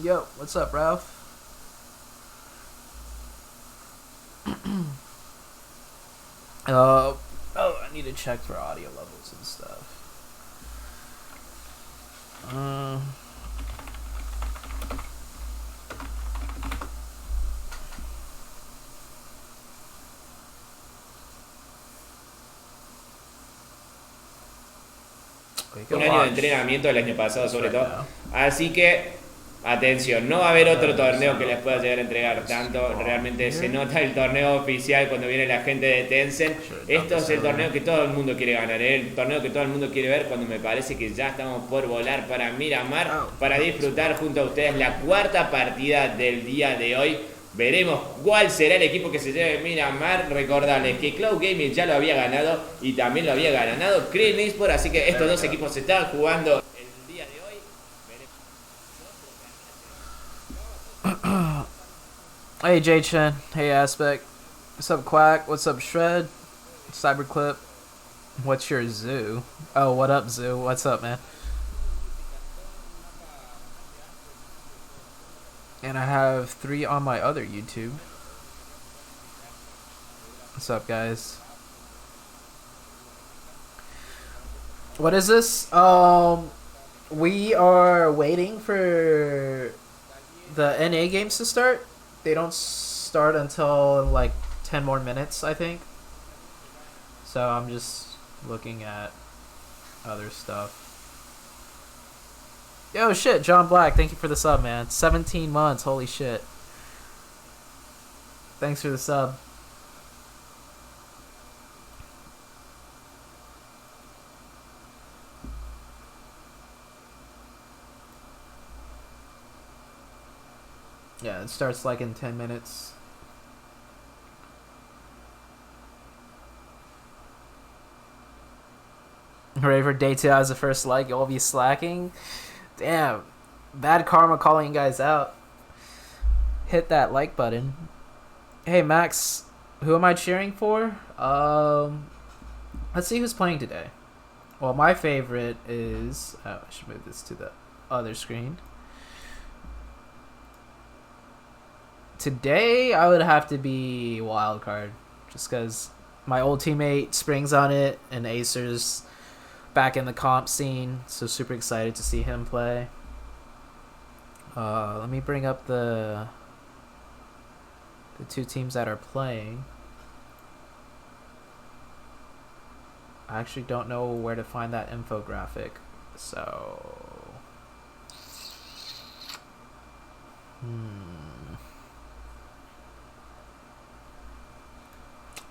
Yo, what's up, Ralph? uh, oh, I need to check for audio levels and stuff. Uh, we can Un año de watch entrenamiento el año pasado this sobre right todo. now. Así que, atención, no va a haber otro torneo So, que les pueda llegar a entregar tanto. scroll Realmente se here. nota el torneo oficial cuando viene la gente de Tencent. Should've done Esto this es el earlier. torneo que todo el mundo quiere ganar, el torneo que todo el mundo quiere ver cuando me parece que ya estamos por volar para Miramar, para disfrutar junto a ustedes la cuarta partida del día de hoy. Veremos cuál será el equipo que se lleve Miramar. Recordarles que Cloud Gaming ya lo había ganado y también lo había ganado Krillin Esport, así que estos dos equipos se están jugando el día de hoy. Hey, J Chen. Hey, Aspect. What's up, Quack? What's up, Shred? Cyberclip. What's your zoo? Oh, what up, Zoo? What's up, man? And I have 3 on my other YouTube. What's up, guys? What is this? We are waiting for the NA games to start. They don't start until like 10 more minutes, I think. So I'm just looking at other stuff. Yo, shit, John Black, thank you for the sub, man. 17 months, holy shit. Thanks for the sub. Yeah, it starts like in 10 minutes. Ready for day 2 as the first like, you'll be slacking. Damn, bad karma calling you guys out. Hit that like button. Hey Max, who am I cheering for? Let's see who's playing today. Well, my favorite is... Oh, I should move this to the other screen. Today, I would have to be Wildcard. Just because my old teammate Springs on it, and Acer's back in the comp scene. So super excited to see him play. Let me bring up the 2 teams that are playing. I actually don't know where to find that infographic. So...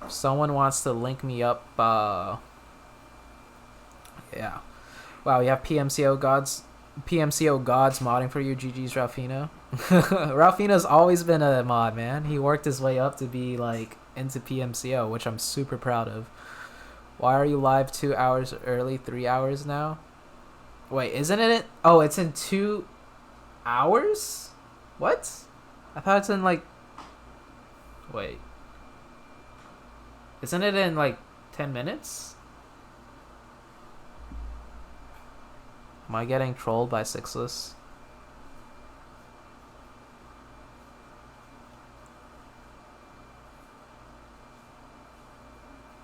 Someone wants to link me up, yeah. Wow, we have PMCO gods modding for you. GG's Ralphino. Ralphino's always been a mod, man. He worked his way up to be like into PMCO, which I'm super proud of. Why are you live 2 hours early, 3 hours now? Wait, isn't it? Oh, it's in 2 hours? What? I thought it's in like... Wait. Isn't it in like 10 minutes? Am I getting trolled by Sixless?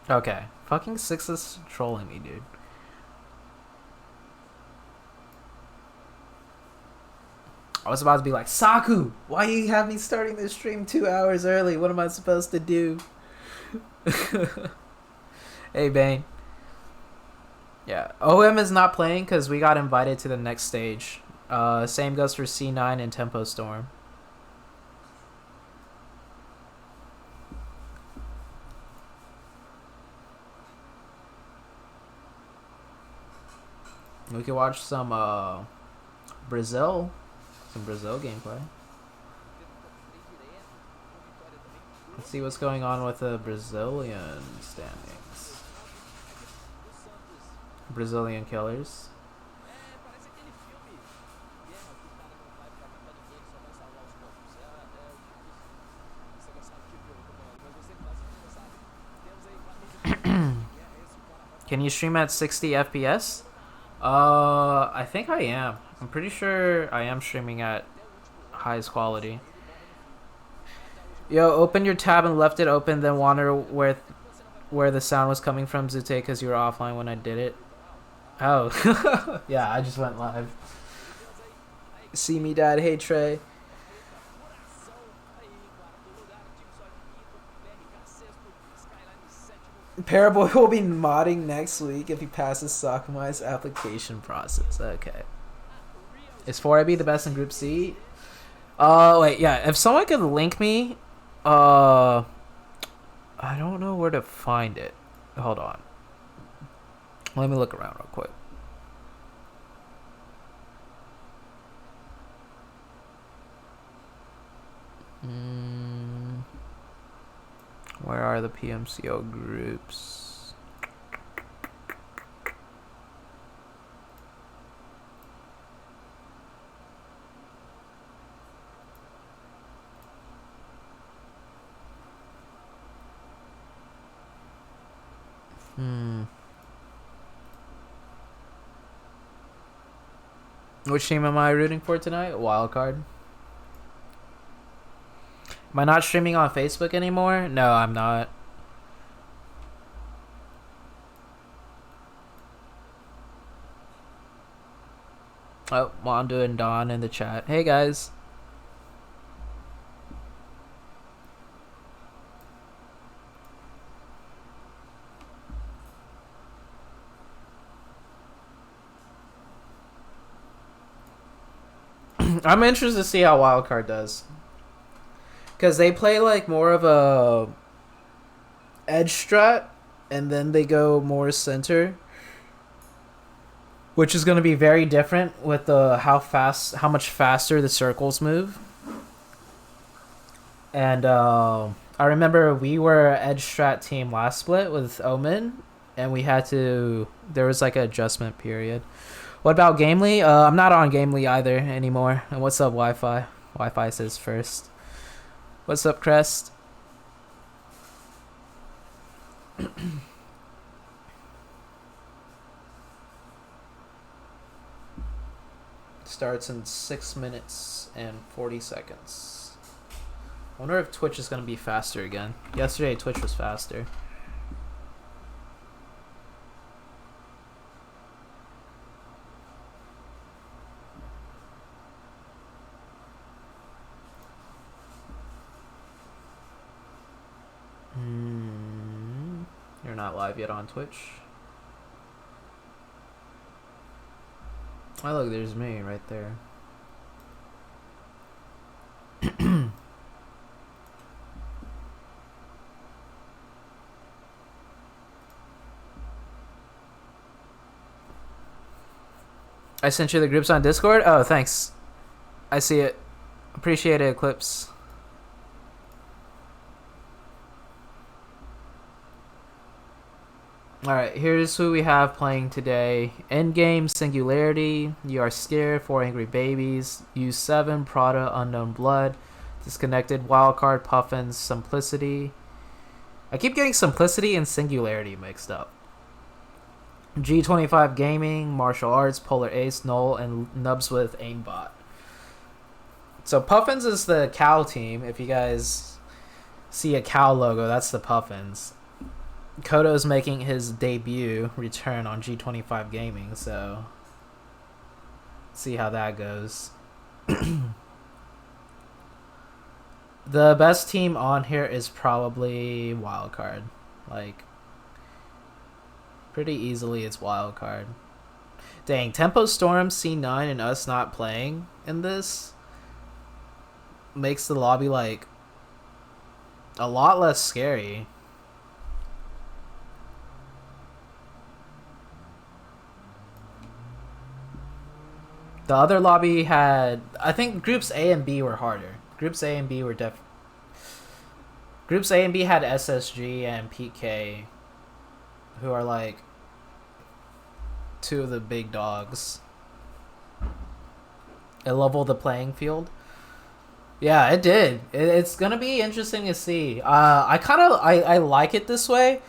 Okay. Fucking Sixless trolling me, dude. I was about to be like, Saku, why you have me starting this stream 2 hours early? What am I supposed to do? Hey, Bane. Yeah, OM is not playing because we got invited to the next stage. Same goes for C9 and Tempo Storm. We could watch some Brazil gameplay. Let's see what's going on with the Brazilian standings. Brazilian killers. Can you stream at 60 FPS? I think I am. I'm pretty sure I am streaming at highest quality. Yo, open your tab and left it open, then wonder where the sound was coming from, ZooTay, because you were offline when I did it. Oh. Yeah, I just went live. See me, Dad. Hey, Trey. Paraboy will be modding next week if he passes Sakuma's application process. Okay. Is 4IB the best in Group C? Wait, yeah. If someone could link me, I don't know where to find it. Hold on. Let me look around real quick. Where are the PMCO groups? Which team am I rooting for tonight? Wildcard. Am I not streaming on Facebook anymore? No, I'm not. Oh, Wanda and Don in the chat. Hey, guys. I'm interested to see how Wildcard does. Because they play like more of a edge strat, and then they go more center, which is going to be very different with the how much faster the circles move. And I remember we were an edge strat team last split with Omen, and there was like an adjustment period. What about Gamely? I'm not on Gamely either anymore. And what's up, Wi-Fi? Wi-Fi says first. What's up, Crest? Starts in 6 minutes and 40 seconds. I wonder if Twitch is going to be faster again. Yesterday, Twitch was faster. You're not live yet on Twitch. Oh, look, there's me right there. I sent you the groups on Discord? Oh, thanks. I see it. Appreciate it, Eclipse. Alright, here's who we have playing today. Endgame, Singularity, You Are Scared, 4 Angry Babies, U7, Prada, Unknown Blood, Disconnected, Wildcard, Puffins, Simplicity. I keep getting Simplicity and Singularity mixed up. G25 Gaming, Martial Arts, Polar Ace, Null, and Nubs with Aimbot. So Puffins is the cow team. If you guys see a cow logo, that's the Puffins. Kodo's making his debut return on G25 Gaming, so see how that goes. The best team on here is probably Wildcard. Like, pretty easily it's Wildcard. Dang, Tempo Storm, C9, and us not playing in this makes the lobby, like, a lot less scary. The other lobby had... I think Groups A and B were harder. Groups A and B were Groups A and B had SSG and PK, who are like two of the big dogs. It leveled the playing field. Yeah, it did. It's gonna be interesting to see. I like it this way,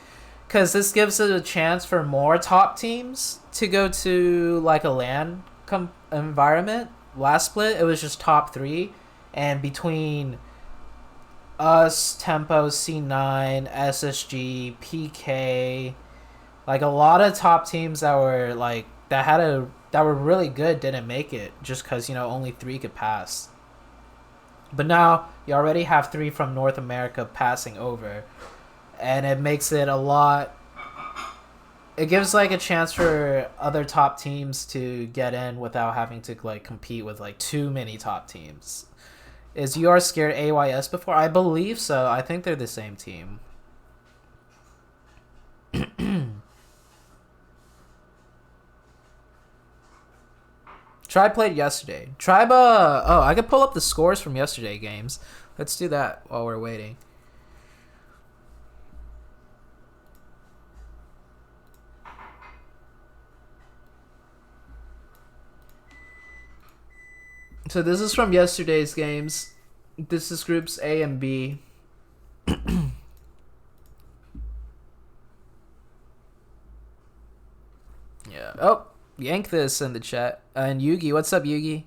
because this gives it a chance for more top teams to go to like a LAN environment. Last split, it was just top 3, And between us, Tempo, C9, SSG, PK, like a lot of top teams that were like that were really good didn't make it just because, you know, only 3 could pass. But now you already have 3 from North America passing over, and it makes it a lot. It gives like a chance for other top teams to get in without having to like compete with like too many top teams. Is You Are Scared AYS before? I believe so. I think they're the same team. Tribe played yesterday. Tribe, oh, I could pull up the scores from yesterday games. Let's do that while we're waiting. So this is from yesterday's games. This is groups A and B. Yeah. Oh, yank this in the chat. And Yugi, what's up, Yugi?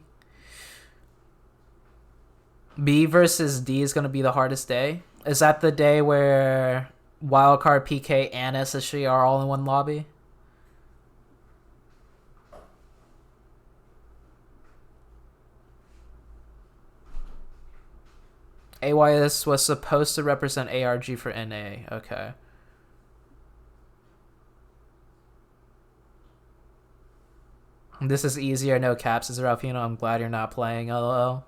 B versus D is going to be the hardest day. Is that the day where Wildcard, PK, and SSG are all in one lobby? AYS was supposed to represent ARG for NA. Okay. This is easier, no caps, says Ralphino. I'm glad you're not playing, LOL.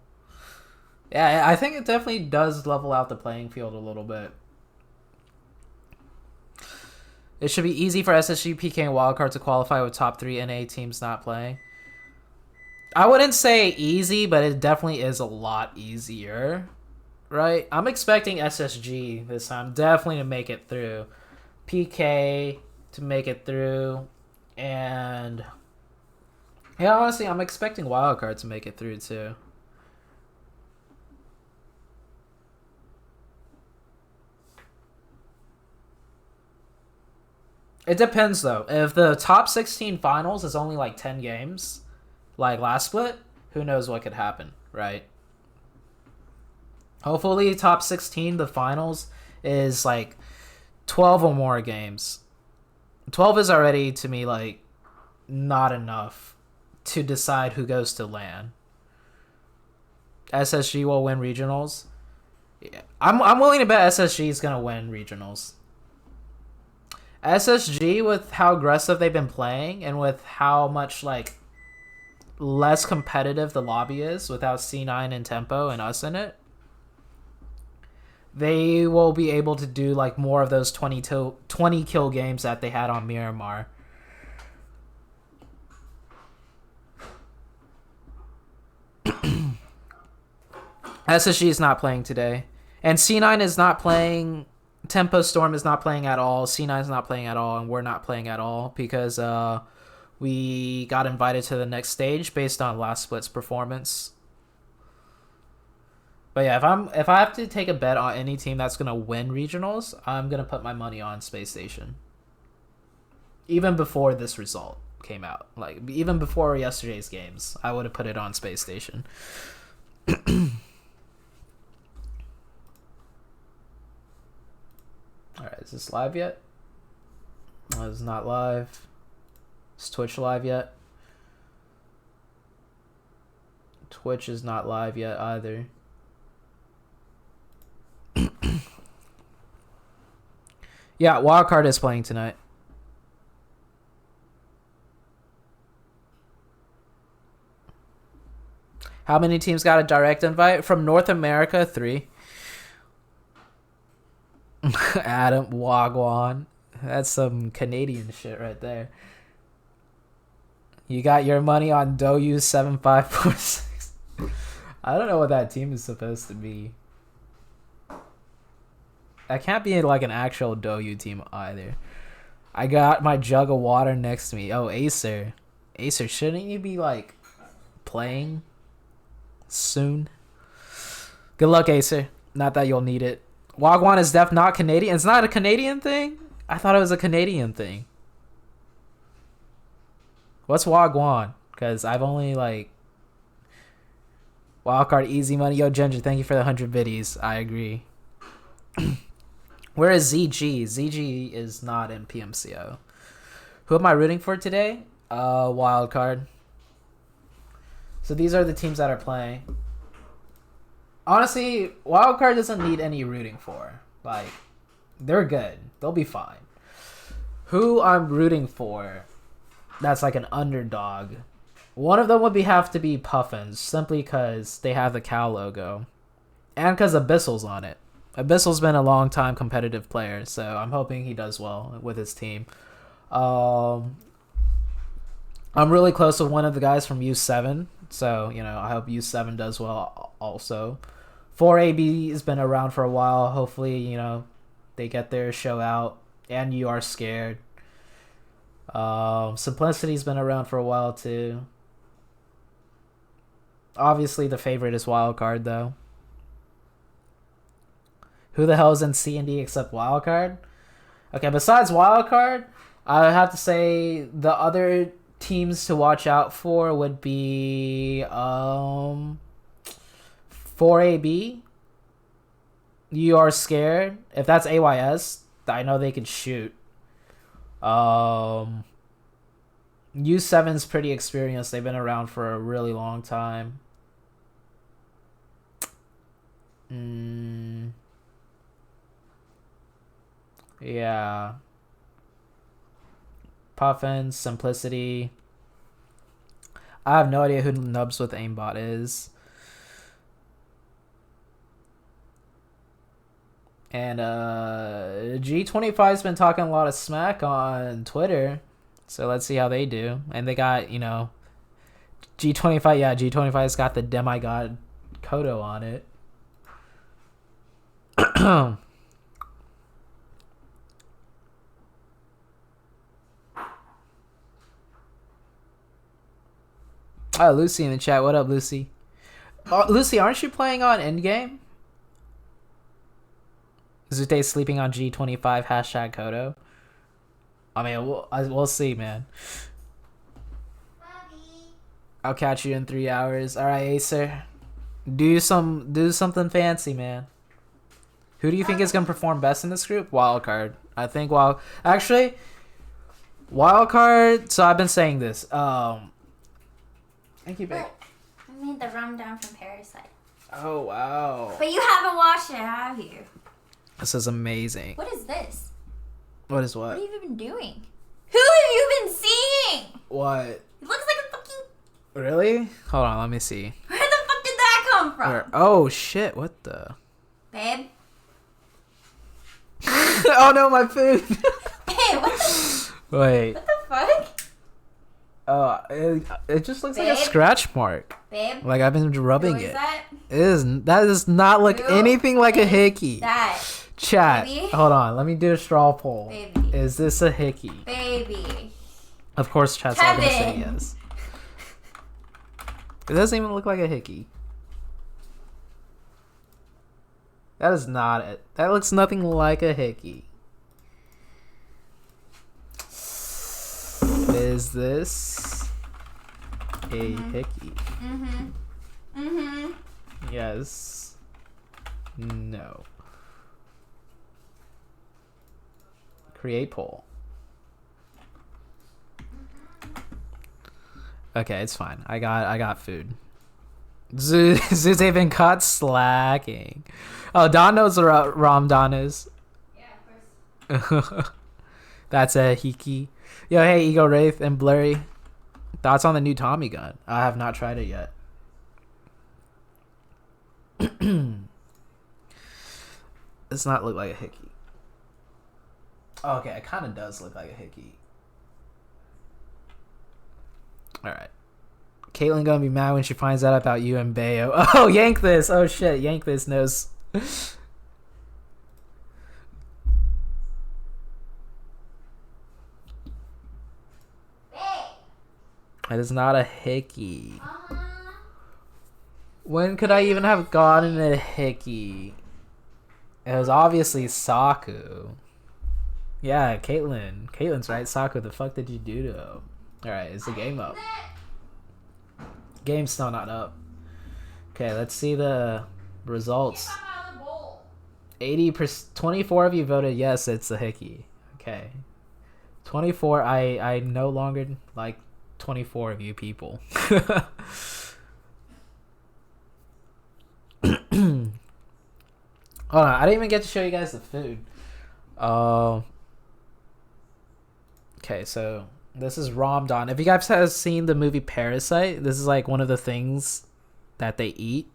Yeah, I think it definitely does level out the playing field a little bit. It should be easy for SSG, PK, and Wildcard to qualify with top 3 NA teams not playing. I wouldn't say easy, but it definitely is a lot easier. Right? I'm expecting SSG this time definitely to make it through. PK to make it through. And yeah, honestly, I'm expecting Wildcard to make it through too. It depends though. If the top 16 finals is only like 10 games, like last split, who knows what could happen, right? Hopefully top 16, the finals, is like 12 or more games. 12 is already, to me, like, not enough to decide who goes to LAN. SSG will win regionals. Yeah. I'm willing to bet SSG is going to win regionals. SSG, with how aggressive they've been playing and with how much, like, less competitive the lobby is without C9 and Tempo and us in it, they will be able to do like more of those 20 kill games that they had on Miramar. SSG is not playing today. And C9 is not playing. Tempo Storm is not playing at all. C9 is not playing at all. And we're not playing at all because we got invited to the next stage based on last split's performance. But yeah, if I have to take a bet on any team that's gonna win regionals, I'm gonna put my money on Space Station. Even before this result came out, like even before yesterday's games, I would have put it on Space Station. All right, is this live yet? No, it's not live. Is Twitch live yet? Twitch is not live yet either. Yeah, Wildcard is playing tonight. How many teams got a direct invite? From North America, 3. Adam Wagwan. That's some Canadian shit right there. You got your money on Doyu 7546. I don't know what that team is supposed to be. That can't be like an actual Doyu team either. I got my jug of water next to me. Oh, Acer. Acer, shouldn't you be like playing soon? Good luck, Acer. Not that you'll need it. Wagwan is not Canadian. It's not a Canadian thing? I thought it was a Canadian thing. What's Wagwan? Because I've only like... Wildcard easy money. Yo, Ginger, thank you for the 100 biddies. I agree. Where is ZG? ZG is not in PMCO. Who am I rooting for today? Wildcard. So these are the teams that are playing. Honestly, Wildcard doesn't need any rooting for. Like, they're good. They'll be fine. Who I'm rooting for that's like an underdog. One of them would have to be Puffins, simply because they have the cow logo. And because Abyssal's on it. Abyssal's been a long time competitive player, so I'm hoping he does well with his team. I'm really close with one of the guys from U7, so, you know, I hope U7 does well also. 4AB has been around for a while. Hopefully, you know, they get their show out. And You Are Scared. Simplicity's been around for a while too. Obviously, the favorite is Wildcard, though. Who the hell is in C&D except Wildcard? Okay, besides Wildcard, I have to say the other teams to watch out for would be 4AB. You Are Scared. If that's AYS, I know they can shoot. U7's pretty experienced. They've been around for a really long time. Yeah. Puffin, Simplicity. I have no idea who Nubs with Aimbot is. And G25's been talking a lot of smack on Twitter. So let's see how they do. And they got, you know, G25, yeah, G25's got the Demigod Kodo on it. Oh, Lucy in the chat. What up, Lucy? Lucy, aren't you playing on Endgame? ZooTay sleeping on G25 hashtag Kodo. I mean, we'll see, man. Bobby. I'll catch you in 3 hours. All right, Acer. Do something fancy, man. Who do you think is gonna perform best in this group? Wildcard. I think actually, Wildcard. So I've been saying this. Thank you, babe. Look, I made the rundown from Parasite. Oh wow. But you haven't watched it, have you? This is amazing. What is this? What is What what? have you been doing? Who have you been seeing? What? It looks like a fucking... Really? Hold on, let me see. Where the fuck did that come from? Where? Oh shit! What the? Babe? Oh no, my food. Babe, what the... Wait. What the fuck? It just looks like a Babe? scratch mark. Babe? Like I've been rubbing Who is it. that? That does not look Who anything like a is hickey. That? Chat. Baby? Hold on. Let me do a straw poll. Baby. Is this a hickey? Baby. Of course, chat's all gonna say Kevin. yes. It doesn't even look like a hickey. That is not it. That looks nothing like a hickey. Is this a hickey? Mm-hmm. Mm-hmm. Yes. No. Create poll. Okay, it's fine. I got food. Zoo's even caught slacking. Oh, Don knows what Ram is. Yeah, of course. That's a hiki. Yo, hey, Ego Wraith and Blurry. Thoughts on the new Tommy gun? I have not tried it yet. Does not look like a hickey. Oh, okay, it kind of does look like a hickey. Alright. Caitlyn gonna be mad when she finds out about you and Bayo. Oh, yank this! Oh shit, yank this knows. It is not a hickey. When could I even have gotten a hickey? It was obviously Saku. Yeah, Caitlyn. Caitlyn's right. Saku, the fuck did you do to him? Alright, is the game up? Game's still not up. Okay, let's see the results. Get out of the bowl. 80%, 24 of you voted yes, it's a hickey. Okay. 24, I no longer like 24 of you people. Hold on, I didn't even get to show you guys the food. Okay, so this is Ramadan. If you guys have seen the movie Parasite, this is like one of the things that they eat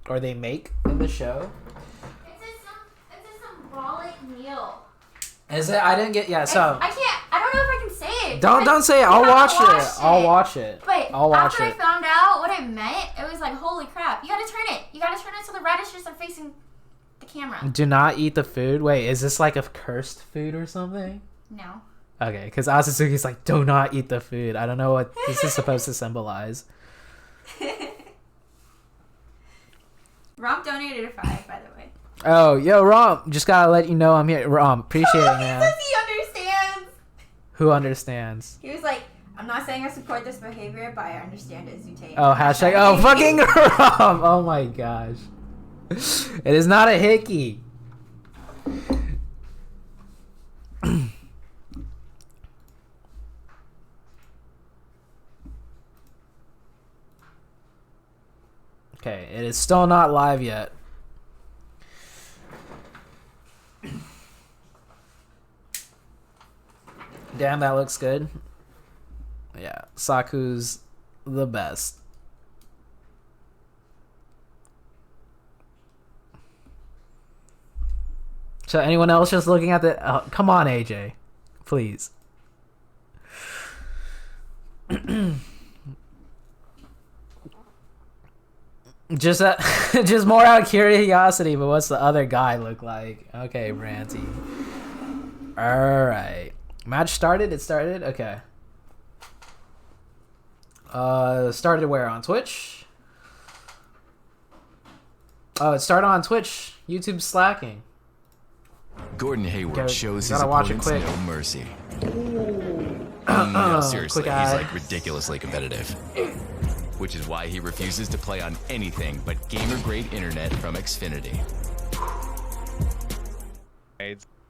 or they make in the show. It's a symbolic meal. Is it? I didn't get. Yeah, so I can't. I don't know if I can say it. don't say it. I'll watch it. I'll watch it. But I'll watch after it. I found out what it meant, it was like, holy crap! You gotta turn it. You gotta turn it so the radishes are facing the camera. Do not eat the food. Wait, is this like a cursed food or something? No. Okay, because Asatsuki's like, do not eat the food. I don't know what this is supposed to symbolize. Rom donated a 5, by the way. Oh, yo, Rom, just gotta let you know I'm here. Rom, appreciate it, He man. says he understands. Who understands? He was like, I'm not saying I support this behavior, but I understand it, ZooTay. Oh, hashtag, oh, fucking Rom. Oh my gosh. It is not a hickey. Okay, it is still not live yet. Damn, that looks good. Yeah, Saku's the best. So anyone else just looking at the... come on, AJ. Please. Just just more out of curiosity, but what's the other guy look like? Okay, Ranty. Alright. Match started? It started? Okay. Started where? On Twitch? Oh, it started on Twitch. YouTube's slacking. Gordon Hayward shows his gotta watch it opponents quick. no mercy. No, seriously, Quick he's eye. like ridiculously competitive. Which is why he refuses to play on anything but gamer-grade internet from Xfinity.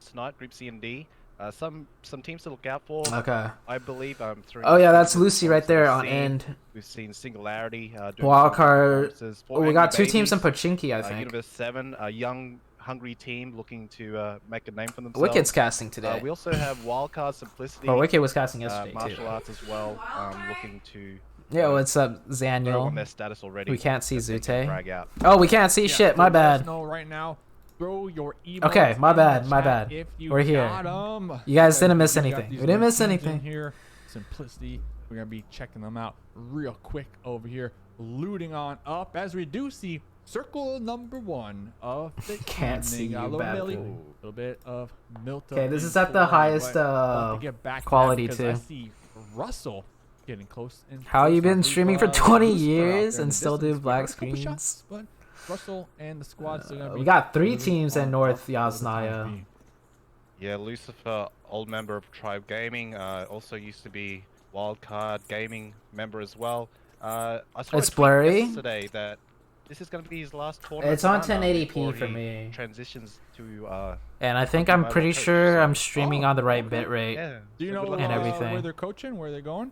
Tonight, Group C and D. Some teams to look out for. Okay. I believe through. Oh yeah, that's Lucy right there on end. We've seen Singularity. Wild card. Oh, we got two Babies, teams in Pochinki, I think. Universe 7, a young, hungry team looking to make a name for themselves. Wicked's casting today. We also have Wildcard Simplicity. Well, Wicked was casting yesterday martial too. arts as well. Looking to. Yo, what's up, On Zaniel? their status already. We can't see that they can ZooTay. brag out. Oh, we can't see shit. My bad. No, right now. Throw your Okay, my emotes in the bad, my chat bad. if you We're here. got 'em. You guys Because didn't miss we got anything. these We didn't miss little teams in anything. Here, Simplicity. We're gonna be checking them out real quick over here, looting on up as we do see circle number 1 of the Can't see evening. you, A little bad Millie, boy. a little bit of Milton. Okay, this in is at the play, highest, but about to get back to that quality, because too. I see Russell getting close. How you been Lucifer streaming for out 20 there in years the and still do distance. We black got a couple screens? shots, but Russell and the squad still gonna be We got 3 moving teams in on North up over the time Yasnaya. being. Yeah, Lucifer, old member of Tribe Gaming, also used to be Wildcard Gaming member as well. I saw It's a tweet blurry. yesterday that this is going to be his last tournament. It's on run, 1080p before for he me. Transitions to And I think PUBG I'm Mobile pretty coach, sure so- I'm streaming on the right okay. bitrate. yeah. Do you so know good luck and with that. everything. where they're coaching, where they're going?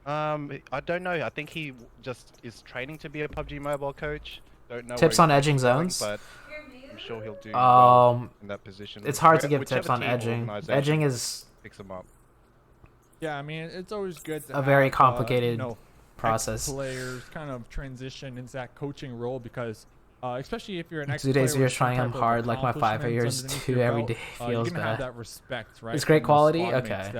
I don't know. I think he just is training to be a PUBG Mobile coach. Don't know. Tips where on he's edging going, zones? but I'm sure he'll do well in that position. It's hard to give Whichever tips on team or edging. organisation Edging is picks him up. Yeah, I mean it's always good to a very have, complicated you know, process. players kind of transition into that coaching role because especially if you're an Two days you're trying them hard like my 5 years too every day feels you're gonna have bad. that respect, right? It's great from your quality? squad mates Okay.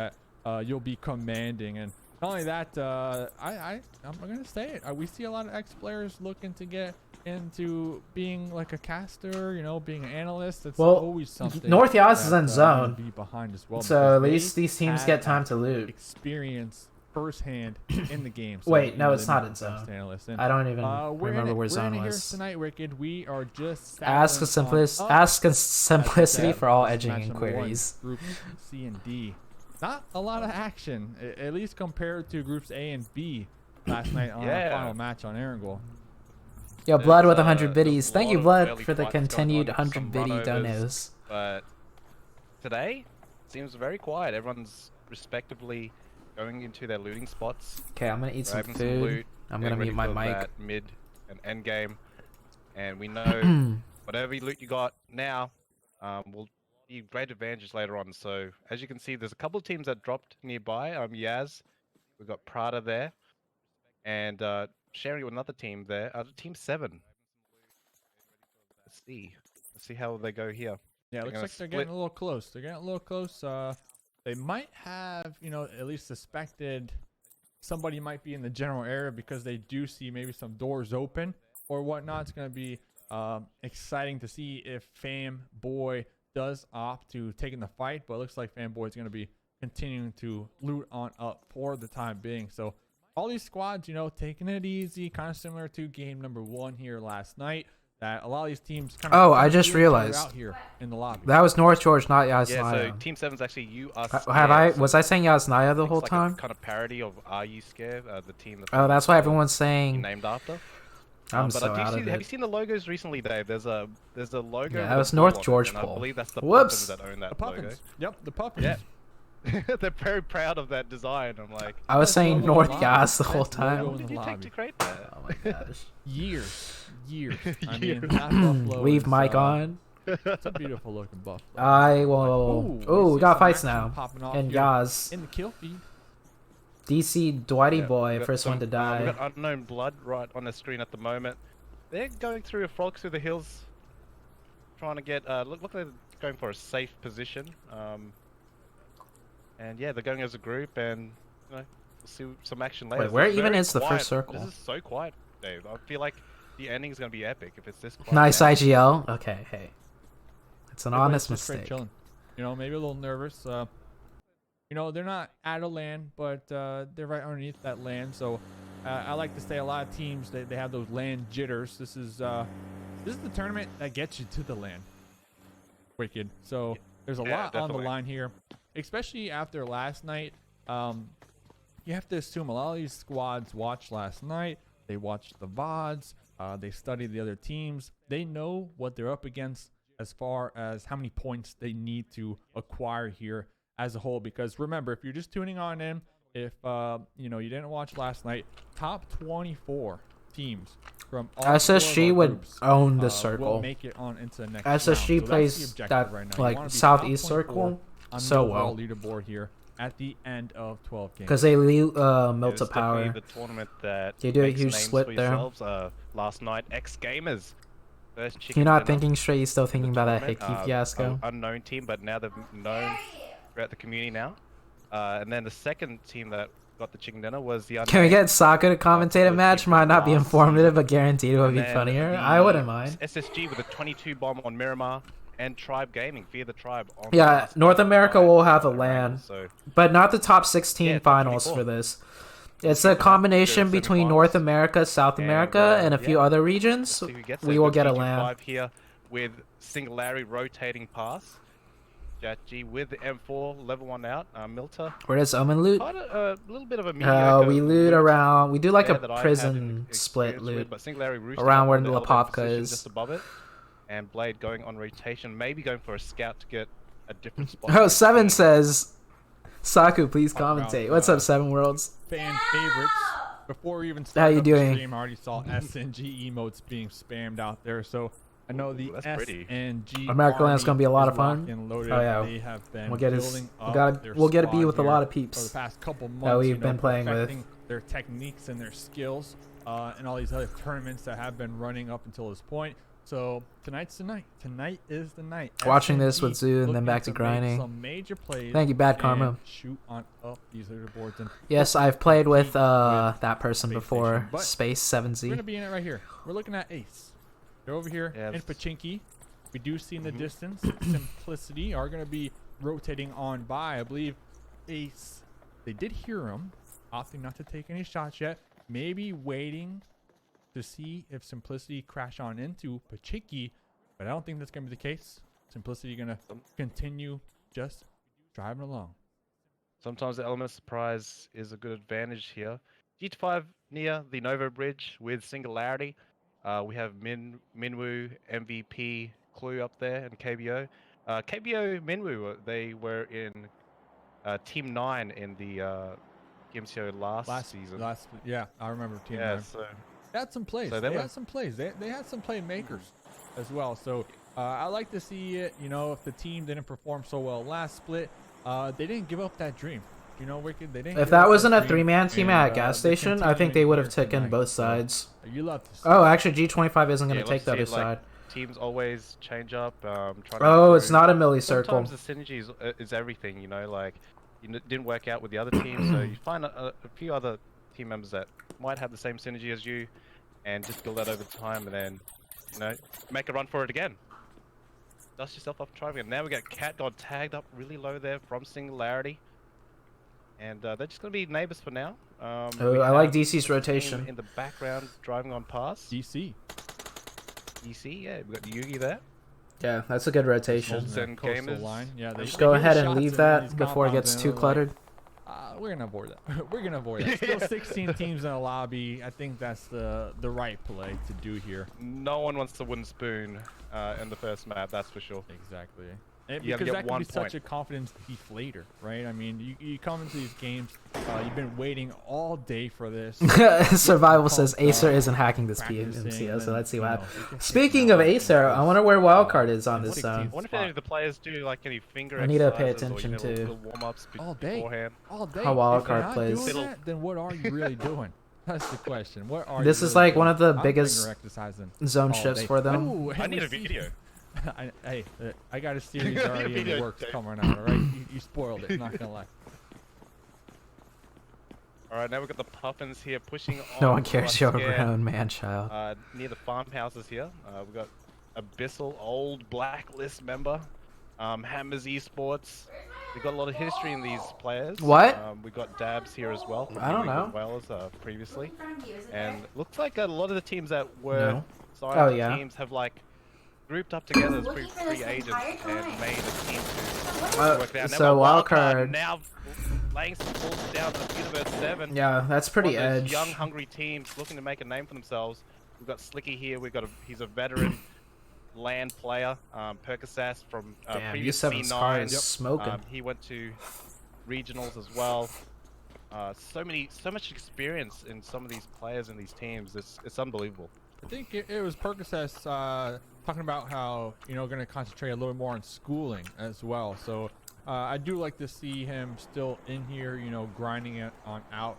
That you'll be commanding, and not only that, I'm gonna say it. We see a lot of ex-players looking to get into being like a caster, you know, being an analyst. That's Well, always something. North Yas is that, in I'm zone, gonna be behind as well so because at they least these teams have get time that to loot. experience firsthand in the game. So, Wait, you no, know, it's they not make in the best zone. analysts. And, I don't even we're remember where we're zone in it here was. tonight, Wicked. We are just Ask a saddling on simplicity up. for all This is edging match number one, inquiries. Group C and D. Not a lot of action, at least compared to groups A and B last night on our Yeah. final match on Erangel. Yo, Blood There's, with 100 there's a biddies. Thank you, lot of Blood, early for the fights going continued on, 100 some biddy runovers, donos. But today seems very quiet. Everyone's respectively going into their looting spots, Okay, I'm gonna eat some grabbing some food. loot, I'm getting gonna mute ready my for mic. that mid and end game. And we know whatever loot you got now will be great advantages later on. So as you can see, there's a couple of teams that dropped nearby. Yaz, we've got Prada there, and sharing it with another team there. Team 7. Let's see how they go here. Yeah, it looks like they're getting a little close. They're getting a little close. They might have, at least suspected somebody might be in the general area because they do see maybe some doors open or whatnot. It's going to be exciting to see if Fanboy does opt to taking the fight, but it looks like Fanboy is going to be continuing to loot on up for the time being. So all these squads, taking it easy, kind of similar to game number 1 here last night. That a lot of these teams kind of I just realized out here in the lobby. that was North George, not Yasnaya. Yeah, so Team 7's actually You Are Scared. Was I saying Yasnaya the whole like time? a kind of parody of Are You Scared? The team. That's why everyone's saying. Named after. I'm but so out of have you it. seen the logos recently, Dave? There's a logo. Yeah, that was with a bull North on it, George and I poll. believe that's the Whoops. Puffins that own that The Puffins. logo. Yep, the Puffins. Yeah. They're very proud of that design. I'm like, I was saying logo North in the Yas the lobby. whole Best logo time. in what did the you take lobby. to create that? Oh my gosh. Years. I mean, Years. that buffalo Leave is, mic on. It's a beautiful looking buffalo. I will. Ooh, We got some fights action now. popping off And here Yas. in the kill feed. DC Dwighty Yeah, boy, we've got first one to we've die. got Unknown Blood right on the screen at the moment. They're going through a frog through the hills, trying to get. Look like they're going for a safe position. And yeah, they're going as a group, and we'll see some action later. Wait, where It's even very is the quiet. first circle? This is so quiet, Dave. I feel like the ending is going to be epic if it's this quiet. Nice now. IGL. Okay, hey. It's an Everybody's honest just straight mistake. chilling. Maybe a little nervous. They're not at a land, but they're right underneath that land. So I like to say a lot of teams they have those land jitters. This is the tournament that gets you to the land. Wicked. So there's a lot on the definitely. line here, especially after last night. You have to assume a lot of these squads watched last night. They watched the VODs. They studied the other teams. They know what they're up against as far as how many points they need to acquire here as a whole. Because remember, if you're just tuning on in, if you didn't watch last night, top 24 teams from all SSG would own the circle. will make it on into the next SSG round. So that's the plays objective that right now. You wanna be southeast top 24 circle on so the overall well. leaderboard here at the end of 12 games. Because they It Milta was Power. definitely the tournament that They do a makes huge names split for there. yourselves. Last night, X Gamers. First chicken You're not dinner thinking straight, you're still in the thinking about that tournament. Hickey fiasco. Unknown team, but now they've known throughout the community now. And then the second team that got the chicken dinner was the Can we get Sokka to commentate a with match? the Might not be last informative, season. but guaranteed it would be And then funnier. the I wouldn't mind. SSG with a 22 bomb on Miramar and Tribe Gaming, Fear the Tribe. On Yeah, last North night America by will have a their LAN, angles, so but not the top 16 Yeah, top finals 24. for this. It's a combination Good between semifinals. North America, South And, America, and a few yeah, other let's regions. see who gets We it. will Got get a GG5 LAN. here with Singularity rotating pass. Jatji with the M4 level 1 out. Milta. Where does Omen loot? Quite a little bit of a mediocre We loot around. We do like a there that I've had prison split experience with, loot. but Singularity roosting around up where on the La elevated Popka position is. just above it, and Blade going on rotation, maybe going for a scout to get a different spot. Oh, Seven says, Saku, please Talk about, commentate. What's up, Seven Worlds? Fan favorites. Before we even How started you up the doing? stream, I already saw SNG emotes being spammed out there. So I know the Ooh, that's pretty. SNG America Land's gonna be a lot of is fun. locked and loaded. Oh, yeah. They have been We'll get his- building we up gotta- their we'll get to be squad with a here lot of for peeps the past couple months. that we've been playing with. perfecting their techniques and their skills, and all these other tournaments that have been running up until this point. So tonight's the night. Tonight is the night. Watching this with SNG Zoo and then looking back to make grinding. Some major plays. Thank you, Bad and Karma. Shoot on up these leaderboards. And Yes, I've played with compete that person Space before, Station. But Space we're gonna 7Z. be in it right here. We're looking at Ace. They're over here Yeah, in that's- Pachinki. We do see in the distance Simplicity are gonna be rotating on by. I believe Ace. They did hear him, opting not to take any shots yet. Maybe waiting to see if Simplicity crash on into Pachinki, but I don't think that's gonna be the case. Simplicity gonna continue just driving along. Sometimes the element of surprise is a good advantage here. GT5 near the Nova Bridge with Singularity. We have Minwoo, MVP, Clue up there, and KBO. KBO, Minwoo, they were in Team 9 in the PMCO last season. Yeah, I remember Team Yeah, 9. so They had some plays. So they they had some plays. They had some playmakers as well. So I like to see it. You know, if the team didn't perform so well last split, they didn't give up that dream. You know, Wicked. They didn't. If that wasn't a 3-man team at gas station, I think they would have taken both sides. You love to see Oh, actually, G25 isn't going to love take to the see other it, like, side. teams always change up. Trying to Oh, it's improve. not a milli circle. Sometimes the synergy is everything, you know, like didn't work out with the other teams, so you find a few other team members that might have the same synergy as you, and just build that over time, and then, you know, make a run for it again. Dust yourself off trying again. Now we got Cat got tagged up really low there from Singularity, and they're just gonna be neighbors for now. Oh, I like DC's rotation. In the background, driving on past. DC, yeah, we got Yugi there. Yeah, that's a good rotation. Zen coastal gamers. line. Yeah, Just go ahead and leave that before it gets too cluttered. We're gonna avoid that. We're gonna avoid that. Still 16 teams in a lobby. I think that's the right play to do here. No one wants the wooden spoon in the first map, that's for sure. Exactly. You gotta Because get that can be 1 such point. a confidence deflator, right? I mean, you come into these games, you've been waiting all day for this. Survival says Pumped Acer up, isn't hacking this practicing, PMCO, so let's see what and, happens. Speaking of Acer, I wonder where Wildcard is on this zone. I wonder if any of the players do like any finger I need to pay exercises or, attention to little warm-ups all day. beforehand. All day. How If Wildcard you're not plays. doing that, then what are you really doing? That's the question. What are This you is really like one doing? of the I'm biggest finger exercising zone all shifts day. for them. Ooh, I need a see- video. I got a series You got a already in the video, works Dave. coming out, alright? You spoiled it, not gonna lie. Alright, now we've got the Puffins here pushing on. No one cares to you're our a scare, grown man-child. near the farmhouses here. We've got Abyssal, old blacklist member. Hammers Esports. We've got a lot of history in these players. What? We've got Dabs here as well. I don't know. As well as previously. In front of you, is it And there? looks like a lot of the teams that were No. signed Oh, to yeah. teams have like grouped up together as Looking for free this agents entire and time. made a team What to Uh, work it out. Now so we've got Wildcard. now laying some balls down to Universe 7. Yeah, that's pretty One of those edge. young, hungry teams looking to make a name for themselves. We've got Slicky here. He's a veteran land player. Percasas from Damn, previous U7's car C9. is smoking. He went to regionals as well. So much experience in some of these players in these teams. It's unbelievable. I think it was Percocet talking about how, going to concentrate a little more on schooling as well. So I do like to see him still in here, grinding it on out,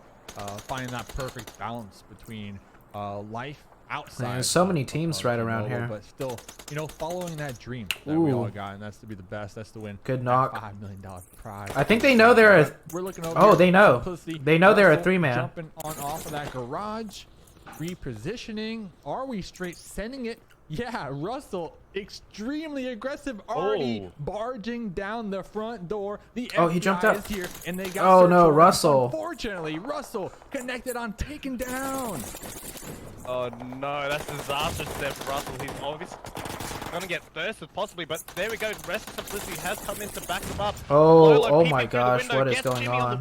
finding that perfect balance between life outside. There's so many of teams PUBG right around Mobile, here. but still, following that dream that we all Ooh. got, and that's to be the best. That's to win. Good that knock. $5 million prize. I think they know they're a... We're looking over Oh, here. they know. Simplicity. They know they're a Russell 3-man. Jumping on off of that garage, repositioning. Are we straight sending it? Yeah, Russell, extremely aggressive, already Oh. barging down the front door. The Oh, he jumped FBI up. is here, and they got Oh, search no, warrants. Russell. Unfortunately, Russell connected on taken down. Oh no, that's disastrous there for Russell. He's obviously gonna get thirsted possibly, but there we go. Rest of Simplicity has come in to back them up. Oh, Lolo oh peeping my through the gosh, window, what is gets going Jimmy on?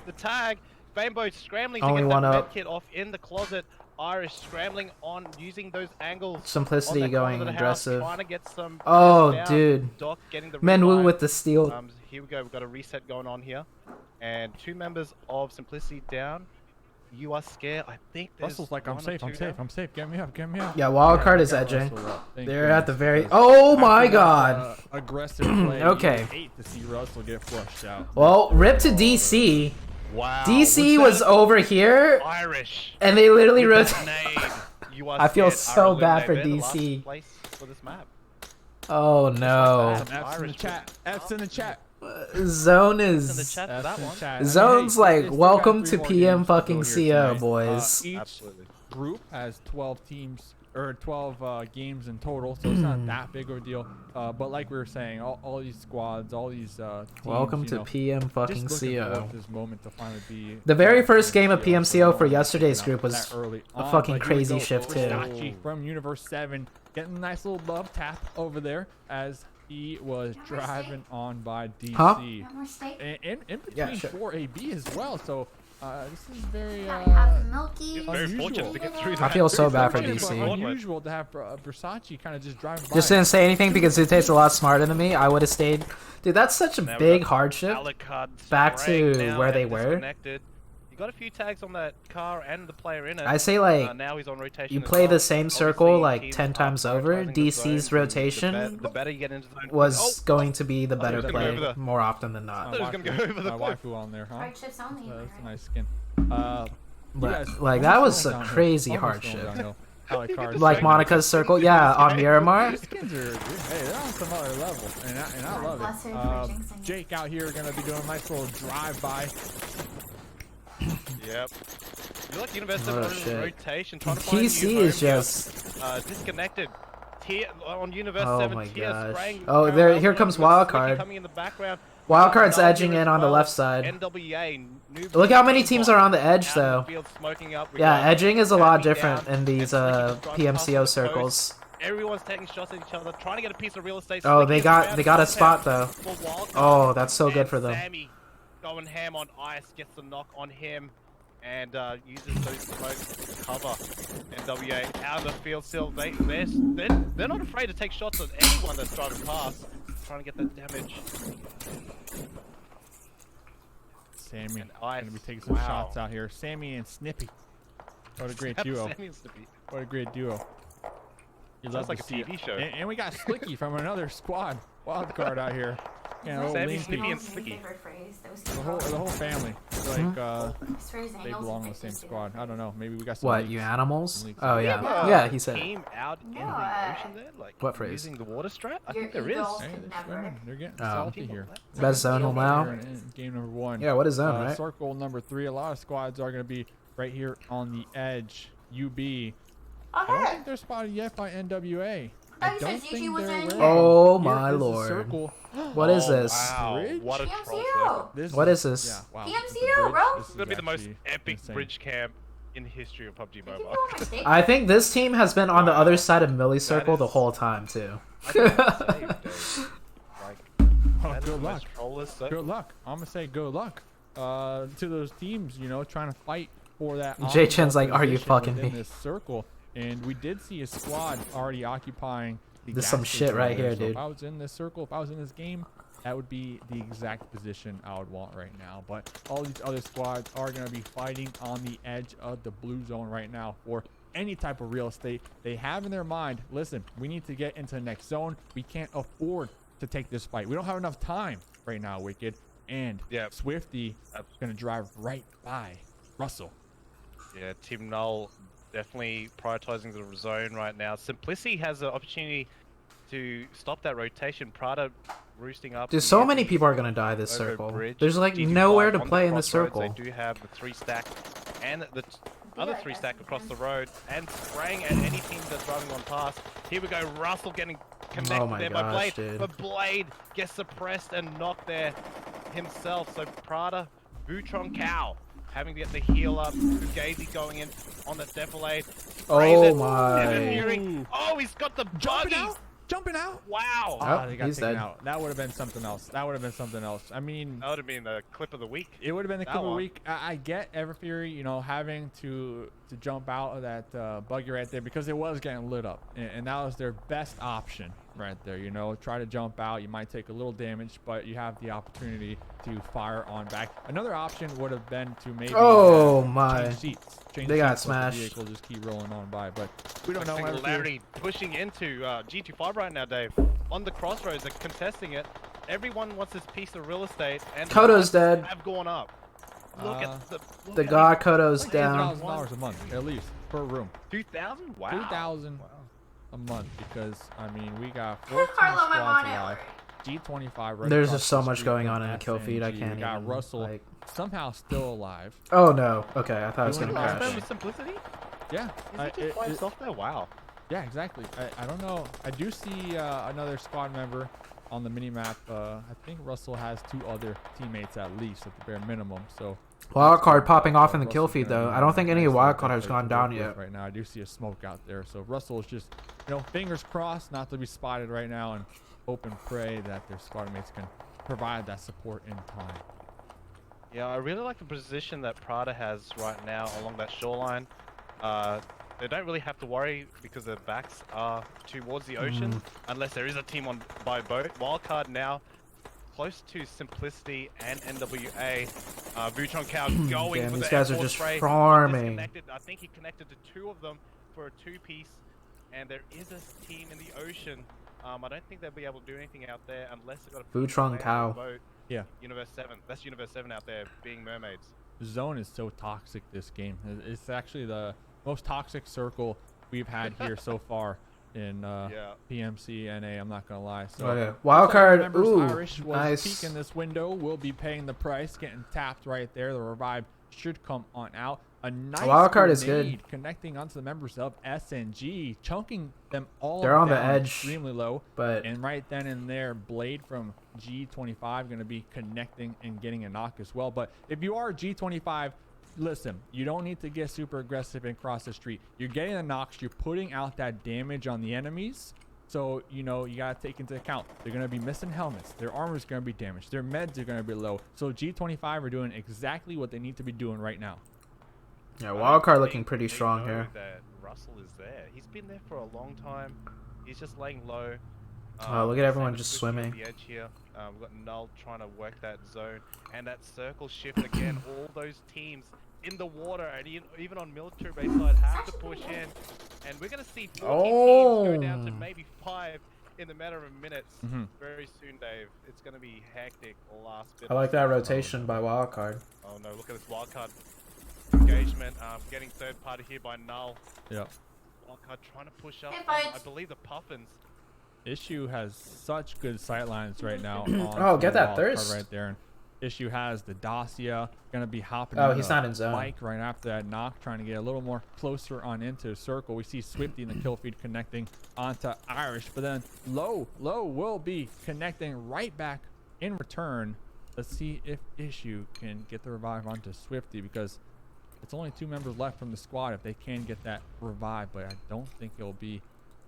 The tag. Bambo scrambling Only to get one that up. med kit off in the closet. Irish scrambling on using those angles. Simplicity on that corner going of the house, aggressive. trying to get some Oh, down. dude. Doc getting the Menwu revive. with the steal. Here we go. We've got a reset going on here, and 2 members of Simplicity down. You are scared. I think there's Russell's like, I'm one or safe, I'm 2 safe, now. I'm safe. Get me up, get me up. Yeah, Wildcard is got edging. Russell up. Thank They're at the goodness, very... because Oh my after that, god. Aggressive play. Okay. You hate to see Russell get flushed out. Well, rip to DC. Wow. DC was that over here, Irish. and they literally With rotated... that nade, you are I feel scared. so Are bad for eliminated. They're the DC. last place for this map. Oh no. Some F's in the Irish chat. F's in the chat. Zone In the is... chat for F's that in the one. chat. I mean, Zone's hey, like, they still got welcome 3 to more PM games to go fucking here CO, tonight. boys. Each Absolutely. group has 12 teams or 12 games in total, so it's not that big of a deal. But like we were saying, all these squads, all these teams, Welcome you to know, PM fucking just looking forward CO. to this moment to finally be The very first game of PMCO, PMCO for so yesterday's not group was that early a on, fucking but here we crazy go. shift too. Versace from Universe 7 getting a nice little love tap over there as he was driving on by DC. Huh? Want more steak? And in between Yeah, sure. 4AB as well. So This is very I have Milky. Very unusual. fortunate to get through I that. feel so bad for It's DC. unusual to have Versace kind of just driving by. Just didn't say anything because ZooTay's a lot smarter than me. I would have stayed. Dude, that's such a Now we big got hardship. Alucard back spraying to now where they and were. disconnected. You got a few tags on that car and the player in it. I say, like, now he's on rotation. You as play well. the same circle Obviously, like teams 10 are times over. prioritizing the DC's zone. rotation The better you get into the zone. was going to be the better was gonna go play over the- more often than My not. was gonna go over the waifu on there, huh? Fried chips only. That's a right? nice skin. You But, guys like, that almost was going a downhill. crazy Almost hardship. going downhill. Alucard Like is- Monica's circle, yeah, on Miramar. These skins are, hey, they're on some other level, and I love Bless her it. for jinxing. Jake out here gonna be doing a nice little drive-by. Yep. You like University Oh, of shit. rotation, trying to find a PC new is home. just. Disconnected. Tier on Universe Oh 7 my tier gosh. spraying Oh, there- parallel here to comes him with Wildcard. Slicky coming in the background. Wildcard's Now edging here in as on the well. left side. NWA, Noob Look how many teams are on the edge, out in the though. field smoking up. We Yeah, got edging is a lot Abby different down, in these and Slicky just driving past PMCO on the circles. post. Everyone's taking shots at each other, trying to get a piece of real estate. Oh, Slicky they is got around they got a the spot top though. for Wildcard. Oh, that's so good And for them. Sammy going ham on ice, gets the knock on him, and uses those smokes to cover. NWA out of the field still. They're not afraid to take shots at anyone that's driving past, trying to get that damage. Sammy And ice. gonna be taking some Wow. shots out here. Sammy and Snippy. What a great duo. Sammy and Slippy. What a great duo. You Sounds love like to a see it. TV show. And we got Slicky from another squad. Wildcard out here. Yeah, old Sammy, lean Snippy, Pete. and That was my Slicky. favorite phrase. That was The so whole family. Mm-hmm. Like Swears they angles belong and in the same bitches do squad. that. I don't know. Maybe we got some What, leaks. you animals? Leaks. Oh, yeah. Yeah. Yeah, he said. Came out in the Yeah. ocean there, like What phrase? using the water strat. I Your think there is. eagles Hey, could they're never. swimming. They're getting Oh. salty here. Best zone Feel now. Here in game number 1. Yeah, what is zone, right? Circle number 3. A lot of squads are going to be right here on the edge. UB. I don't Okay. think they're spotted yet by NWA. I I thought you don't said think Gigi was they're in aware. here. Oh Here my is the lord. circle. What is Oh, this? Wow, Bridge? what a troll PMCO. This What is is this? Yeah, wow. PMCO, the bridge, bro. this It's gonna be the most actually epic insane. bridge camp in the history of PUBG Did you Mobile. go over steak? I think this team has been on the Wow. other side of Millie Circle the is- whole time, too. I can't say, dude. Like, Oh, that is the good luck. most trollest circle. Good luck. I'm gonna say good luck to those teams, you know, trying to fight for that. Jay Chen's honorable like, "Are you position fucking within me?" This circle, and we did see a squad already occupying. The This gas some shit station right there. here, So dude. If I was in this circle, if I was in this game, that would be the exact position I would want right now. But all these other squads are gonna be fighting on the edge of the blue zone right now for any type of real estate they have in their mind. Listen, we need to get into the next zone. We can't afford to take this fight. We don't have enough time right now, Wicked. And Yep. Swifty gonna drive right by Russell. Yeah, Team Null definitely prioritizing the zone right now. Simplicity has the opportunity to stop that rotation. Prada roosting up. Dude, so many people are gonna die this over circle. bridge. There's like GT5 nowhere to on the play in the crossroads. circle. They do have the 3 stack and the other like 3 that stack across the sometimes. road and spraying at any team that's driving on past. Here we go, Russell getting connected my there by gosh, Blade. dude. But Blade gets suppressed and knocked there himself. So Prada, Butron Cow having to get the heal up. Fugazi going in on the Defilade. Oh my. Oh, he's got the buggy. Jumping out. Wow. Oh, They got he's taken dead. out. That would have been something else. That would have been something else. I mean, That would have been the clip of the week. it would have been the That clip of the one. week. I get Everfury, you know, having to jump out of that buggy right there because it was getting lit up, and that was their best option right there. You know, try to jump out. You might take a little damage, but you have the opportunity to fire on back. Another option would have been to maybe Oh change my. seats. Change They got seats, let the smashed. vehicle just keep rolling on by, but we don't know. Everfury. Singularity pushing into G25 right now, Dave. On the crossroads, they're contesting it. Everyone wants this piece of real estate, and the Kodo's prices dead. have gone up. Look at The God Kodo's Like down. $2,000 a month at least per room. 2,000. Wow. 2,000 a month because I mean we got I 14 love my squads money. alive. G25 right There's across just so the much street going from on in the kill feed, I SNG. can't We got even, Russell like- somehow still alive. Oh no. Okay, I thought it was Doing gonna his Last crash. time with Simplicity? Yeah, Is he just by himself there? Wow. yeah, exactly. I don't know. I do see another squad member on the mini map. I think Russell has 2 other teammates at least at the bare minimum. So Wild card popping off in the Russell's kill feed gonna though. be I don't think any nice wild little card has template gone to down work yet. with right now. I do see a smoke out there. So Russell is just, you know, fingers crossed not to be spotted right now and hope and pray that their squad mates can provide that support in time. Yeah, I really like the position that Prada has right now along that shoreline. They don't really have to worry because their backs are towards the ocean, unless there is a team on by boat. Wildcard now close to Simplicity and NWA. Butron Cow going Damn, for these the guys are Air Force just spray. farming. I think he connected to 2 of them for a 2-piece, and there is a team in the ocean. I don't think they'll be able to do anything out there unless they've got a Butron Cow. boat. Yeah. Universe 7. That's Universe 7 out there being mermaids. Zone is so toxic this game. It's actually the most toxic circle we've had here so far in PMC NA. I'm not gonna lie. So Wildcard. Ooh, Irish was nice. peeking this window. Will be paying the price, getting tapped right there. The revive should come on out. A nice Wildcard is good. Connecting onto the members of SNG, chunking them all. They're on the down edge, extremely low. but And right then and there, Blade from G25 going to be connecting and getting a knock as well. But if you are G25, listen, you don't need to get super aggressive and cross the street. You're getting the knocks. You're putting out that damage on the enemies. So, you know, you got to take into account, they're going to be missing helmets. Their armor is going to be damaged. Their meds are going to be low. So G25 are doing exactly what they need to be doing right now. yeah, Wildcard looking pretty strong here. That Russell is there. He's been there for a long time. He's just laying low. Oh, look at everyone Same just as Twitchy on swimming. the edge here. We've got Null trying to work that zone and that circle shift again. All those teams in the water and even on military base side have to push in, and we're going to see 14 teams go down to maybe 5 in the matter of minutes. Very soon, Dave. It's going to be hectic. Last bit. I like that rotation by Wildcard. Oh no! Look at this wildcard engagement. Getting third party here by Null. Yeah. Wildcard trying to push up. Hey, I fights. believe the Puffins. Issue has such good sight lines right now. Oh, get that Wildcard thirst. right there. And Issue has the Dacia gonna be hopping. Oh, on he's the not in zone. Bike right after that knock, trying to get a little more closer on into the circle. We see Swifty in the kill feed connecting onto Irish, but then Low will be connecting right back in return. Let's see if Issue can get the revive onto Swifty, because it's only 2 members left from the squad if they can get that revive, but I don't think it'll be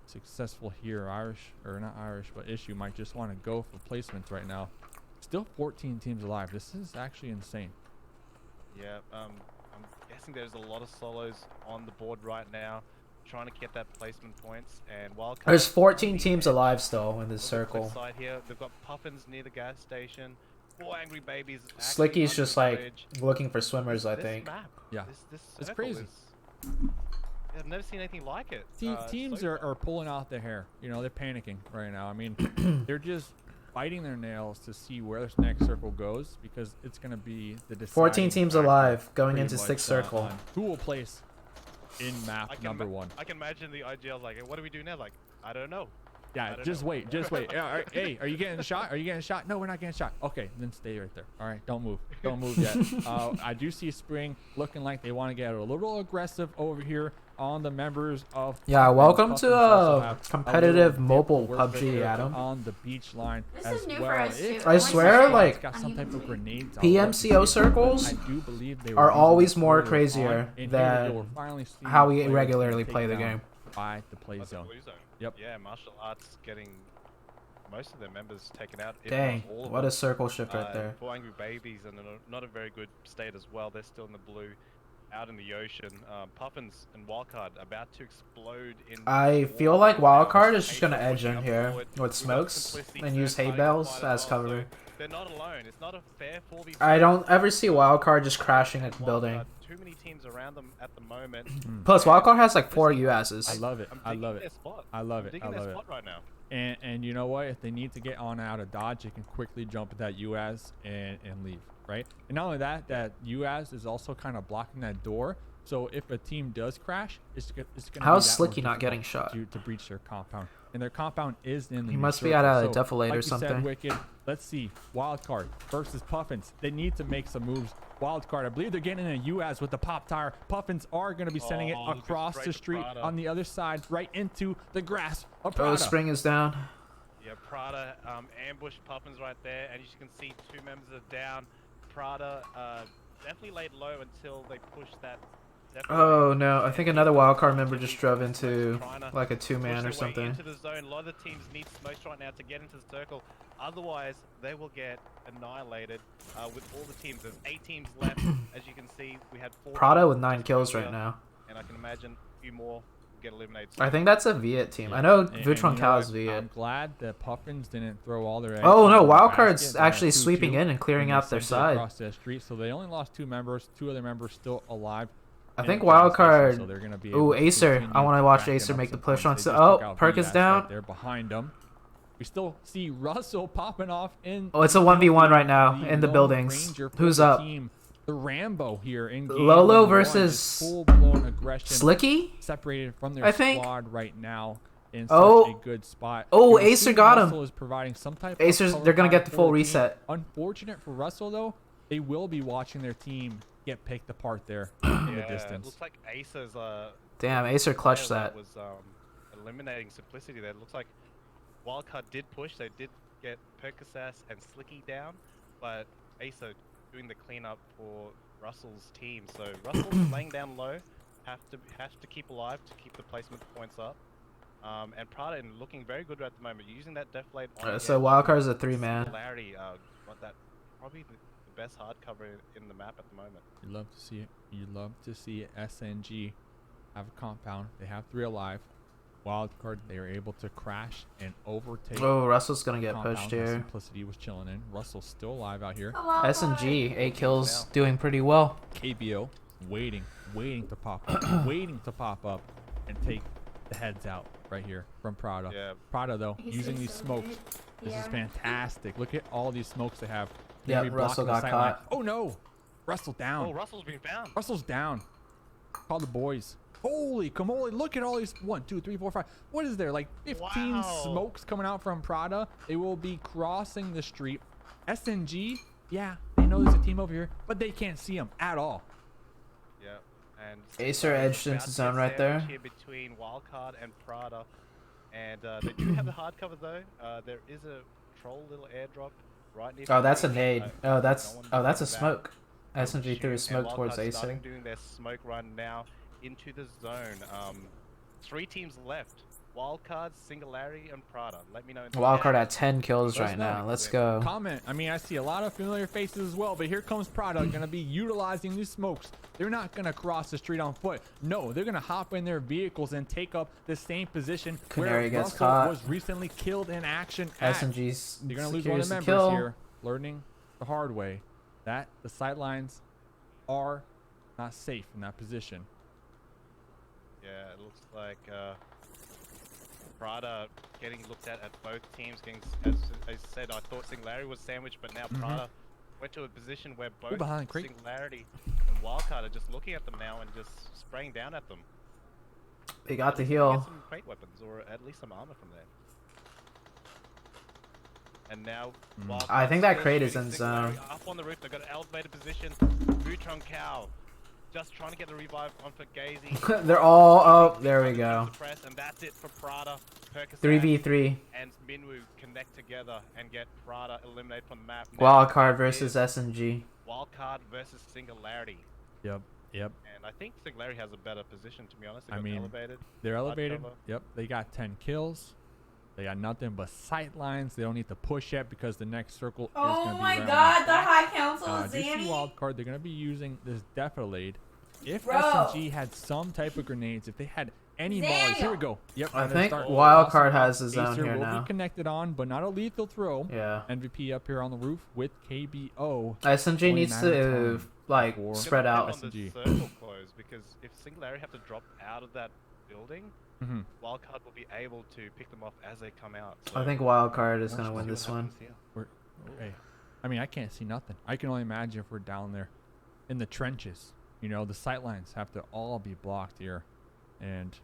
successful here. But Issue might just want to go for placements right now. Still 14 teams alive. This is actually insane. Yeah, I'm guessing there's a lot of solos on the board right now, trying to get that placement points. And Wildcard. There's 14 teams alive still in this circle. Side here, they've got Puffins near the gas station. 4 angry babies. Slicky's just like looking for swimmers, I think. Map, Yeah, this it's circle crazy. I've never seen anything like it. Teams so are pulling out their hair. You know, they're panicking right now. I mean, they're just biting their nails to see where this next circle goes, because it's going to be the deciding 14 teams factor alive going pretty into much, 6th circle. on who will place in map number 1. I can imagine the IGL's like, what do we do now? Like, I don't know. Yeah, just wait. Yeah, hey, are you getting shot? No, we're not getting shot. Okay, then stay right there. All right, don't move yet. I do see Spring looking like they want to get a little aggressive over here on the members of. Yeah, welcome to also a have competitive a mobile little dip PUBG, Adam. on the beach line This as is new well. for us, too. I swear, It's like, got some type of grenades. PMCO circles I do believe they are were always using more earlier crazier on, and than here we go, we're finally seeing how we players regularly get play the taken game. down by the play That's a zone. blue zone. Yep. Yeah, martial arts getting most of their members taken out. if Dang, not all of what them. a circle shift right there. 4 angry babies and not a very good state as well. They're still in the blue, out in the ocean. Puffins and Wildcard about to explode in. I feel like Wildcard is just gonna edge in here with smokes and use hay bales as cover. They're not alone. It's not a fair 4v4. I don't ever see Wildcard just crashing at the building. Too many teams around them at the moment. Plus, Wildcard has like 4 USs. I love it. I'm I digging love their it. spot. I love I'm it. I digging their love it. spot right now. And you know what? If they need to get on out of Dodge, they can quickly jump at that US and leave, right? And not only that, that US is also kind of blocking that door. So if a team does crash, it's going to How is Slicky not getting shot? to breach their compound. And their compound is in the He new must be circle. at a So, defilade or like you something. Said, Wicked, let's see. Wildcard versus Puffins. They need to make some moves. Wildcard, I believe they're getting in a US with the pop tire. Puffins are going to be sending it across the street on the other side, right into the grass of Prada. Oh, Spring is down. Yeah, Prada ambushed Puffins right there, and as you can see, 2 members are down. Prada definitely laid low until they pushed that. Oh no, I think another Wildcard member just drove into like a 2-man or Push their way something. into the zone. A lot of the teams need smokes right now to get into the circle. Otherwise, they will get annihilated with all the teams. There's 8 teams left. As you can see, we had 4 Prada teams with 9 just kills earlier, right now. and I can imagine a few more will get eliminated. I think that's a Viet team. I know Vitron Cal's Viet. I'm glad the Puffins didn't throw all their eggs Oh in no, the Wildcard's basket. They had actually 2-2, sweeping in and clearing and they out their sent it side. across the street, so they only lost 2 members. 2 other members still alive. I in think the gas station, Wildcard. so they're gonna be Ooh, able to Acer. continue I want to watch racking Acer up make the some push points. on. They just took Oh, out Perk is VS down. Right there behind them. We still see Russell popping off in. Oh, it's a 1v1 right now in the Lone buildings. Ranger for Who's the up? team. The Rambo here in game Lolo number 1, versus just full-blown aggression. Slicky? Separated from their I think. squad right now in Oh. such a good spot. Oh, You Acer see got him. Russell is providing some type Acer's. of They're gonna cover get the full for team. reset. Unfortunate for Russell though, they will be watching their team get picked apart there in the distance. Looks like Acer's Damn, Acer clutched player that. was eliminating Simplicity there. It looks like Wildcard did push. They did get Percocet and Slicky down, but Acer doing the cleanup for Russell's team. So Russell laying down low, have to keep alive to keep the placement points up. And Prada looking very good at the moment, using that Death Blade on So Wildcard's a 3-man. Singularity, got that probably the best hard cover in the map at the moment. You love to see it. You love to see SNG have a compound. They have 3 alive. Wildcard, they are able to crash and overtake. Oh, Russell's gonna get compound pushed that here. Simplicity was chilling in. Russell's still alive out here. SNG, 8 kills, doing pretty well. KBO waiting to pop up, waiting to pop up and take the heads out right here from Prada. Yeah. Prada though, He's using so these smokes. good. This is Yeah. fantastic. Look at all these smokes they have. They're Yeah, gonna be blocking Russell the got sight line. caught. Oh no, Russell down. Oh, Russell's been found. Russell's down. Call the boys. Holy camole, look at all these 1, 2, 3, 4, 5. What is there? Like 15 Wow. smokes coming out from Prada. They will be crossing the street. SNG, yeah, they know there's a team over here, but they can't see them at all. Yeah. And Acer edged into zone right there. Here between Wildcard and Prada, and they do have the hard cover though. There is a troll little airdrop right near. Oh, that's a the nade. beach. Oh, that's No one oh, that's a knows that. smoke. SNG threw a And smoke towards Wildcard Acer. starting doing their smoke run now into the zone. 3 teams left. Wildcard, Singularity, and Prada. Let me know. In the Wildcard chat. at 10 kills Let us right know. now. Let's go. Comment. I mean, I see a lot of familiar faces as well, but here comes Prada going to be utilizing these smokes. They're not going to cross the street on foot. No, they're going to hop in their vehicles and take up the same position Canary where gets Russell caught. was recently killed in action at. SNG's You're going to lose one of secures the the members kill. here, learning the hard way that the sidelines are not safe in that position. Yeah, it looks like Prada getting looked at both teams. Getting, as I said, I thought Singularity was sandwiched, but now Prada went to a position where both behind crate. Singularity and Wildcard are just looking at them now and just spraying down at them. They got the Get heal. some crate weapons or at least some armor from there. And now, I think that still crate is shooting in Singularity zone. Up on the roof, they've got an elevated position. Butron Cow just trying to get the revive on for Gazy. They're all oh, there we go. Suppress, and that's it for Prada. Percocet 3v3. and Minwoo connect together and get Prada eliminated from the map. Wildcard versus SNG. Wildcard versus Singularity. Yep. And I think Singularity has a better position, to be honest. They I got mean, elevated. They're hard elevated. cover. Yep. They got 10 kills. They got nothing but sight lines. They don't need to push yet because the next circle is going to Oh be my right god, on the High Council the is DC Zanny. Wildcard, they're going to be using this Defilade. If Bro. SNG had some type of grenades, if they had any mollies, here we go. Yep. I and they're think starting- Wildcard has the zone Acer here will now. be connected on, but not a lethal throw. Yeah. MVP up here on the roof with KBO. SNG Only needs matter of to time like before- spread Depend out. on the SNG. circle close, because if Singularity have to drop out of that building, Mhm. Wildcard will be able to pick them off as they come out. I think Wildcard is gonna win this one. Hey, I mean, I can't see nothing. I can only imagine if we're down there in the trenches. You know, the sight lines have to all be blocked here. And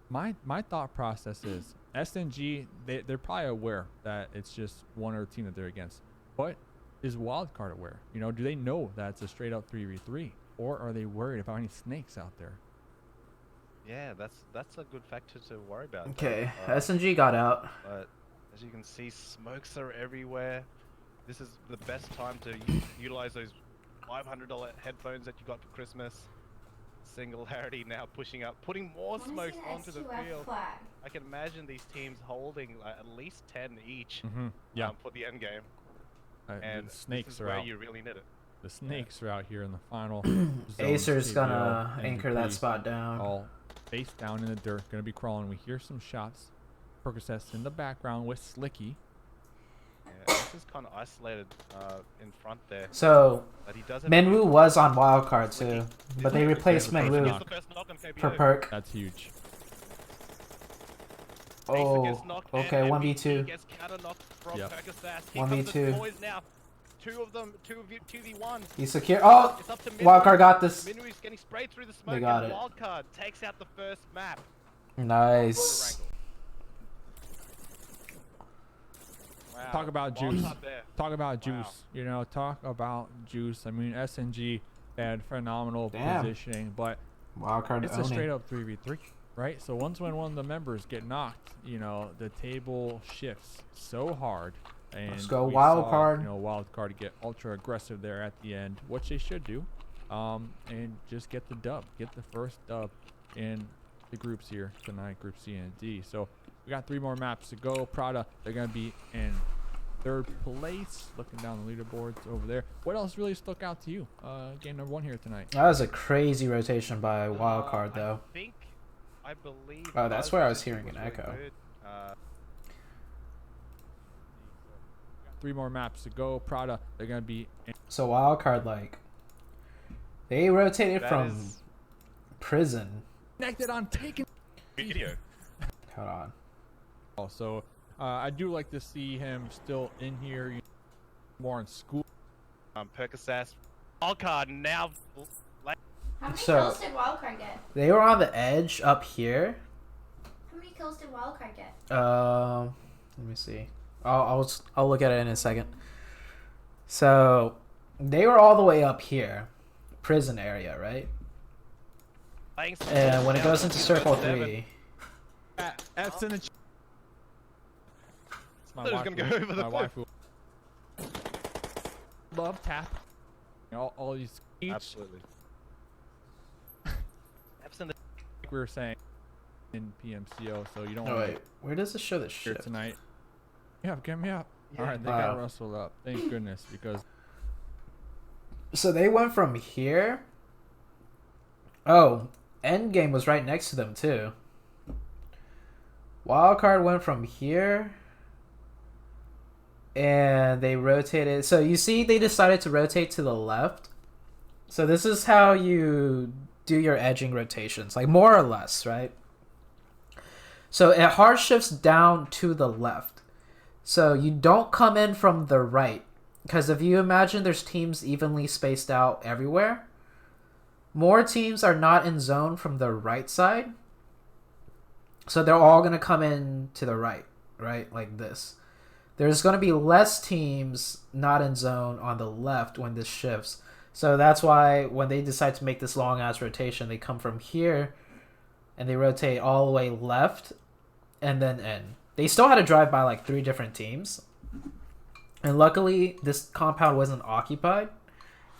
my thought process is SNG, they're probably aware that it's just one other team that they're against. But is Wildcard aware? You know, do they know that it's a straight up 3v3? Or are they worried about any snakes out there? Yeah, that's a good factor to worry about. Okay, SNG got out. But as you can see, smokes are everywhere. This is the best time to utilize those $500 headphones that you got for Christmas. Singularity now pushing up, putting more smokes onto the field. I can imagine these teams holding at least 10 each Yeah. for the end game. And And the snakes this is are where out. you really need it. The snakes are out here in the final. Acer's zones, gonna KBO, anchor that MVP, spot down. all face down in the dirt. Gonna be crawling. We hear some shots. Percocets in the background with Slicky. Yeah, this is kind of isolated in front there. So But he does have Minwoo was on wildcard too, but they replaced Yeah, Minwoo Gets the first knock on KBO. for perk. That's huge. Acer gets Oh, knocked okay, and 1v2. Gets counter knocked from Yep. Percocet. Here comes 1v2. the boys now. Two of them, 2v1. He's secure. Oh, It's up to wildcard got this. Minwoo's getting sprayed through the smoke. They got and it. Wildcard takes out the first map. Nice. Wow. Talk about Wildcard juice. there. Talk about Wow. juice. You know, talk about juice. I mean, SNG had phenomenal Damn. positioning, but Wildcard it's a owning. straight up 3v3, right? So once when one of the members get knocked, you know, the table shifts so hard. And Let's go we wild saw, card. You know, wild card get ultra aggressive there at the end, which they should do, and just get the dub, get the first dub in the groups here tonight, Group C and D. So we got 3 more maps to go. Prada, they're gonna be in 3rd place. Looking down the leaderboards over there. What else really stuck out to you? Game number 1 here tonight. That was a crazy rotation by wildcard though. I believe. Oh, that's Buzz where I was was hearing an really echo. good. 3 more maps to go. Prada, they're gonna be in So wildcard, like, they rotated That from is- prison. connected on taking. Video. Hold on. So I do like to see him still in here, more in school. Percocet. Wildcard now. How many So- kills did Wildcard get? They were on the edge up here. How many kills did Wildcard get? Let me see. I'll look at it in a second. So they were all the way up here, prison area, right? And when it goes into circle 3, F's in the. It's my They're just wife. gonna go over the My wife. Love tap. All these. Each, Absolutely. F's in the. like we were saying in PMCO, so you don't oh want wait, where does it show the here ship? tonight. Yeah, get me up. Yeah. All right, they got Wow. Russell up. Thank goodness, because So they went from here. Oh, Endgame was right next to them too. Wildcard went from here. And they rotated. So you see they decided to rotate to the left. So this is how you do your edging rotations. Like more or less, right? So it hard shifts down to the left. So you don't come in from the right. Because if you imagine there's teams evenly spaced out everywhere, more teams are not in zone from the right side. So they're all going to come in to the right, right? Like this. There's going to be less teams not in zone on the left when this shifts. So that's why when they decide to make this long ass rotation, they come from here and they rotate all the way left and then in. They still had to drive by like 3 different teams. And luckily, this compound wasn't occupied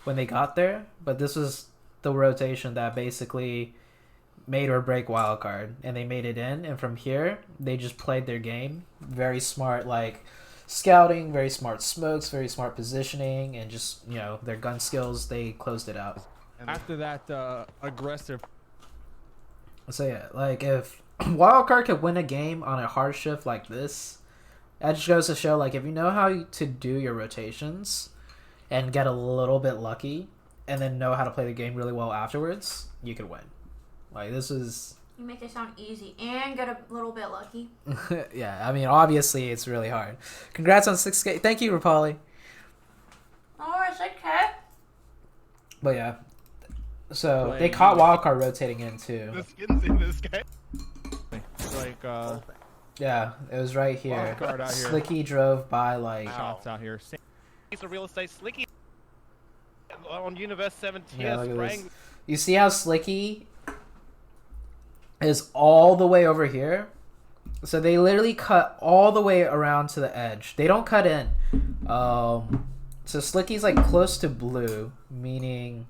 when they got there. But this was the rotation that basically made or break wildcard. And they made it in. And from here, they just played their game. Very smart, like, scouting. Very smart smokes. Very smart positioning. And just, you know, their gun skills, they closed it out. after that aggressive. So, yeah, like, if wildcard could win a game on a hard shift like this, that just goes to show, like, if you know how to do your rotations and get a little bit lucky and then know how to play the game really well afterwards, you could win. Like, this is... You make it sound easy and get a little bit lucky. yeah, I mean, obviously, it's really hard. Congrats on 6K. Thank you, Rapali. Oh, it's okay. But, yeah. So, Playing they caught wildcard rotating in, too. The skins in this game. Like Yeah, it was right here. Wildcard out here. Slicky drove by, like... shots out here. Piece of real estate. Slicky on Universe 17. Yeah, look at this. spraying. You see how Slicky is all the way over here? So they literally cut all the way around to the edge. They don't cut in. So Slicky's like close to blue, meaning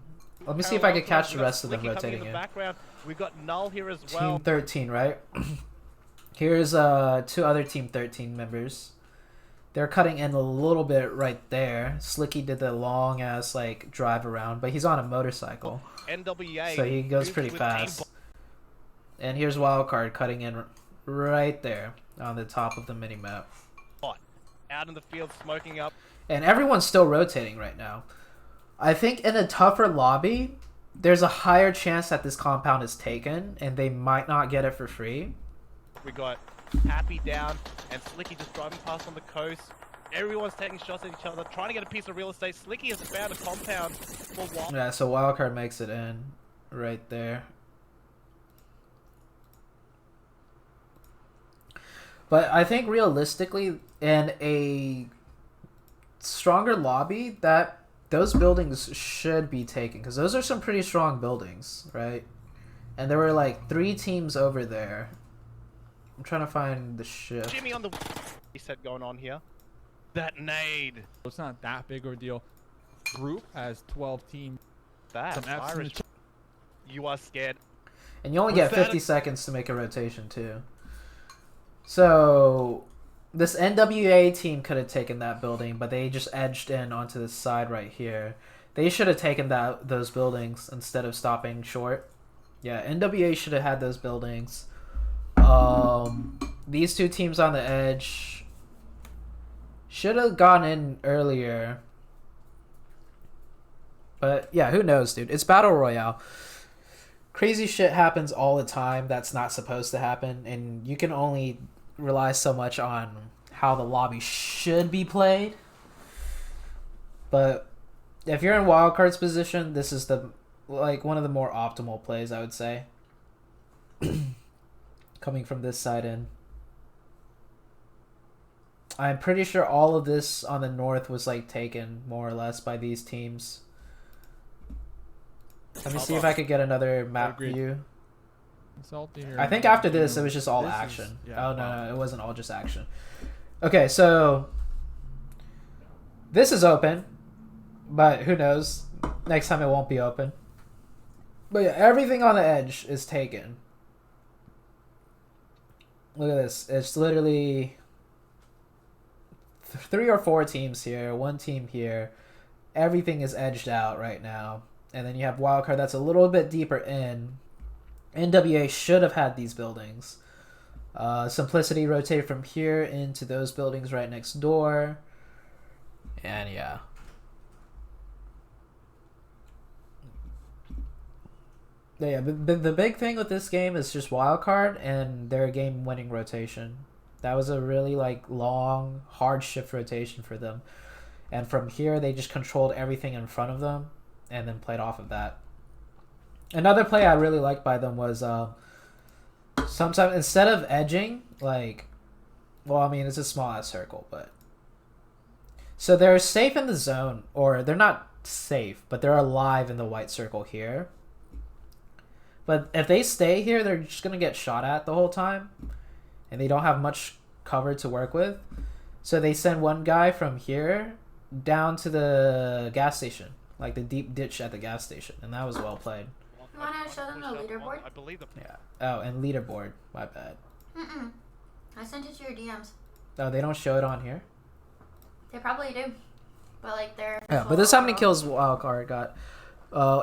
Let me see if I can parallel catch to the us. rest of them We've got Slicky coming rotating in in. the background. We've got Null here as Team well. 13, right? Here's 2 other Team 13 members. They're cutting in a little bit right there. Slicky did the long ass like drive around, but he's on a motorcycle, NWA. so he goes moves pretty with fast. And here's Wildcard cutting in right there on the top of the minimap. Out in the field, smoking up. And everyone's still rotating right now. I think in a tougher lobby, there's a higher chance that this compound is taken, and they might not get it for free. We got Happy down, and Slicky just driving past on the coast. Everyone's taking shots at each other, trying to get a piece of real estate. Slicky has found a compound for Wild. Yeah, so Wildcard makes it in right there. But I think realistically, in a stronger lobby, that those buildings should be taken, because those are some pretty strong buildings, right? And there were like 3 teams over there. I'm trying to find the shift. Jimmy on the reset going on here. That nade. It's not that big of a deal. Group has 12 teams. That's Some Fs in the Irish. You are scared. And you only Was get that 50 seconds to make a rotation, too. So, this NWA team could have taken that building, but they just edged in onto the side right here. They should have taken those buildings instead of stopping short. Yeah, NWA should have had those buildings. These 2 teams on the edge should have gone in earlier. But, yeah, who knows, dude? It's Battle Royale. Crazy shit happens all the time that's not supposed to happen, and you can only rely so much on how the lobby should be played. But if you're in Wildcard's position, this is one of the more optimal plays, I would say. Coming from this side in. I'm pretty sure all of this on the north was like taken more or less by these teams. Let me see if I could get another map Agreed. view. Salty here. I think after this, it was just all This is- action. yeah, Oh, no, wow. no, it wasn't all just action. Okay, so this is open, but who knows? Next time it won't be open. But yeah, everything on the edge is taken. Look at this. It's literally 3 or 4 teams here, 1 team here. Everything is edged out right now. And then you have Wildcard that's a little bit deeper in. NWA should have had these buildings. Simplicity rotated from here into those buildings right next door. And yeah. Yeah, the big thing with this game is just Wildcard and their game-winning rotation. That was a really long, hard shift rotation for them. And from here, they just controlled everything in front of them and then played off of that. Another play I really liked by them was sometimes instead of edging, it's a small ass circle, but so they're safe in the zone, or they're not safe, but they're alive in the white circle here. But if they stay here, they're just gonna get shot at the whole time, and they don't have much cover to work with. So they send one guy from here down to the gas station, like the deep ditch at the gas station, and that was well played. You want to show them the leaderboard? I believe the Yeah. Oh, and leaderboard. My bad. Mm-mm. I sent it to your DMs. Oh, they don't show it on here? They probably do. But they're... Yeah, but this is how many kills Wildcard got.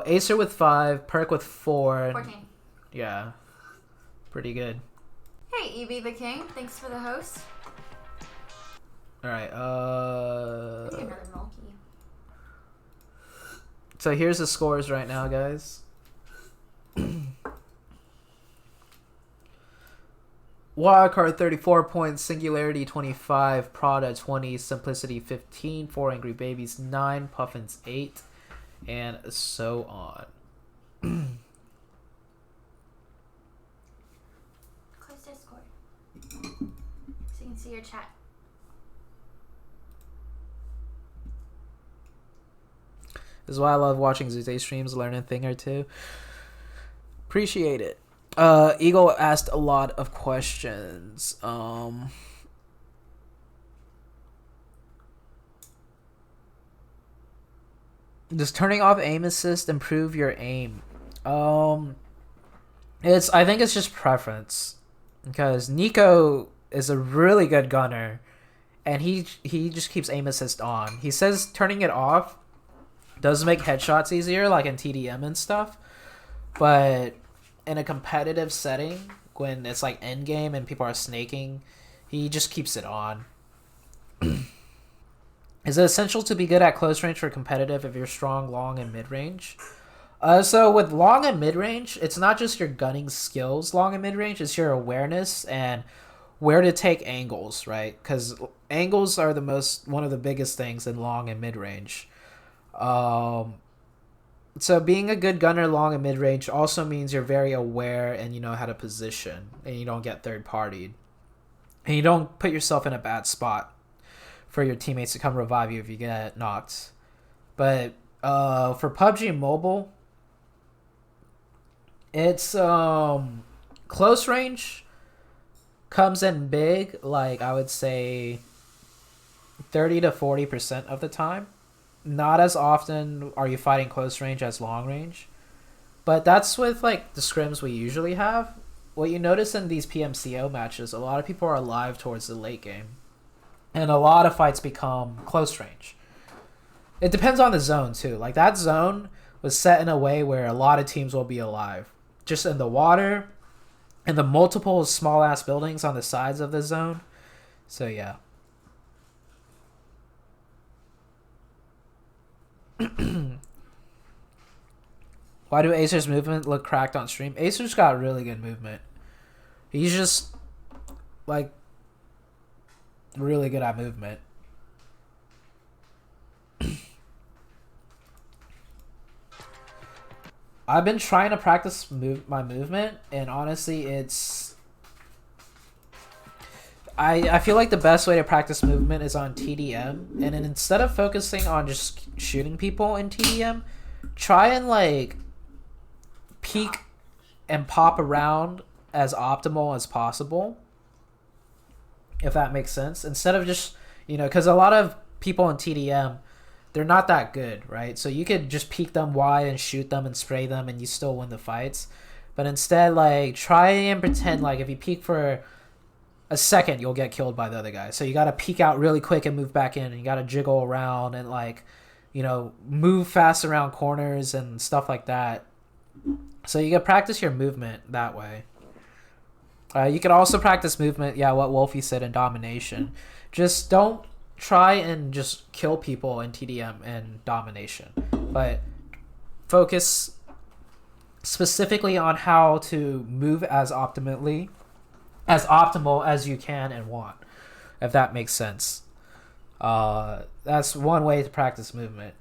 Acer with 5, Perk with 4. And, 14. yeah. Pretty good. Hey, EB the King. Thanks for the host. Alright, I need another Milky. so here's the scores right now, guys. Wildcard 34 points, Singularity 25, Prada 20, Simplicity 15, 4 Angry Babies 9, Puffins 8, and so on. Close Discord. So you can see your chat. This is why I love watching ZooTay streams, learn a thing or two. Appreciate it. Eagle asked a lot of questions. Does turning off aim assist improve your aim? I think it's just preference, because Nico is a really good gunner, and he just keeps aim assist on. He says turning it off does make headshots easier, like in TDM and stuff, but in a competitive setting, when it's like end game and people are snaking, he just keeps it on. Is it essential to be good at close range for competitive if you're strong long and mid range? So with long and mid range, it's not just your gunning skills. Long and mid range, it's your awareness and where to take angles, right? Because angles are one of the biggest things in long and mid range. So being a good gunner long and mid range also means you're very aware and you know how to position, and you don't get third partied, and you don't put yourself in a bad spot for your teammates to come revive you if you get knocked. But for PUBG Mobile, it's close range comes in big, like I would say 30 to 40% of the time. Not as often are you fighting close range as long range, but that's with like the scrims we usually have. What you notice in these PMCO matches, a lot of people are alive towards the late game, and a lot of fights become close range. It depends on the zone too. Like that zone was set in a way where a lot of teams will be alive, just in the water and the multiple small ass buildings on the sides of the zone. So yeah. Why do Acer's movement look cracked on stream? Acer's got really good movement. He's just like really good at movement. I've been trying to practice my movement, and honestly, I feel like the best way to practice movement is on TDM, and then instead of focusing on just shooting people in TDM, try and like peek and pop around as optimal as possible, if that makes sense. Instead of just, because a lot of people in TDM, they're not that good, right? So you could just peek them wide and shoot them and spray them and you still win the fights. But instead, like, try and pretend like if you peek for a second, you'll get killed by the other guy. So you got to peek out really quick and move back in, and you got to jiggle around and like, move fast around corners and stuff like that. So you can practice your movement that way. You can also practice movement, what Wolfie said, in domination. Just don't try and just kill people in TDM and domination, but focus specifically on how to move as optimal as you can and want, if that makes sense. That's one way to practice movement.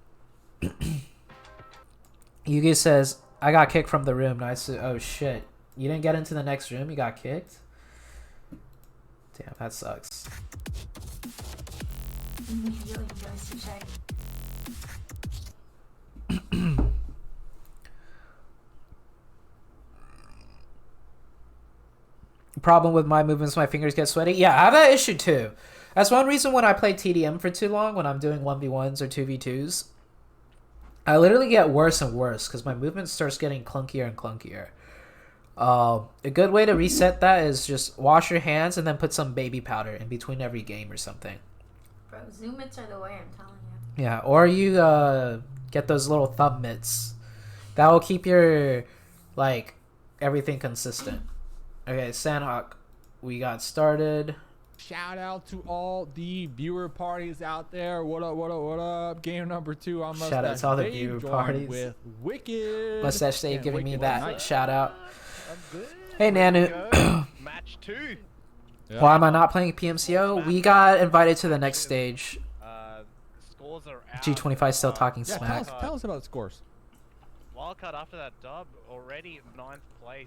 Yugi says, I got kicked from the room. Nice. Oh shit, you didn't get into the next room, you got kicked? Damn, that sucks. Problem with my movements, my fingers get sweaty. Yeah, I have that issue too. That's one reason when I play TDM for too long, when I'm doing 1v1s or 2v2s, I literally get worse and worse because my movement starts getting clunkier and clunkier. A good way to reset that is just wash your hands and then put some baby powder in between every game or something. Bro, Zoom mitts are the way, I'm telling you. Yeah, or you get those little thumb mitts. That will keep your, everything consistent. Okay, Sandhawk, we got started. Shout out to all the viewer parties out there. What up, what up, what up? Game number 2 on Mustache Shout out to all the Dave, viewer joined parties. with Wicked. Mustache Dave giving me that tonight. shout out. Hey, Nanu. Match 2. Yeah. Why am I not playing PMCO? We got invited to the next stage. Scores are out. G25 still talking Yeah, smack. tell us about the scores. Wildcard after that dub, already 9th place.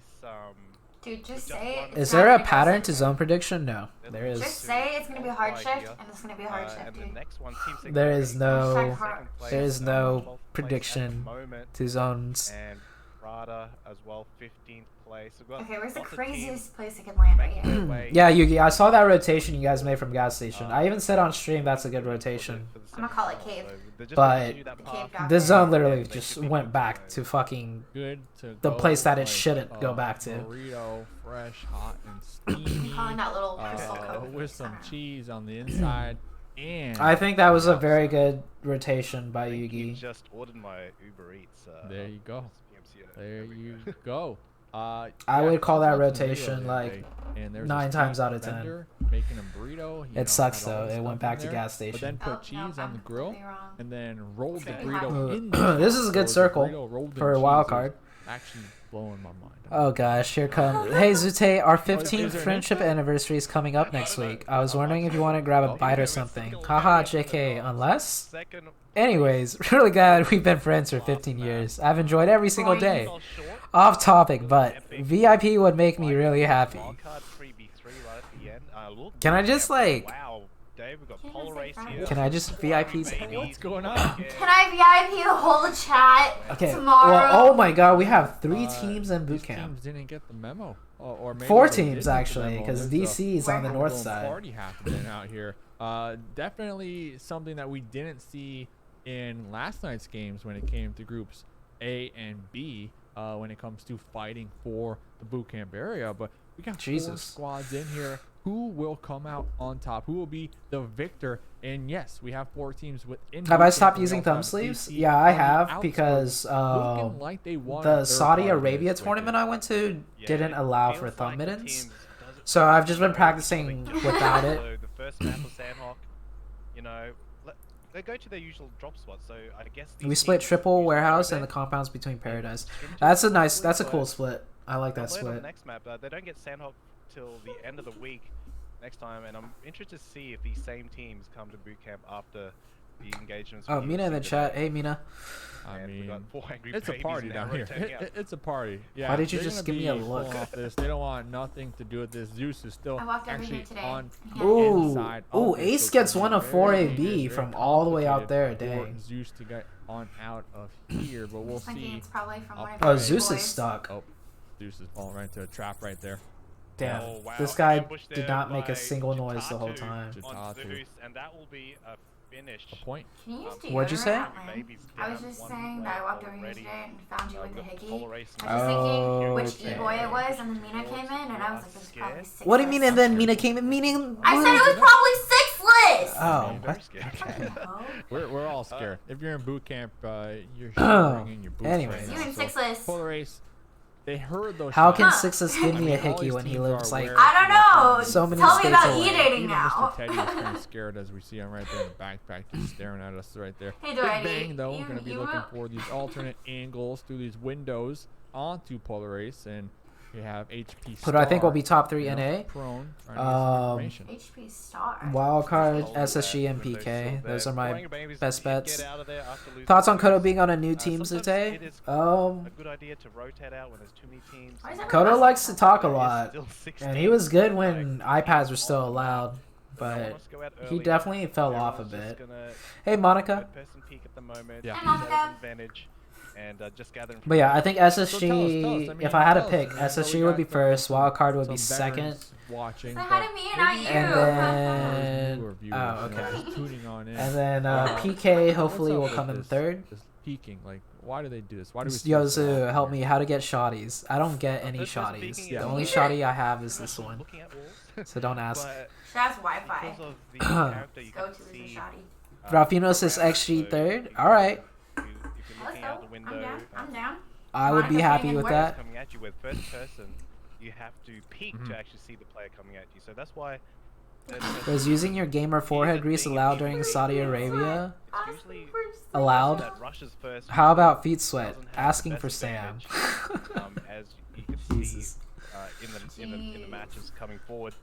Dude, just say it. Is there a pattern to zone prediction? No, there is. Just say it's gonna be a hard shift, and it's gonna be a hard shift, and dude. the next one, Team Sigma There is already no- second place, there is no 12th place at the prediction moment, to zones. and Carter as well, 15th place. We've got Okay, where's the lots of teams craziest place I could land right making their here? way Yeah, Yugi, I saw that rotation you guys made from gas station. I even said on stream that's a good rotation. I'm gonna call it cave. But Cave doctor. this zone literally just went back to fucking Good to the go, place that it like, shouldn't go back to. Burrito, fresh, hot, and steamy. Calling that little crystal cove. With some cheese on the inside. And I think that was a very good rotation by You Yugi. just ordered my Uber Eats. there you go. PMCO. There you go. I Yeah, would call that lots of burrito rotation the like other day, and there's 9 this times out of vendor making a burrito. He, It sucks had all though. this It stuff went back in to there, gas but then station. put Oh, no, cheese on the I'm grill completely wrong. and then rolled the Very burrito in This is a good rolled the circle burrito, rolled in for a cheese. wild It was card. Actually blowing my mind. Oh gosh, here comes. Hey ZooTay, our is there 15th an friendship intro? anniversary is coming up next week. I was wondering if you want to grab a bite or something. Haha, JK. Unless. Second, Anyways, really glad we've been friends for 15 years. I've enjoyed every single day. Off topic, but VIP would make me really happy. wildcard 3v3 right at the end. Look, Can I just like? wow, Dave, we've got Can you Polar just, like, Race grab here. it? Can I just VIPs? Baby, What's going on? Can I VIP the whole chat Okay. tomorrow? Well, oh my God, we have 3 Uh, teams in boot these camp. teams didn't get the memo. Or maybe 4 they did teams get the actually, memo, because and there's a DC is on the Where? north little side. party happening out here. Definitely something that we didn't see in last night's games when it came to groups A and B. When it comes to fighting for the boot camp area, but we got 4 Jesus. squads in here. Who will come out on top? Who will be the victor? And yes, we have 4 teams within. Have boot I camp, stopped and we using also thumb have sleeves? DC Yeah, I on the have outside, because looking like they won the their Saudi part of Arabia this tournament wicket. I went to Yeah, didn't it allow feels for like thumb the mittens. teams does it So I've just been very practicing quickly. without it. So the first map was Sandhawk, you know, they go to their usual drop spot. So I guess We these split teams triple usually go warehouse and there. the compounds between paradise. Scrimmages That's a are nice. usually That's a cool close. split. I like that They'll play it on the split. next map. They don't get Sandhawk till the end of the week next time, and I'm interested to see if these same teams come to boot camp after the engagements. Oh, with Mina in the UFC chat. today. Hey Mina. I And we mean, got 4 angry it's a babies party now down here. rotating out. It's a party. Yeah. Why did you they're just gonna give me a be look? pulling off this. They don't want nothing to do with this. Zeus is still I walked over here actually today. on Yeah. the Ooh, inside. ooh, of this, Ace so gets it's gonna one be of 4 very AB dangerous, from very all the way out there. complicated for Dang. Zeus to get on out of here, but we'll Thinking see. it's probably from one of Oh, your Oh, Zeus boys. is stuck. Oh, Zeus is falling right into a trap right there. Damn. Oh, wow. This guy Ambush did there not make by a single noise the whole Jitatu time. on Jitatu. Zeus, and that will be a finish. A point. Can you use What'd you deodorant say? at land? Babies I was down just 1 saying that I walked over here already. today and found you with the We've got hickey. Polar Race I was just thinking which Okay. e-boy it was, and then Mina came in, and I was like, there's probably 6 What do you mean? And lists. then Mina came in. Meaning. I said it was probably 6 lists! Oh, I'm what? very scared. Oh. We're all scared. If you're in boot camp, you're shivering in your boots Anyways. right You now. in So 6 lists. Polar Race, they heard those How shots. can Huh. Sixes give me a I mean, all hickey these when he teams lives are like? aware I don't know. So many Tell me states about away. e-dating Even now. Mr. Teddy is kind of scared as we see him right there in the backpack, just staring at us right there. Hey, Big Dwighty, Bang, though, you- going to be you looking will- for these alternate angles through these windows onto Polar Race, and we have HP Who do I think will be Star, top 3 you know, NA? prone, trying to get some information. HP star. Wildcard, Oh, SSG, and window PK. still Those there. are my Four angry babies best get bets. out of there after losing Thoughts on to Kodo Zeus. being on a new team, Sometimes ZooTay? it is a good idea to rotate out when there's too many teams. Why is that Kodo not likes to talk a There is lot, still 16 and he was good teams, when like, iPads were still on the map. allowed, No one but wants to go out he early. definitely fell off a Everyone's just bit. gonna Hey, Monica. third-person peek at the moment. Yeah. Hi, use that as Monica. an advantage, and just gathering. But yeah, I think tell us, SSG. I mean, If I had to tell us. pick, I know we SSG would got be some- first. Wildcard would be some second. veterans watching. Say hi but to me and not maybe you. And newer then, viewers, oh, you know, okay. just tuning on in. And then Uh, PK what's hopefully up will with come in this- third. This peaking, like, why do they do this? Why do we? Yo, see this Zoo, happen help here? me. How to get shotties? I don't get any Third-person shotties. peeking The is only Yeah. shotty I have is this one. Looking at walls. So don't ask. But She has Wi-Fi. because of the character, you Go can to the see. shoddy. Ralphino says around, XG so third. you- All right. If you're looking out the I'm window, down. I'm down. I would be Monica happy putting in with work. that. coming at you with first person, you have to peek Mhm. to actually see the player coming at you. So that's why. Was using your gamer forehead grease allowed during Saudi Arabia? usually Allowed? that rushes first. How about feet sweat? doesn't have the Asking best for Sam. advantage, as you can see Jesus. in the matches coming forward.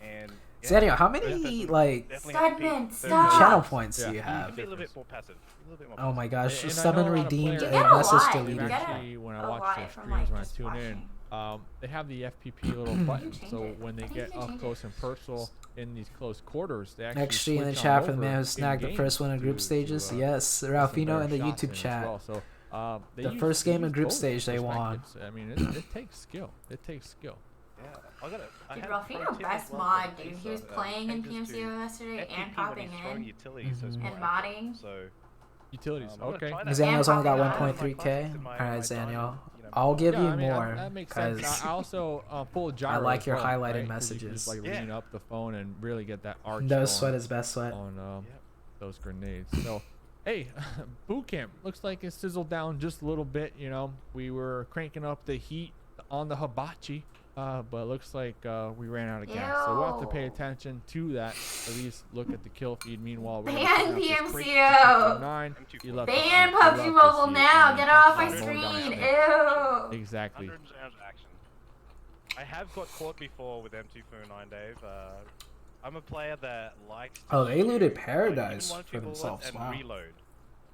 And yeah, Sadio, how first many person like definitely have to peek Stedman, third stop. person. channel points do Yeah. you You can have? be a little bit more passive. A little bit more Oh my gosh, And I know someone a lot of redeemed players- a You get a message lot. deleted. You get Actually, when I a watch lot their from, streams, like, when I just tune in, watching. they have the FPP little button, change so it. when they I think get you can up change close it. and personal in these close quarters, they actually XG in the switch chat on for the man over who snagged the in-game first one in group to, stages. get Yes, some Ralphino better in the shots YouTube as chat. well. So They The use- first they game in use group both stage they won. perspectives. I mean, it takes skill. It takes skill. Yeah, I got it. Dude, Ralphino best mod, dude. He was playing in PMCO yesterday and popping in utilities, Mhm. and modding. So Utilities. I'm gonna Okay. try that. Zaniel's only got And 1.3k. my Alright, diamond, Zaniel. you know, I'll give Yeah, you I mean, more that makes sense. because I also pull a gyro. I like as your well, highlighted right? 'Cause you can messages. just, like, Yeah. lean up the phone and really get that arch. no going sweat is best sweat. on Yep. those grenades. So, hey, boot camp looks like it sizzled down just a little bit. You know, we were cranking up the heat on the hibachi, but it looks like we ran out of gas. So we'll have to pay Ew. attention to that. At least look at the kill feed. Meanwhile, we're Ban PMCO. Ban PUBG Mobile now. Get off my screen. Ew. Exactly. Hundreds of hours of action. I have got caught before with M249, Dave. I'm a player that likes to Oh, they looted shoot, Paradise even one for two bullets themselves, and wow. reload.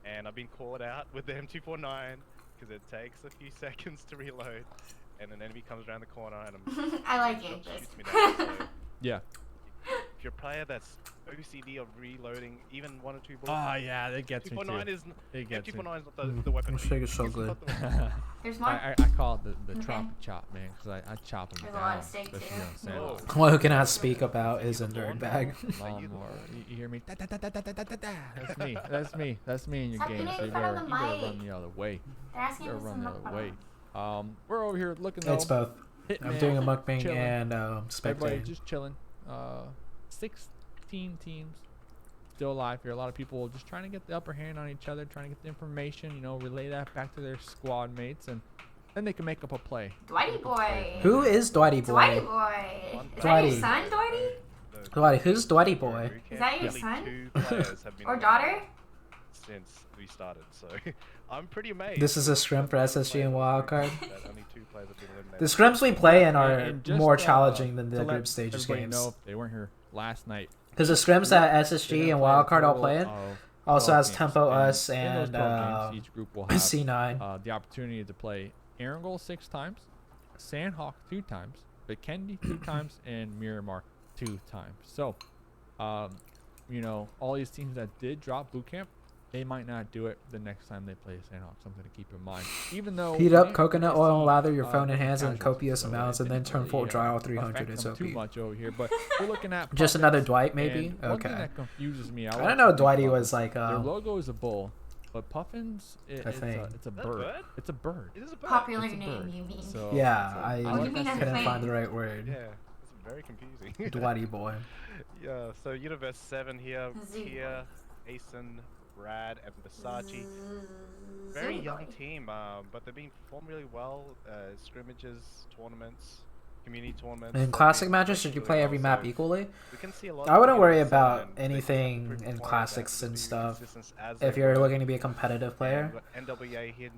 And I've been caught out with the M249 because it takes a few seconds to reload, and an enemy comes around the corner and I like it it. shoots me down. So Yeah. if you're a player that's OCD of reloading even one or two bullets, Oh yeah, that gets me M249 too. is It gets me. M249 is not the weapon. This thing is so It's good. not the weapon. There's more. I call it the Okay. chop, man, because I chop them There's a down. lot of steak, especially too. on sandwich. One who cannot speak about is a nerd bag. Lawnmower. You hear me? Da, da, da, da, da, da, da, da. That's me. That's me. That's me in your Stop game. getting So in you front better, of you the better mic. run the other way. They're asking You better for run some the other way. We're over here looking though. It's both. I'm Hitman, doing a mukbang chilling. and Everybody spectating. just chilling. 16 teams still alive here. A lot of people just trying to get the upper hand on each other, trying to get the information, you know, relay that back to their squad mates, and then they can make up a play. Dwighty boy. Who is Dwighty Dwighty boy? boy. Is that Dwighty. your son, Dwighty? Dwighty, who's Dwighty boy? Is that your Only son? 2 players have been Or daughter? since we started, so I'm pretty amazed. This is a scrim for SSG and Wildcard. That only 2 players have been eliminated. The scrims we play in are And just, more challenging than to the let group stages everybody games. know if they weren't here last night. Because the scrims that SSG and Wildcard all play in also has Tempo, us, in those and 12 games, each group will have C9. the opportunity to play Aaron Goal 6 times, Sandhawk 2 times, Vikendi 2 times, and Miramar 2 times. So, you know, all these teams that did drop boot camp, they might not do it the next time they play Sandhawk. Something to keep in mind. Even though Heat up coconut oil and lather your phone and and hands in copious amounts, and then turn full dry all 300. Affect It's them OP. too much over here, but we're looking at Just another Puffins, Dwight, maybe? and one thing Okay. that confuses me. I like don't know. to think Dwighty Puffins. was like Their logo is a bull, but Puffins, A thing. it's a That bird. bird? It's a bird. It is a bird. Popular It's a name, bird. you mean. So, Yeah, so I Oh, you mean that a couldn't thing. find the right word. Yeah, it's very confusing. Dwighty boy. Yeah, so Universe 7 here, Zoo Kia, Asen, Brad, and Versace. Very Zoo young boy. team, but they've been performing really well. Scrimmages, tournaments, community tournaments. In they've classic been matches, playing should you really play well, every map so equally? we can see a lot I of wouldn't worry Universe about 7, and they anything prove in that classics they'll and be stuff. consistent as If they you're were. looking to be a competitive And player. we've got NWA here,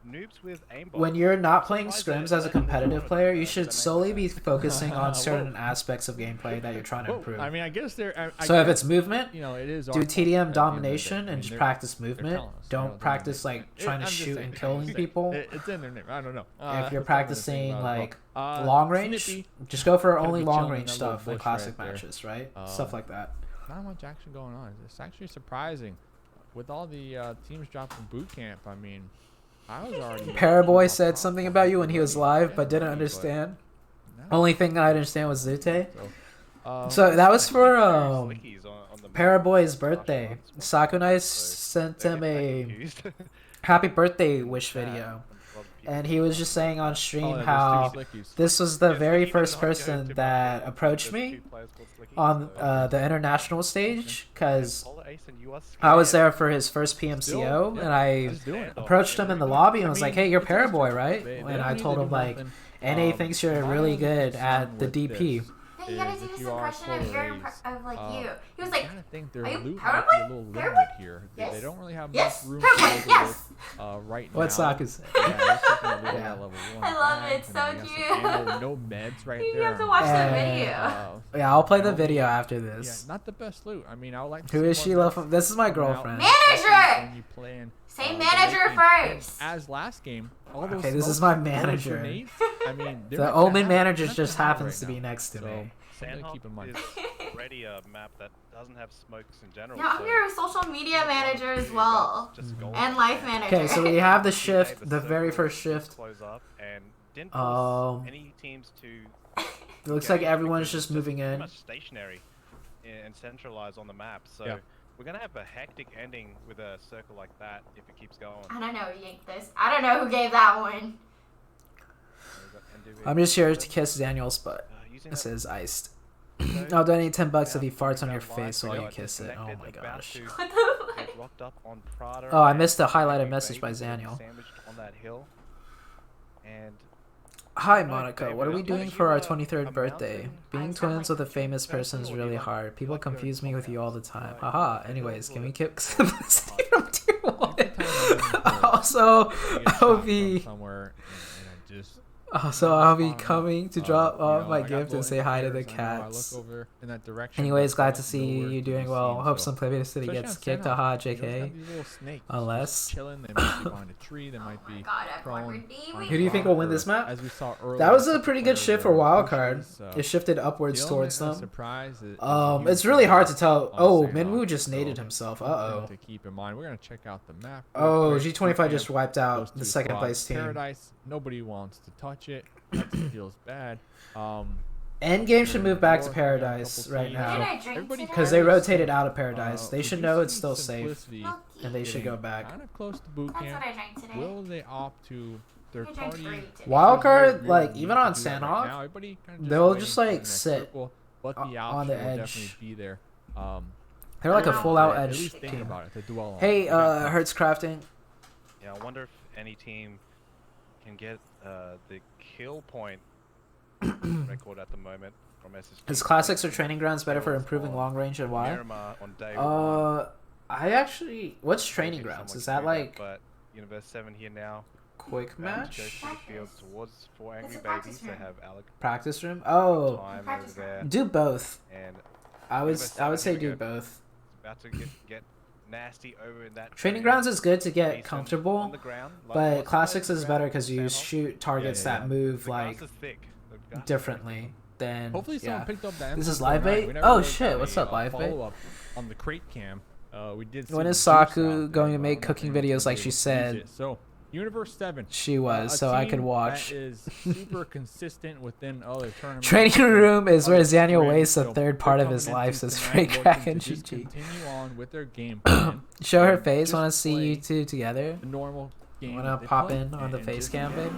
noobs with aimbot. When you're not playing Surprised scrims that as a they didn't competitive do player, it, you that should makes solely be sense. focusing on Whoa. certain aspects of gameplay that you're trying to Well, improve. I mean, I guess they're. I So if guess, it's movement, you know, it is. do our fault at the TDM end of the day. domination I and mean, just they're- practice they're movement. telling us, you know, Don't they're practice doing like it. trying I'm to just shoot saying, and I'm killing just saying. people. It's in their name. I don't know. If you're That's something to think practicing about as like well. long range, Snippy, just go for gonna only be long chilling in range that little stuff in bush classic right there. matches, right? Stuff like that. not much action going on. It's actually surprising. With all the teams dropping boot camp, I mean, I was already. Paraboy said something about you when he was live, but didn't understand. Only thing I understand was ZooTay. So that was for Paraboy's birthday. Sakunai sent him a happy birthday wish video. And he was just saying on stream how this was the very first person that approached me on the international stage, because I was there for his first PMCO, and I approached him in the lobby and was like, hey, you're Paraboy, right? And I told him, like, NA thinks you're really good at the DP. Yeah, you gotta do this impression of your of like you. He was like, I think their "Are you loot Paraboy? might be a little limited Paraboy? here. Yes. They don't really have Yes. much room Paraboy, to yes. right now. What Saku said. Yeah, they're taking a loot Yeah. at level 1. I love it, and so then they cute. got some ammo, no meds right you there. have to watch that And- video. Yeah, I'll play the No, video after Yeah, this. not the best loot. I mean, I would like to Who see is more she? meds Love? This is my coming out, girlfriend. Manager! especially when you play in, Say the manager late game. first. As last game, all those Okay, this is smokes, my all those manager. grenades, I mean, they're The not gonna Omen have manager nothing just to have happens right to be now. next to So, me. something to keep in mind. is already a map that doesn't have smokes in general. Yeah, I'm your social media manager as well. And life manager. Okay, so we have the shift, the very first shift. Close up and didn't force any teams to. It looks like everyone's just moving pretty in. much stationary and centralized on the map. So we're gonna have a hectic ending with a circle like that if it keeps going. I don't know who yanked this. I don't know who gave that one. I'm just here to kiss Daniel's butt. It says iced. I'll donate $10 if he farts on your face while you kiss it. Oh my gosh. What the fuck? Oh, I missed a highlighted message by Daniel. Hi Monica, what are we doing for our 23rd birthday? Being twins with a famous person is really hard. People confuse me with you all the time. Haha. Anyways, can we keep simplicity from tier 1? Also, I'll be coming to drop off my gift and say hi to the cats. Anyways, glad to see you doing well. Hope Simplicity gets kicked. Haha, JK. Unless. They might be behind a tree. They might be Who do you think will win this map? As we saw earlier, that was a pretty good shift for wildcard. It shifted upwards towards them. It's really hard to tell. Oh, Minwoo just naded himself. Uh-oh. To keep in mind, we're gonna check out the map. Oh, G25 just wiped out the second place team. Paradise. Nobody wants to touch it. That feels bad. Endgame should move back to Paradise right now because they rotated out of Paradise. They should know it's still safe, and they should go back. Kind of close to boot camp. Will they opt to third party? Wildcard, like even on Sandhawk, they'll just like sit on the edge. They're like a full-out edge team. Hey, Hertz Crafting. Yeah, I wonder if any team can get the kill point record at the moment from SSG. Is classics or training grounds better for improving long range and why? I actually, what's training grounds? Is that like but Universe 7 here now? Quick match? Towards 4 Angry Babies. They have Alec practice room. Oh, do both. And I would say do both. About to get nasty over in that training grounds is good to get comfortable, but classics is better because you shoot targets that move like differently than. Hopefully someone picked up that. This is live bait. Oh shit! What's up, live bait? On the crate cam, we did. When is Saku going to make cooking videos like she said? So Universe 7. She was, so I could watch. That is super consistent within other tournaments. Training room is where Daniel wastes a third part of his life, says Frank Crack and GG. Continue on with their game plan. Show her face. Want to see you two together? The normal game. Want to pop in on the face cam, babe?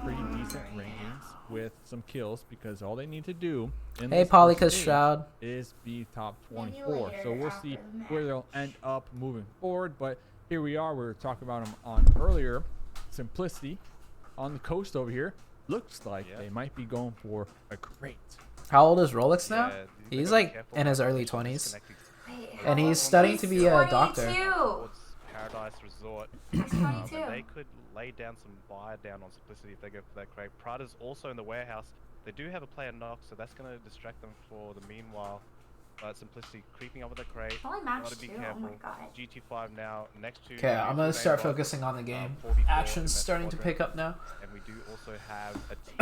Pretty decent rankings with some kills because all they need to do in hey, Polycus Shroud is be top 24. So we'll see where they'll end up moving forward. But here we are. We were talking about them on earlier. Simplicity on the coast over here. Looks like they might be going for a crate. How old is Rolex now? He's like in his early 20s. And he's studying to be a doctor. Paradise Resort. They could lay down some buy down on Simplicity if they go for that crate. Prada's also in the warehouse. They do have a player knock, so that's going to distract them for the meanwhile. Simplicity creeping over the crate. Gotta be careful. GT5 now next to. Okay, I'm gonna start focusing on the game. Action's starting to pick up now. And we do also have a team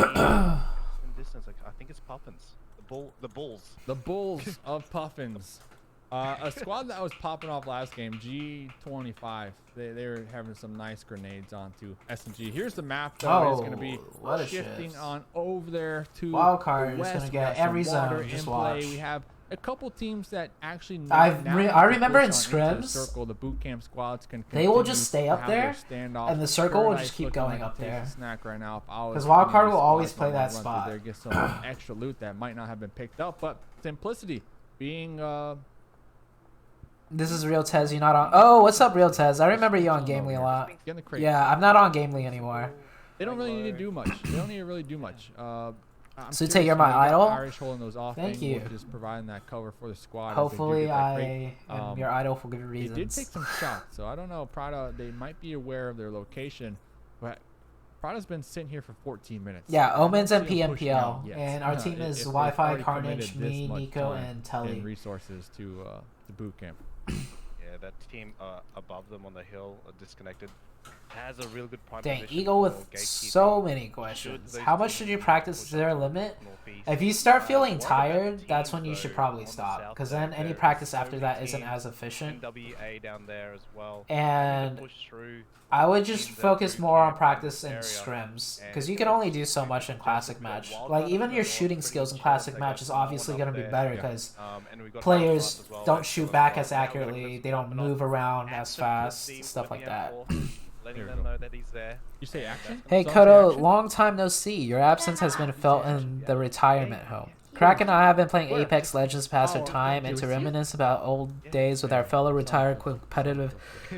in distance. I think it's Puffins. The Bulls. The Bulls of Puffins. A squad that was popping off last game, G25. They were having some nice grenades onto SMG. Here's the map though. It's gonna be shifting on over there to Wildcard the west. Is gonna get every zone. Just watch. We have a couple teams that actually I remember in scrims, circle, the boot camp squads they will just stay up there, and the circle will just keep going up there. Snack right now. Because Wildcard will always play that spot. There, get some extra loot that might not have been picked up, but Simplicity being. This is Real Tez. You're not on. Oh, what's up, Real Tez? I remember you on Gamely a lot. Yeah, I'm not on Gamely anymore. They don't really need to do much. They don't need to really do much. ZooTay, you're my idol. Irish holding those off. Thank you. Just providing that cover for the squad. Hopefully, I am your idol for good reasons. They did take some shots, so I don't know. Prada, they might be aware of their location, but Prada's been sitting here for 14 minutes. Yeah, Omens and PMPL, and our team is Wi-Fi, Carnage, me, Nico, and Telly. And resources to the boot camp. Yeah, that team above them on the hill are disconnected. has a real good prime Dang, position Eagle for with gatekeeping. so many questions. How much should you practice? Is there a limit? If you start feeling tired, that's when you should probably stop. Because then any practice after that isn't as efficient. NWA down there as well. And Push through. I would just teams that focus do more on camp in practice this and area. scrims. And Because you can only do so much in classic match. Like, even your shooting skills in classic match is obviously going to be better because And we've got players as well, don't like, shoot so back far as now we're accurately, just they don't popping off move around at as fast, simplicity stuff with like the that. M4, letting them know that he's there. You say action? Hey Someone say Kodo, action? long time no see. Your absence has been felt in the retirement home. Crack and I have been playing Apex Legends past our time and to reminisce about old days with our fellow retired competitive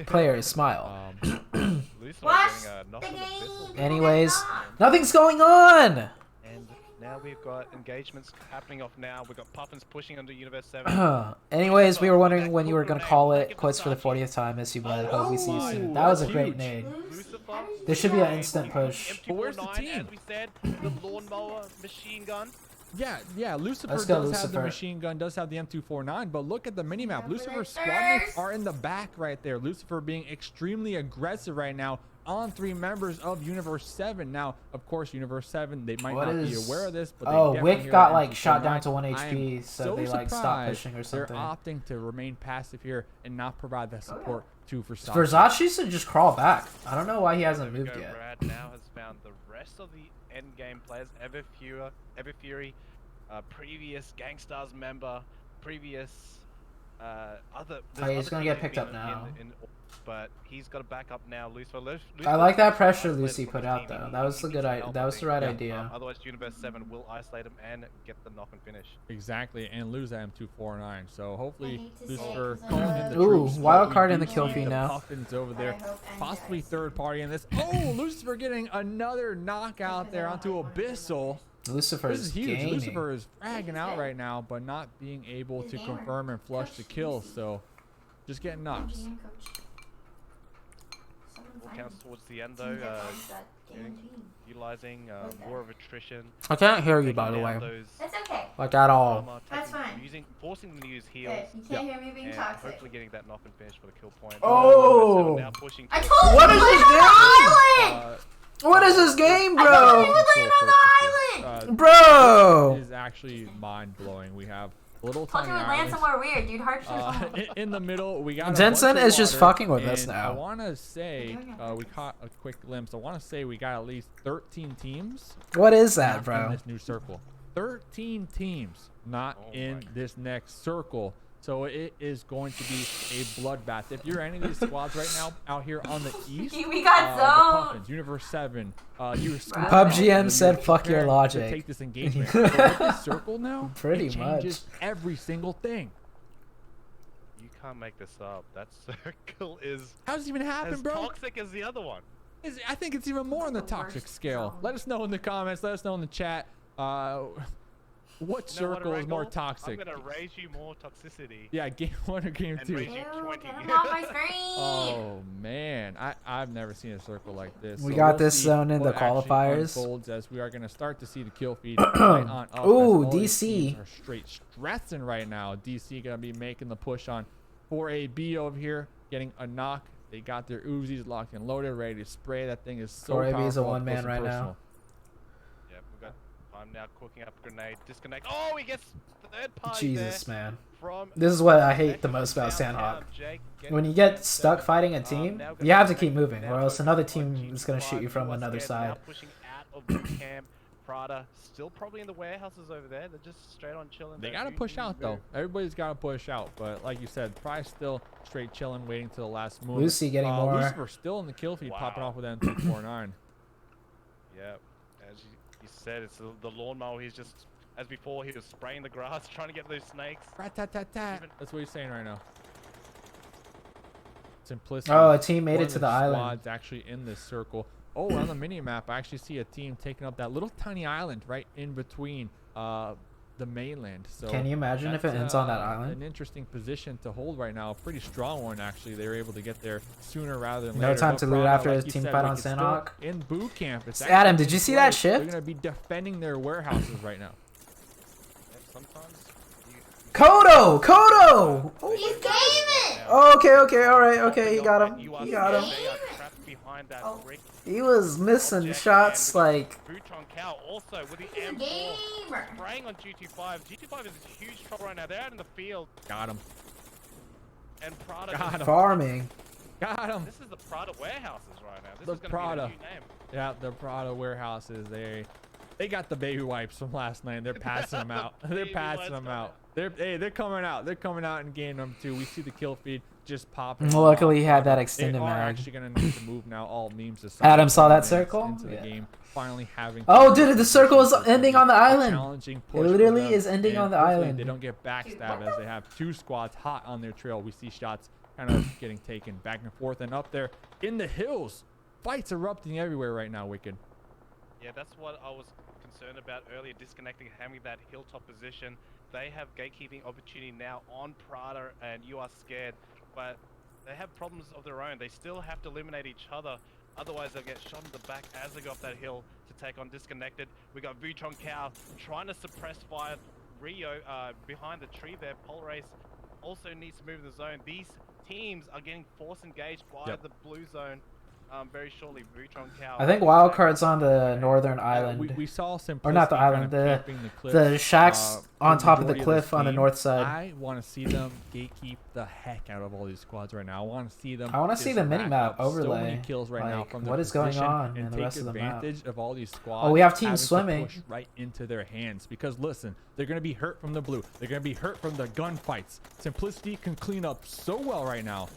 players. Smile. Watch the game. Anyways, nothing's going on! And now we've got engagements happening off now. We've got Puffins pushing under Universe 7. Anyways, we were wondering when you were going to call it quits for the 40th time. Miss you, bud. Hope we see you soon. That was a great nade. There should be an instant push. But where's the team? As we said, the lawnmower machine gun. Yeah, Lucifer Let's does go, have the Lucifer. machine gun, does have the M249, but look at the minimap. Lucifer's First. squadmates are in the back right there. Lucifer being extremely aggressive right now on 3 members of Universe 7. Now, of course, Universe 7, they might not be aware of this, but they Oh, definitely Wick hear got the like shot M249. down to 1 I am HP, so they like stopped surprised pushing or something. They're opting to remain passive here and not provide that support to Versace. Versace should just crawl back. I don't know why he hasn't moved yet. Brad now has found the rest of the end game players. Ever Fury, previous Gangstars member, previous other. Oh, he's gonna get picked up now. But he's got to back up now. Lucifer, I like that pressure isolated Lucy from put his out team. though. He That was the needs good. help, That was the right Yeah. idea. Otherwise, Universe 7 will isolate him and get the knock and finish. Exactly, and lose that M249. So hopefully, hate to say it, Lucifer 'cause I calling love in the Ooh, troops. wild but card we in the do kill see feed the now. Puffins over I there, hope possibly NJS. third party in this. Oh, Lucifer getting another knockout there onto Abyssal. Lucifer's This is huge. gaming. Lucifer is fragging out right now, but not being able to confirm and flush the kill. So, just getting knocks. GM coach. Someone All find counts him. towards the end Team though. that finds that damn team. Utilizing war of attrition. I can't hear you, by taking the down way. those That's okay. Like at all. armor, That's fine. Forcing them to use Good. heals. You can't hear me being And toxic. hopefully getting that knock and finish for the kill point. Oh! Now pushing I towards- told you What to is put this him on the game? island! What is this game, I told you bro? to put him on the island! Bro! Is actually mind blowing. We have a little Told tiny you would land island. somewhere weird, dude. Hard In the middle, we got a Jensen bunch of is just water, fucking with us and now. I want to say We're doing it. we caught a quick glimpse. I want to say we got at least 13 teams. What is that, not in bro? this new circle. 13 teams not Oh in my. this next circle. So it is going to be a bloodbath. If you're any of these squads right now out here on the east, We got the zoned. Puffins, Universe 7, you're PUBGM said, "Fuck your preparing to logic." Take this engagement. So with this circle now, Pretty it changes much. every single thing. You can't make this up. That circle is How does it even happen, as bro? toxic as the other one. I think it's even more on the It's the toxic worst scale. zone. Let us know in the comments. Let us know in the chat. What You know what, circle is more Orangle? toxic? I'm gonna raise you more toxicity. Yeah, game 1 or game And 2? raise Ew, you 20. get him off my screen! Oh man, I've never seen a circle like this. We So got we'll this see zone in the what actually qualifiers. unfolds as we are going to start to see the kill feed right on up. as Ooh, all these DC. teams are straight stressing right now. DC going to be making the push on 4AB over here, getting a knock. They got their Uzis locked and loaded, ready to spray. That thing is so 4AB powerful. is a up one-man close and right now. personal. Yep, we've got time now cooking up a grenade. Disconnect. Oh, he gets the third party Jesus, there man. from This is what I hate the most about Sandhawk. When you get stuck fighting a team, you have to keep moving, or else another team is going to shoot you from another side. Pushing out of the camp. Prada still probably in the warehouses over there. They're just straight on chilling. They got to push out though. Everybody's got to push out, but like you said, Price still straight chilling, waiting to the last move. Lucy getting more. Lucifer still in the kill feed, popping off with M249. Yep. As you said, it's the lawnmower. He's just, as before, he was spraying the grass, trying to get those snakes. Rat-tat-tat-tat. That's what he's saying right now. Simplicity. Oh, a team made One it of to the island. squads actually in this circle. Oh, on the mini map, I actually see a team taking up that little tiny island right in between the mainland. So Can you imagine if it that's, ends on that island? An interesting position to hold right now. A pretty strong one, actually. They were able to get there sooner rather than No later. time But to loot Prada, after like his you team said, fight like, on it's still Sandhawk. in boot camp. It's Adam, actually did you in see that play. They're shift? going to be defending their warehouses right now. Yep, sometimes Kodo! He's gaming! Okay, alright, okay, he got him. He got him. behind that Oh. brick. He was missing Object, shots and like. Butron Cow also with the He's a M4 gamer. spraying on GT5. GT5 is a huge trouble right now. They're out in the field, Got him. and Prada. Got him. Farming. Got him. This is the Prada warehouses right now. This The is gonna Prada. be the new name. Yeah, the Prada warehouses. They got the baby wipes from last night. They're passing them out. They're Baby passing wipes them coming out. They're coming out. They're coming out in game number 2. We see the kill feed just popping. Luckily, he had that They extended are mag. actually gonna need to move now. All memes aside. Adam saw that 20 minutes circle? into the Yeah. game. Finally having. Oh, dude, the circle is ending on the A island. challenging It push for literally them, is ending and on the hopefully island. They don't get backstabbed Dude, what as they have 2 squads hot on their trail. We see shots kind of getting taken back and forth, and up there in the hills, fights erupting everywhere right now. Wicked. Yeah, that's what I was concerned about earlier, disconnecting, having that hilltop position. They have gatekeeping opportunity now on Prada, and you are scared, but they have problems of their own. They still have to eliminate each other, otherwise they'll get shot in the back as they go up that hill to take on disconnected. We got Butron Cow trying to suppress fire. Rio behind the tree there. Polrace also needs to move in the zone. These teams are getting force engaged by the blue zone very shortly. Butron Cow. I think Wildcard's on the northern island. We saw Simplicity Or not the kind island, of camping the cliffs, the shacks on the top of the majority cliff this on the game. north side. I want to see them gatekeep the heck out of all these squads right now. I want to see them. I wanna see just the rack minimap up so overlay. many kills right now Like, from what their is going position on and in the take rest of the map? advantage of all these squads. Oh, we have teams having to swimming. push right into their hands because listen, they're gonna be hurt from the blue. They're gonna be hurt from the gunfights. Simplicity can clean up so well right now.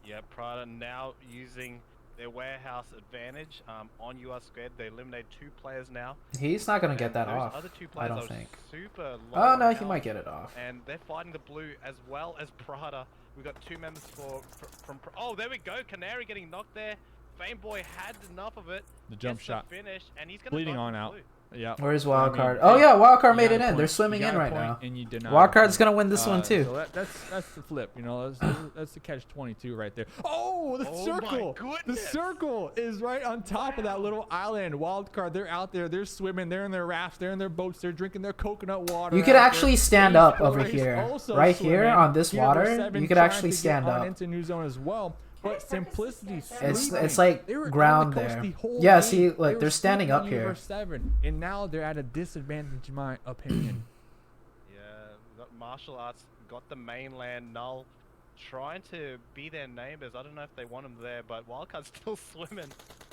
Yeah, Prada now using their warehouse advantage on US squared. They eliminated 2 players now. He's not gonna And get that those off. Other 2 I players don't are think. super low Oh on no, he health, might get it off. and they're fighting the blue as well as Prada. We got 2 members from. Oh, there we go. Canary getting knocked there. Fameboy had enough of it. The jump Gets shot. the finish, and he's gonna Bleeding die on from out. blue. Yeah. Where's So, I Wildcard? mean, Oh yeah, Wildcard you made got it a in. point. They're You swimming got in a right point now. and you deny a Wildcard's point. gonna win this one too. So that's the flip, you know. That's the catch 22 right there. Oh, the Oh my circle! The goodness. circle is right on top of that little island. Wildcard, they're out there. They're swimming. They're in their rafts. They're in their boats. They're drinking their coconut water. You could out actually there. stand Ace up over Race here. also Right here swimming. on this Universe water, 7 you could trying actually to get stand on up. into new zone as well. But Simplicity It's sleeping. like They were on the ground coast there. the whole Yeah, game. see, They like were they're standing sleeping up in here. Universe 7, and now they're at a disadvantage, in my opinion. Yeah, we got martial arts, got the mainland null, trying to be their neighbors. I don't know if they want them there, but Wildcard's still swimming,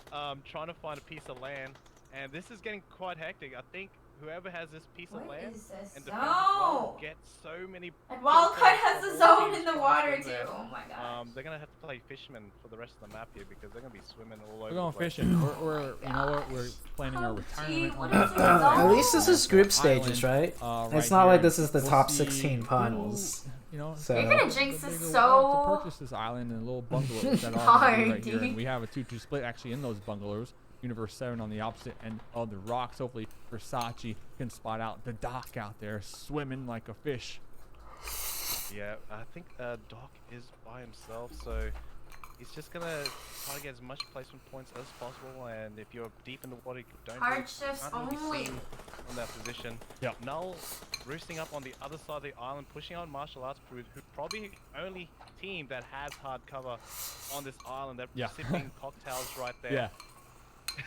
trying to find a piece of land. And this is getting quite hectic. I think whoever has this piece of What land is this and defends it well zone? get so many. And kill Wildcard points has from the all zone teams in the trying to water swim too. there. Oh my gosh. They're gonna have to play fisherman for the rest of the map here because they're gonna be swimming all over. We're going the place. fishing. We're you know what? We're planning our Oh, retirement. gee, what on is this this island. zone? At least this is group Island, stages, right? right It's not like here. this is the We'll top see 16 who, finals. You know, So- You're gonna the jinx this bigger so ones to purchase this island and a little bungalows that are hard, right here. And dude. we have a 2-2 split actually in those bungalows. Universe 7 on the opposite end of the rocks. Hopefully Versace can spot out the Doc out there swimming like a fish. Yeah, I think Doc is by himself, so he's just gonna try to get as much placement points as possible. And if you're deep in the water, you don't Hard really, shifts can't really be only. seen from that position. Yep. Null roosting up on the other side of the island, pushing out martial arts crew, who probably only team that has hard cover on this island. They're Yeah. sipping cocktails right there. Yeah.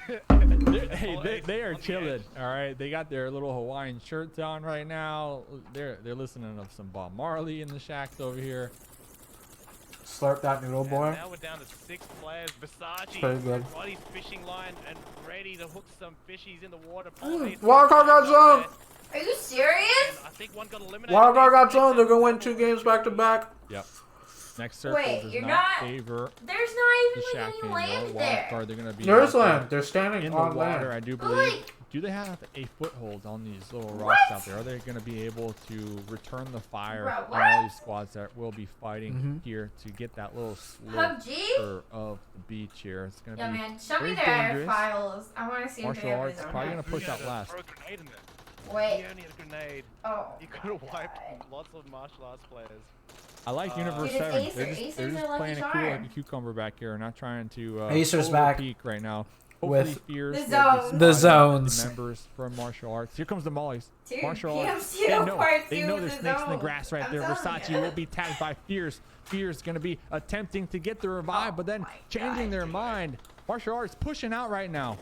Hey, they are On the chilling. edge. All right, they got their little Hawaiian shirts on right now. They're listening to some Bob Marley in the shacks over here. Slurp that noodle, And boy. now we're down to 6 players. Versace Pretty good. got his fishing line and ready to hook some fishies in the water. Wildcard got zoned. Are you serious? I think one got eliminated. Wildcard got zoned. They're gonna win 2 games back to back. Yep. Next circle Wait, does you're not not- favor There's the not even shack like any anymore. land there. Wildcard, they're gonna be There's out there land. They're standing in the on water. land. I do But, believe. like- Do they have a foothold on these little rocks What? out there? Are they going to be able to return the fire Bro, on all what? these squads that will be fighting Mhm. here to get that little slope PUBG? of the beach here? It's going to Yeah, be man. Show me very their dangerous. files. I want to see if they Martial have arts his own probably map. going to push out last. Throw a grenade in there. Wait. He only had a grenade. Oh. You could my have wiped God. lots of martial arts players. I like Universe Dude, it's 7. Acer. They're Acers just are lucky playing it cool like a charm. cucumber back here, not trying to Acer's back. peak right now. Hopefully with Fears the will be zones. The spotted zones. members from martial arts. Here comes the mollies. Dude, Martial arts. PMCO part They 2 know with there's the snakes in the zones. grass right I'm there. telling Versace ya. will be tagged by Fears. Fears going to be attempting to get the revive, Oh but then my changing God, their dude. mind. Martial arts pushing out right now.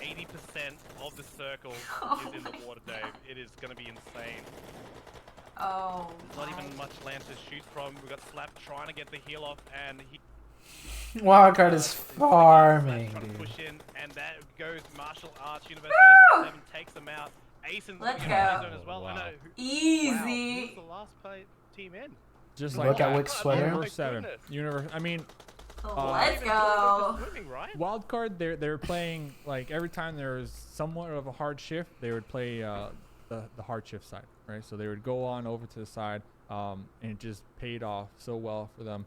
80% of the circle Oh is in the my water, Dave. It is going to be insane. Oh. Not my. even much land to shoot from. We got Slap trying to get the heal off, and he Wildcard is farming, trying to dude. push in, and that goes martial arts. University Woo! 7 takes them out. Asen's Let's in the go. zone as well. Wow. I know. Easy. Wow, who's the last team in? Just Look like at that. Wick's Twitter. Universe Oh my 7. goodness. Universe. I mean, Let's Even go. just swimming, right? Wildcard, they're playing like every time there was somewhat of a hard shift, they would play the hard shift side, right? So they would go on over to the side, and it just paid off so well for them.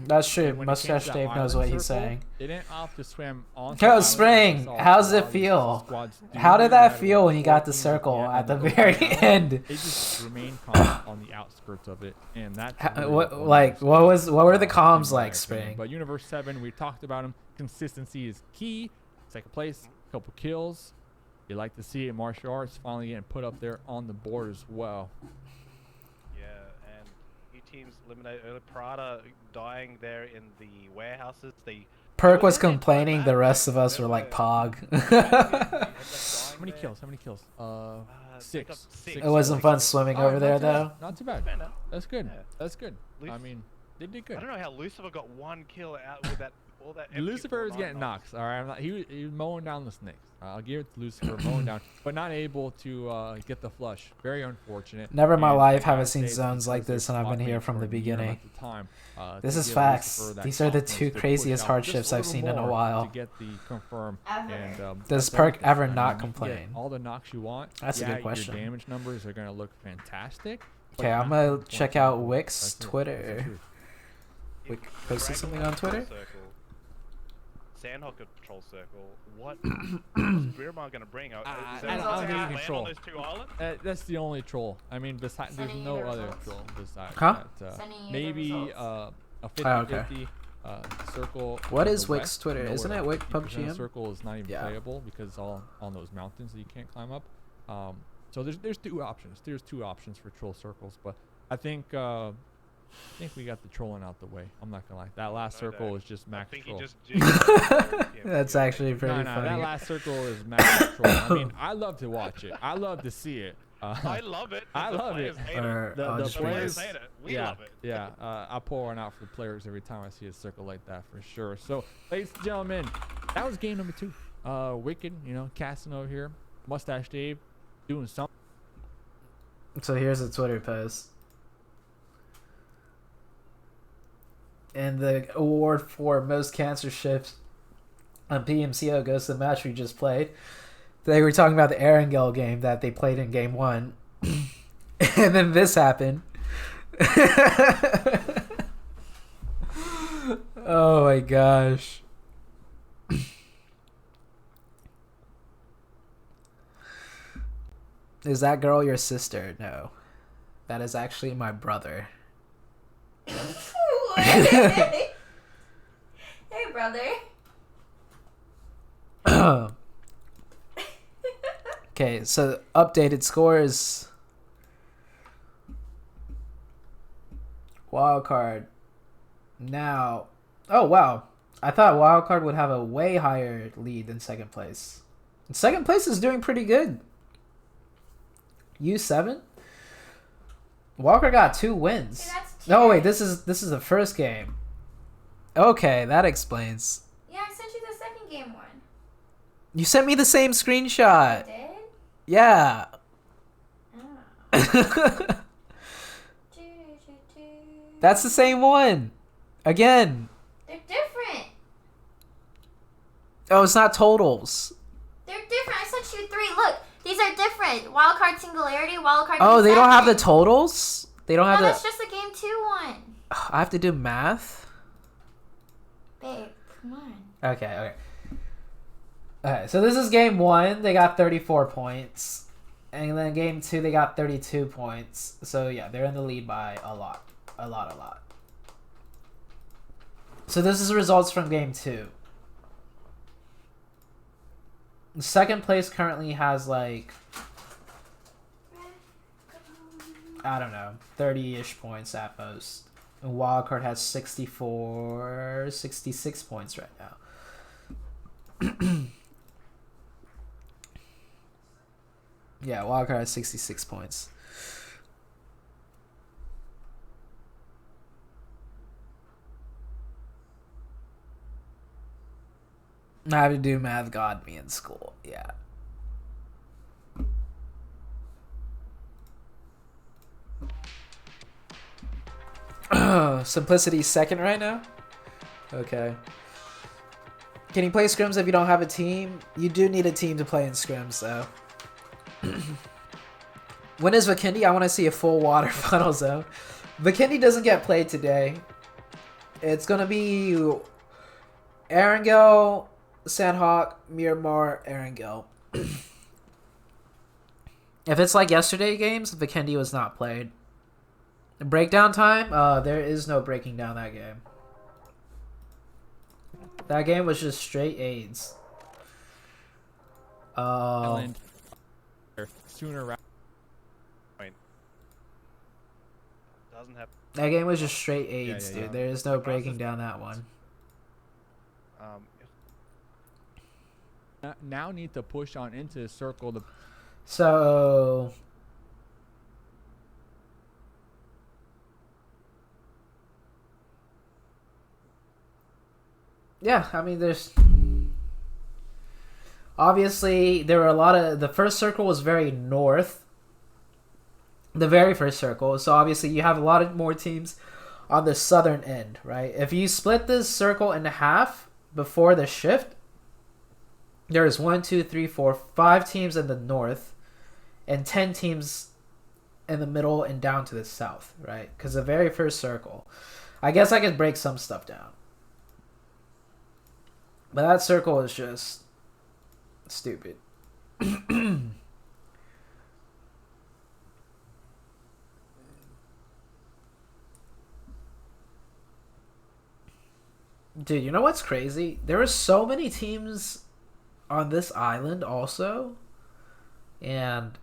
That's true. And when it came to Mustache that Dave knows island what he's circle, saying. They didn't opt to swim on. Yo, Spring, how's it feel? How did that feel when you got the circle at the very end? They just remained calm on the outskirts of it, and that's really What matters. what were the In comms my like, opinion. Spring? But Universe 7, we talked about him. Consistency is key. Second place, couple kills. You like to see it. Martial arts finally getting put up there on the board as well. Yeah, and few teams eliminated early. Prada dying there in the warehouses. They Perk was complaining. The rest of us were like Pog. How many kills? How many kills? they got 6. six. It wasn't fun swimming Alright, over there not too bad. though. Not too bad. Fair enough. That's good. Yeah. That's good. I Luc- mean, they did I good. don't know how Lucifer got 1 kill out with that all that. Lucifer was MQ4 getting knocks. All right, I'm not, he was mowing down the snakes. I'll give it to Lucifer mowing down, but not able to get the flush. Very unfortunate. Never in my And life I have I gotta seen say it's zones like because this, their and I've been squad here mates from the weren't near beginning. at the time, This to is give facts. Lucifer that These are the confidence two to push craziest out hard just shifts a I've little seen in a more while. To get the confirm. Ever. And, Does that's Perk everything. ever I mean, not you can get complain? all the knocks you want. That's a Yeah, good question. Your damage numbers are gonna look fantastic. but Okay, you're I'm not gonna going check to out win. Wick's That's it. That's the Twitter. truth. Wick posted something on Twitter? Sandhawk control circle. What is Miramar going to bring? Is I there don't a think he plan can on control. those 2 islands? That's the only troll. I mean, besides, there's Sending no you the other results. troll besides Huh? that. Sending you the Maybe results. a Oh, okay. 50-50 circle. What in is the Wick's west, Twitter? Isn't nowhere. it Wick 50% of PUBG? the circle is not even Yeah. playable because it's all on those mountains that you can't climb up. So there's 2 options. There's 2 options for troll circles, but I think we got the trolling out the way. I'm not gonna lie. That last No circle doubt. is just I max think troll. he just jigged That's actually pretty No, that funny. last circle is max troll. I mean, I love to watch it. I love to see it. I love it. I The love players it. hate it. Or The- I'll the just The bring players this- hate it. We yeah, love it. yeah. I pour one out for the players every time I see a circle like that for sure. So, ladies and gentlemen, that was game number 2. Wicked, casting over here. Mustache Dave doing something. So here's a Twitter post. And the award for most cancer shifts on PMCO goes to the match we just played. They were talking about the Erangel game that they played in game 1. And then this happened. Oh my gosh. Is that girl your sister? No. That is actually my brother. Hey, brother. Okay, so updated scores. Wildcard. Now. Oh, wow. I thought Wildcard would have a way higher lead than second place. Second place is doing pretty good. U7? Walker got 2 wins. Hey, that's No, wait, cheers. this is the first game. Okay, that explains. Yeah, I sent you the second game one. You sent me the same I screenshot. did? Yeah. Oh. That's the same one. Again. They're different. Oh, it's not totals. They're different. I sent you 3. Look, these are different. Wildcard Singularity, Wildcard. Oh, they don't have the Deception. totals? They don't No, have that's the... just a game 2 one. I have to do math? Babe, come on. Okay. Okay, so this is game 1. They got 34 points. And then game 2, they got 32 points. So, yeah, they're in the lead by a lot. A lot. So this is results from game 2. Second place currently has like, I don't know, 30-ish points at most. And Wildcard has 64, 66 points right now. Yeah, Wildcard has 66 points. I have to do math got me in school. Yeah. Simplicity's second right now? Okay. Can you play scrims if you don't have a team? You do need a team to play in scrims, though. When is Vikendi? I want to see a full water funnel zone. Vikendi doesn't get played today. It's going to be Erangel, Sandhawk, Miramar, Erangel. If it's like yesterday games, Vikendi was not played. Breakdown time? There is no breaking down that game. That game was just straight AIDS. Island sooner rather. Doesn't have. That game was just straight AIDS, yeah. dude. There is no breaking down that one. Now need to push on into the circle. So yeah, I mean, there's obviously there were a lot of the first circle was very north, the very first circle. So obviously you have a lot of more teams on the southern end, right? If you split this circle in half before the shift, there's 1, 2, 3, 4, 5 teams in the north and 10 teams in the middle and down to the south, right? Because the very first circle, I guess I could break some stuff down. But that circle is just stupid. Dude, you know what's crazy? There were so many teams on this island also. And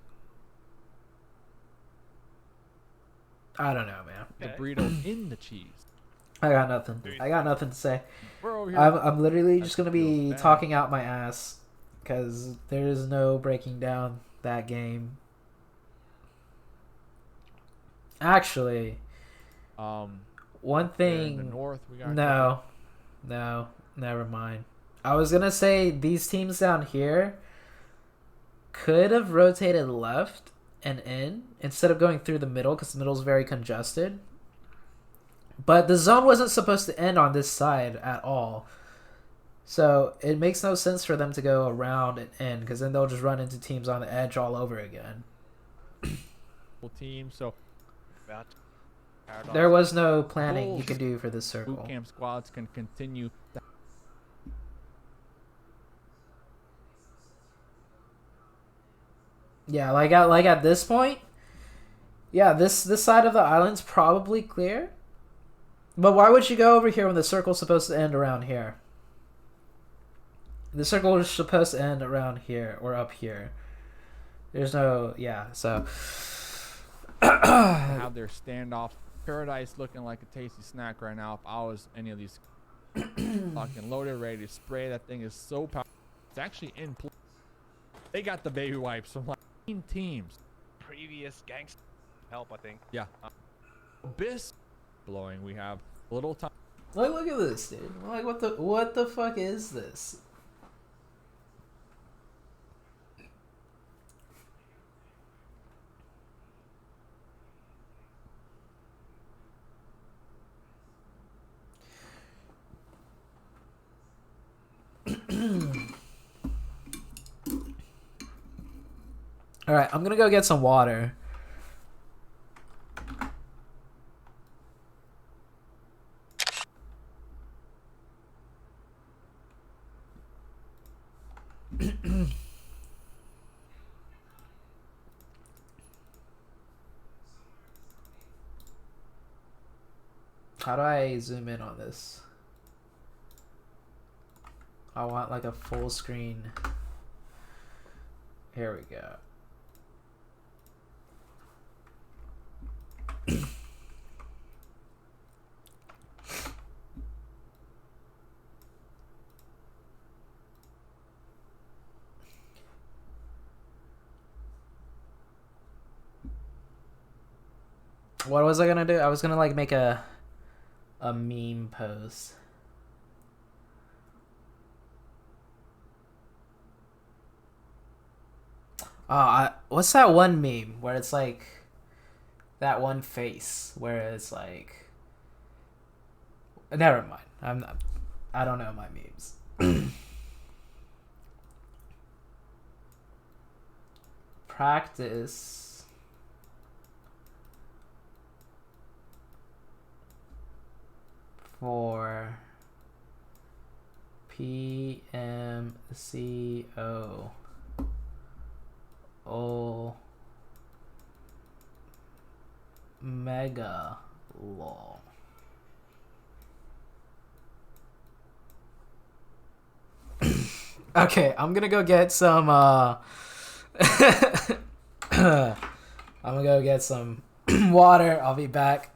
I don't know, man. The burrito in the cheese. I got nothing. I got nothing to say. We're over here. I'm literally just going to be talking out my ass because there is no breaking down that game. Actually, one thing... In the north, we got No, never mind. I was going to say these teams down here could have rotated left and in instead of going through the middle because the middle is very congested. But the zone wasn't supposed to end on this side at all. So it makes no sense for them to go around and in because then they'll just run into teams on the edge all over again. Team, so there was no planning you could do for this circle. boot camp squads can continue. Yeah, like at this point, yeah, this side of the island's probably clear. But why would you go over here when the circle's supposed to end around here? The circle is supposed to end around here or up here. There's no, yeah, so. Have their standoff. Paradise looking like a tasty snack right now. If I was any of these fucking loaded, ready to spray, that thing is so powerful. It's actually in play. They got the baby wipes from like 15 teams. Previous gangster help, I think. Yeah. Abyss blowing. We have a little time. Like, look at this, dude. Like, what the fuck is this? All right, I'm gonna go get some water. How do I zoom in on this? I want like a full screen. Here we go. What was I gonna do? I was gonna like make a meme post. What's that one meme where it's like that one face where it's like, never mind. I don't know my memes. Practice for PMCO. Oh, mega law. Okay, I'm gonna go get some I'm gonna go get some water. I'll be back.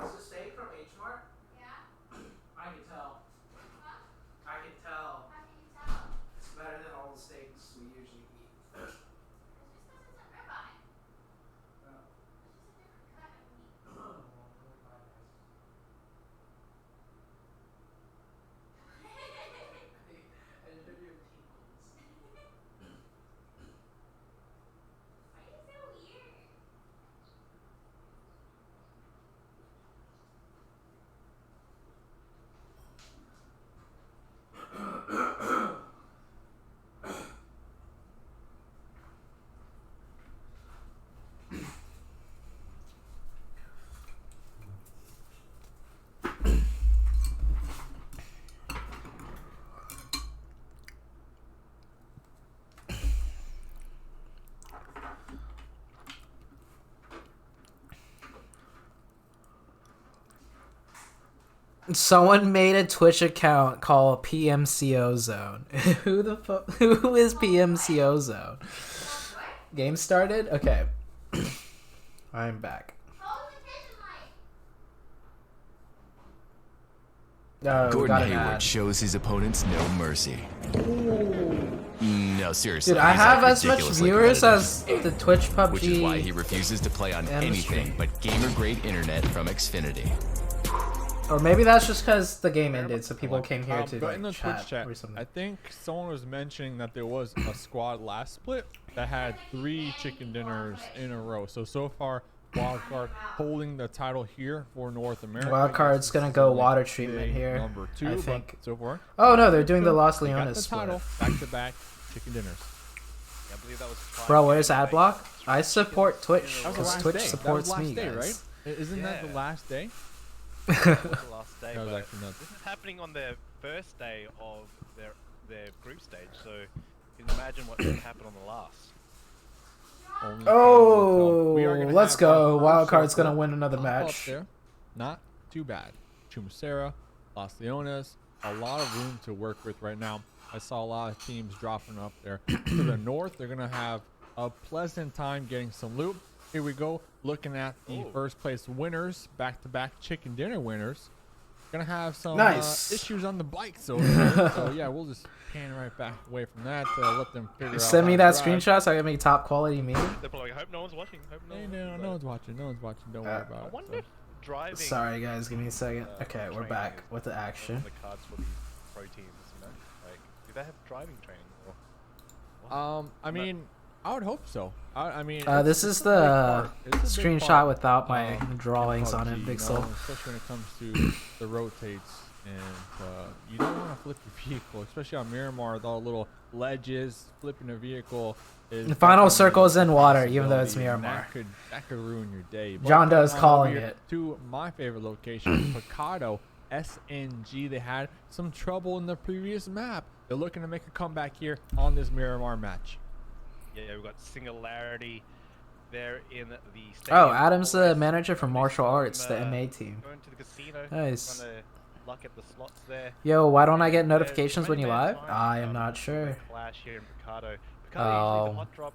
Is this steak from H Mart? Yeah? I can tell. Huh? I can tell. How can you tell? It's better than all the steaks we usually eat. It's just because it's a ribeye. Oh. It's just a different cut of meat. Why are you so weird? Someone made a Twitch account called PMCO Zone. Who the fuck? Who is PMCO Zone? What? Game started? Okay. I'm back. How is the kitchen like? Oh, we Gordon got an Hayward ad. shows his opponents no mercy. No, seriously. Dude, I he's, have like, as much ridiculously viewers competitive. as the Twitch PUBG. Which is why he refuses to play on and the anything stream. but gamer-grade internet from Xfinity. Or maybe that's just because the game ended, so people came here to but in the like, Twitch chat chat, or something. I think someone was mentioning that there was a squad last split that had 3 chicken dinners in a row. So far, Wildcard holding the title here for North America. Wildcard's gonna go water treatment here, Number 2, I but think. so far. Oh no, they're doing the Los They got Leones the split. title back-to-back chicken dinners. Yeah, I believe that was Bro, where's Adblock? I support Twitch That was the because last Twitch day. supports that was me, last day, guys. right? Isn't that the Yeah. last day? That was the last day, That was but actually nuts. this is happening on the first day of their group stage, so you can imagine what's going to happen on the last. Only time will tell. We are Oh, gonna let's have go. our first Wildcard's gonna circle win another pop up match. there. Not too bad. Chumacera, Los Leones, a lot of room to work with right now. I saw a lot of teams dropping up there to the north. They're gonna have a pleasant time getting some loot. Here we go, looking at the first place winners, back-to-back chicken dinner winners. Gonna have some Nice. issues on the bikes over there. So yeah, we'll just pan right back away from that. Let them figure out. Send me how that to drive. screenshot so I can make top quality meme. They're probably like, I hope no one's watching. Hope no Hey, one's no watching. one's watching. No one's watching. Don't worry about I it. wonder. So. driving. Sorry guys, give me a second. Okay, we're training back is with the one action. of the cards for these pro teams, you know? Like, do they have driving training? Or what? I mean, I would hope so. I mean, This is the screenshot without my of drawings on it, PUBG, Big you Soul. know, especially when it comes to the rotates, and you don't want to flip your vehicle, especially on Miramar with all the little ledges. Flipping a vehicle is The final definitely circle is in a water, even though it's possibility, and Miramar. That could ruin your day. But John Doe's on calling over here it. to my favorite location, Picado SNG. They had some trouble in the previous map. They're looking to make a comeback here on this Miramar match. Yeah, we've got Singularity there in the Oh, stadium. Adam's the Always manager for gonna do martial some, arts, the MA team. Going to the casino. Nice. Trying to luck at the slots there. Yo, why don't I get And, notifications when you 20-man live? time, I am not for sure. the Clash here in Picado. Picado usually the Oh. hot drop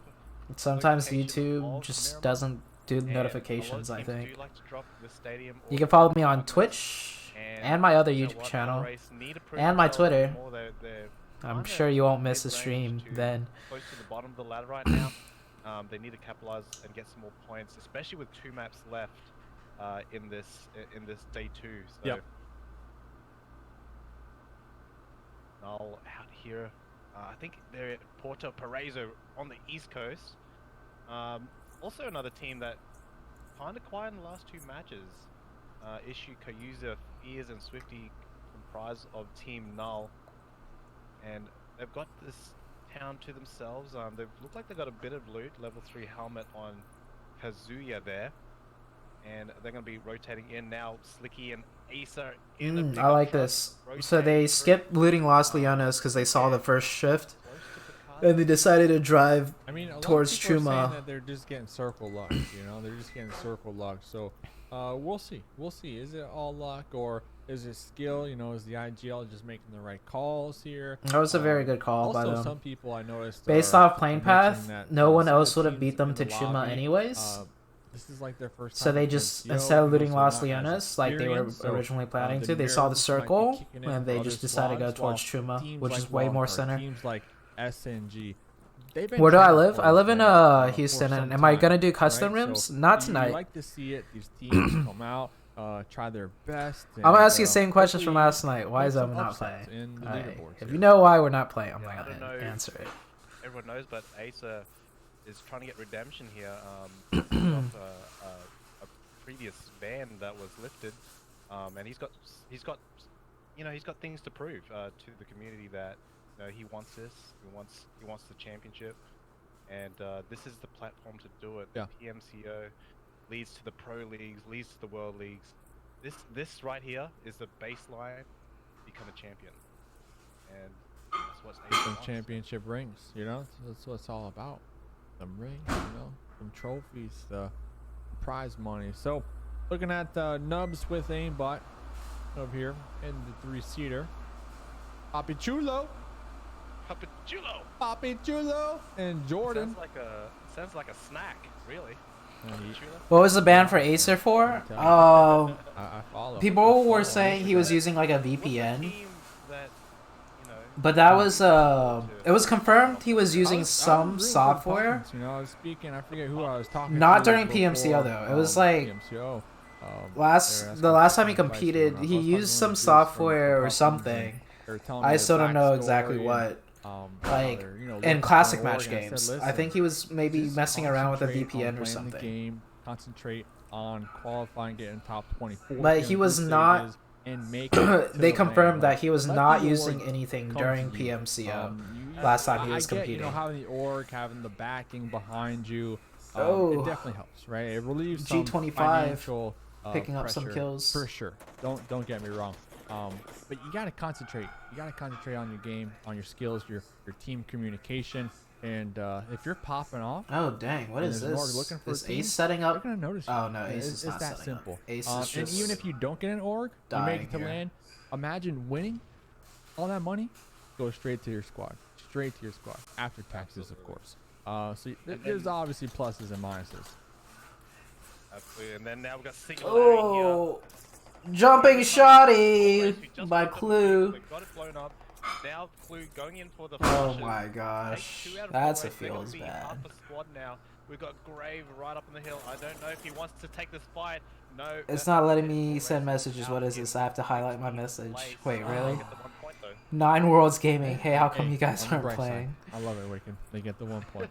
Sometimes location YouTube of just Miramar, doesn't do and a lot of notifications, I teams think. do like to drop the stadium You or can the follow me on apartments, Twitch and my other you know YouTube what, channel. Armor Race need to prove and my themselves Twitter. more. They're I'm kinda sure you won't miss a mid-range stream to then. close to the bottom of the ladder right now. They need to capitalize and get some more points, especially with 2 maps left in this day 2. So Yep. Null out here. I think they're at Porto Paraiso on the east coast. Also another team that kind of quiet in the last 2 matches. Issue, Kayuza, Fears, and Swifty comprise of Team Null, and they've got this town to themselves. They look like they got a bit of loot. Level 3 helmet on Kazuya there, and they're going to be rotating in now. Slicky and Asa in the I pickup like truck, this. So rotating they through. skipped looting Los Leonas because they saw the first shift, Close to Picado. and they decided to drive I mean, a lot towards of people are saying Chuma. that they're just getting circle luck. You know, they're just getting circle luck. So we'll see. We'll see. Is it all luck or is it skill? You know, is the IGL just making the right calls here? That was a very good call by Also, them. some people I noticed Based are off playing mentioning path, that, no one some of else the would have teams beat them in to the Chuma lobby, anyways. this is like their first So time they in just, PMCO, instead of you know, looting so Los not as Leonas like they were experienced, so, originally planning the to, they saw the nerves might be circle, kicking in and for they other just decided to go squads, towards while Chuma, teams which like is way more Wildcard, center. Teams like SNG. They've been Where do I training live? for I live in this for Houston, some and am I time, gonna do custom right? rims? So Not you tonight. like to see it. These teams come out, try their best. I'm gonna and, ask you the same questions from hopefully last night. Why make is some Omen not upsets playing? in the Alright, leaderboards if here. you know why we're not playing, I'm Yeah, I not don't gonna know. answer it. Everyone knows, but Asa is trying to get redemption here. Off a previous ban that was lifted, and he's got things to prove to the community that he wants this. He wants the championship, and this is the platform to do it. Yeah. PMCO leads to the pro leagues, leads to the world leagues. This right here is the baseline to become a champion, and that's what Asa Some wants. championship rings, you know. That's what it's all about. Some rings, you know, some trophies, the prize money. So, looking at Nubs with aimbot over here in the 3-seater. Papi Chulo, Papi Chulo, and Jordan. Sounds like a snack, really. What was the ban for Acer for? I follow. People were saying he was using like a What's the VPN, team that, but that was it was confirmed he was using I was some really good software. comments, you know, I was speaking. I forget who I was talking to. Not during before, PMCO though. It was like PMCO. the last time he competed, he used some software or something. I still don't know exactly what. Like in classic match games, I think he was maybe messing around with a VPN or something. Game, concentrate on qualifying, getting top 24. But he was not. And make They confirmed that he was not using anything during PMCO last time he was You know, competing. having the org, having the backing behind you, Oh. it definitely helps, right? It relieves some G25 financial picking up some pressure, kills. for sure. Don't get me wrong. But you gotta concentrate. You gotta concentrate on your game, on your skills, your team communication, and if you're popping off, Oh dang! What and is there's an org this? looking for a Is team, Ace setting they're up? gonna notice you. Oh no, Ace is It's not that setting simple. up. Ace is And just even if you don't get an org, you make dying it to here. land. Imagine winning. All that money goes straight to your squad. Straight to your squad after taxes, of course. There's obviously pluses and minuses. Absolutely. And then now we've got Singularity Oh, jumping shoddy here. by Clue. They got it blown up. Now Clue going in for the Oh flushes. my Takes gosh. 2 out of 4 That's races. what They're gonna feels be bad. half a squad now. We've got Grave right up on the hill. I don't know if he wants to take this fight. No. It's not letting me send messages. What is this? I have to highlight my message. Wait, really? 9 Worlds Gaming. Hey, how come you guys on the aren't bright side, playing? I love it, Wicked. They get the 1 point.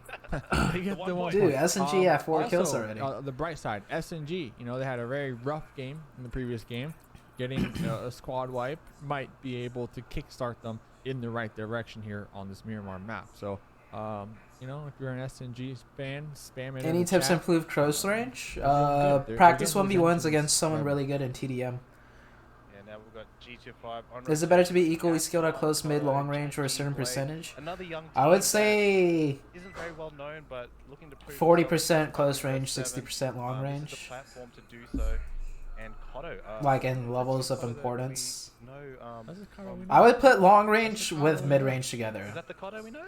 They get the 1 Dude, point. S&G have 4 kills also, already. The bright side, S&G, you know, they had a very rough game in the previous game. Getting a squad wipe might be able to kickstart them in the right direction here on this Miramar map. So, you know, if you're an S&G fan, spam it. Any tips to improve close range? They're Practice getting 1v1s those against someone engines. really good in TDM. Yeah, now we've got G25 on. Is it better to be equally skilled at close, mid, long range, or a certain percentage? Another young I would team say that isn't very well known, but looking to prove 40% close range, 60% long This is range. the platform to do so. And Cotto, Like in levels of importance. No, I would put long range with mid range together. is that the Cotto we know?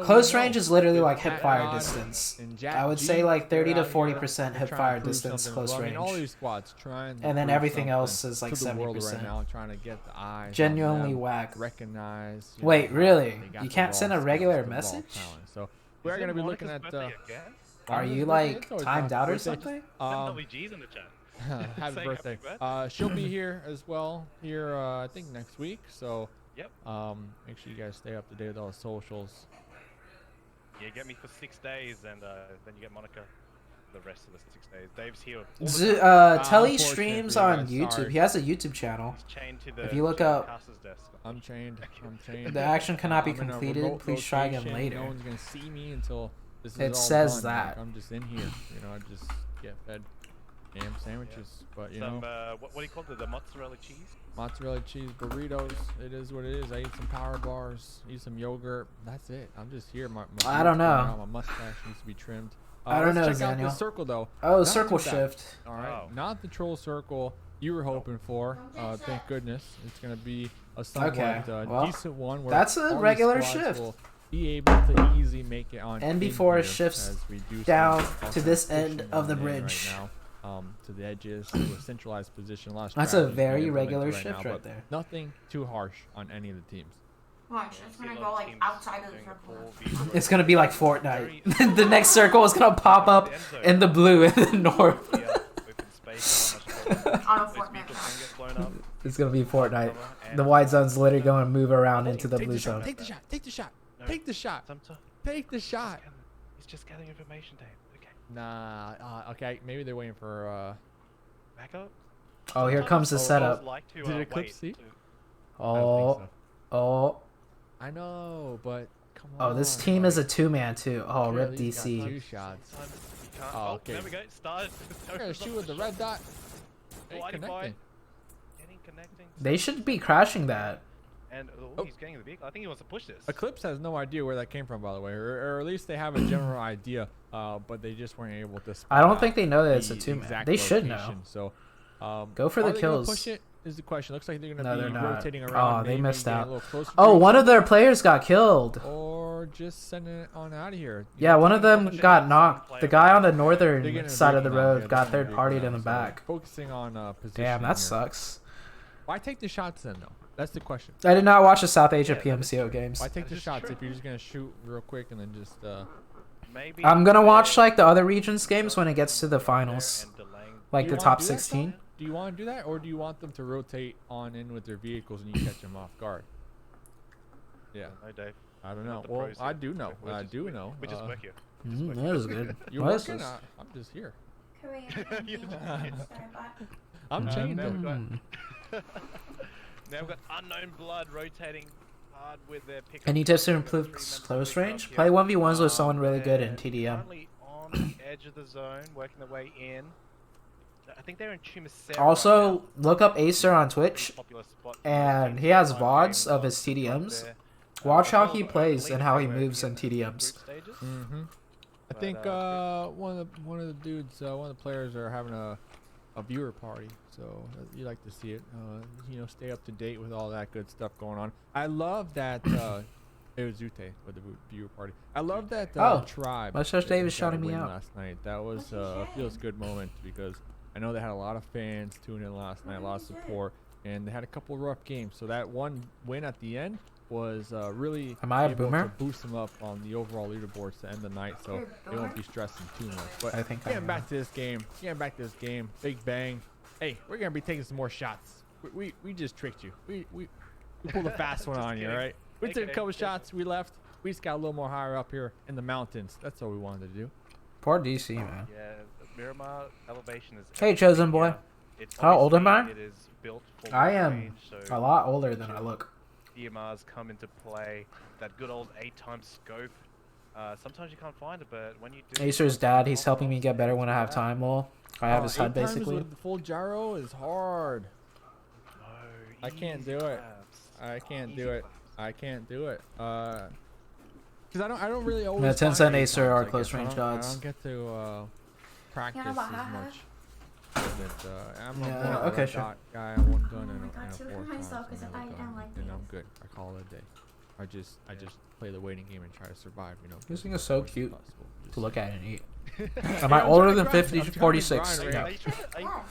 Close range is literally like hip fire distance. I would say like 30 to 40% hip fire distance close range. All these squads trying And then everything else is like to the world 70%. right now, trying to get the eyes on Genuinely them, whack. recognize. Wait, know, really? they got You the can't raw send a skills, regular the raw message? talent. So we're gonna be looking at. Are you It's like always timed out or birthday. something? WG's in the chat. Happy Saying birthday. happy birthday. She'll be here as well here I think next week, so Yep. make sure you guys stay up to date with all the socials. Yeah, get me for 6 days, and then you get Monica the rest of the 6 days. Dave's here. all the time. Telly Unfortunately streams for you on guys, YouTube. sorry. He has a YouTube channel. He's chained to the If you look up- caster's desk. I'm chained. I'm chained. The action cannot be I'm in a completed. remote Please try again location. later. No one's gonna see me until this is It all says done. Like, that. I'm just in here. You know, I just get fed ham sandwiches. But you Some know, what do you call it? The mozzarella cheese. mozzarella cheese burritos. It is what it is. I eat some power bars. Eat some yogurt. That's it. I'm just here. My I don't beard's growing know. out, my mustache needs to be trimmed. I don't know, let's check out Daniel. the circle though. Oh, Not circle too bad. shift. All right, Oh. not the troll circle you were hoping for. Thank goodness. It's gonna be a somewhat well, decent one. Where that's a all these regular squads shift. will be able to easily make it on. And in before it here shifts as we do down some to this end pushing of the on in bridge. Right now, to the edges, to a centralized position. A lot of That's a strategies being very implemented regular right shift now, right but there. Nothing too harsh on any of the teams. Watch, it's gonna go like outside of the circle. It's gonna be like Fortnite. The next circle is gonna pop up in the blue in the north. On a Fortnite. It's gonna be Fortnite. The white zone's literally gonna move around into the Take blue the shot. zone. Take the shot. Take the shot. No. Take the shot. Take the shot. He's just gathering information, Dave. Okay. Nah. Okay. Maybe they're waiting for. Back up. Oh, here comes the setup. Did Eclipse see? Oh, oh, I know, but come on. oh! This team is a 2-man too. Oh, Sure, rip at least got DC. 2 shots. Oh, okay. there we go. Started. We're gonna shoot with the red dot. Hey, Gliding connecting. connecting. They should be crashing that. And Oh. he's getting the vehicle. I think he wants to push this. Eclipse has no idea where that came from, by the way, or at least they have a general idea, but they just weren't able to. I don't spot think they know that it's a the 2-man. exact They should know. location. So, Go for are the they gonna kills. Push it is the question. Looks like they're No, gonna they're be not. rotating around. Oh, they maybe missed getting a out. little closer to Oh, each one of other, their players got killed. or just sending it on out of here. Yeah, one of them got knocked. The guy on the They're northern getting a side of the vehicle now. road Yeah, got they're third getting a partied vehicle in the now, so back. Focusing on position. Damn, that sucks. Why take the shots then, though? That's the question. I did not watch the South Asia PMCO games. Why take That the is shots true. if you're just gonna shoot real quick and then just Maybe I'm gonna watch they're like the other regions games when it gets to the finals, and delaying- like Do the you wanna top do that, though? 16. Do you want to do that, or do you want them to rotate on in with their vehicles and you catch them off guard? Yeah, No, Dave. I don't Not know. the Well, pros I here. do know. We I just- do we- know. We just work here. That was good. You're What is working? this? I'm just here. Korean. You just- Sorry, bye. I'm chained. now though. we've got- Mm. Now we've got Unknown Blood rotating hard with their pickup. Any tips to We've got improve 3 members close of the range? pickup Play here. 1v1s with someone really good in They're TDM. currently on the edge of the zone, working their way in. I think they're in Chumacera Also, right look up Acer on Twitch, now. Popular spot. and he has Time VODs games of on his right TDMs. there. Watch how as he well, plays Elite and how he Pro moves in group TDMs. stages. Mm-hmm. I But, think one of the dudes, one of the players are having a viewer party, so you like to see it. You know, stay up to date with all that good stuff going on. I love that. It was ZooTay with the viewer party. I love that Oh, tribe. Mustache that Dave is got a shouting me win out. last night. That was a feels good moment because I know they had a lot of fans tune in last night, a lot of support, and they had a couple rough games. So that one win at the end was really Am I a able boomer? to boost them up on the overall leaderboards to end the night, so You're a they won't boomer? be stressing too much. But I think I getting am. back to this game, Big Bang. Hey, we're gonna be taking some more shots. We just tricked you. We pulled a fast one on you, all right? We took a couple shots. We left. We just got a little more higher up here in the mountains. That's all we wanted to do. Poor DC, man. Yeah, Miramar elevation is. Hey, chosen boy. It's How old am I? obviously It is built for I long am range, so a lot older than I look. DMRs come into play. That good old 8x scope. Sometimes you can't find it, but when you do, Acer's dad, he's helping me get better when I have time, lol. I have his HUD 8 times basically. with the full gyro is hard. No, I can't easy do it. claps. I can't Easy do it. claps. I can't do it. Cause I don't really always. Yeah, find Tencent and 8 Acer are times, I close guess. range I gods. don't get to practice Yeah, as but much. But I'm Yeah, a okay, red sure. dot guy, one gun and I got a two for fourth myself times 'cause and I another am gun, like and I'm this. good. I call it a day. I just play the waiting game and try to survive. You know. This thing as is so much as cute possible. to Just- look at and eat. Yeah, Am I I'm older trying than to grind. 50? I'm trying to 46. grind, Yeah. Ray.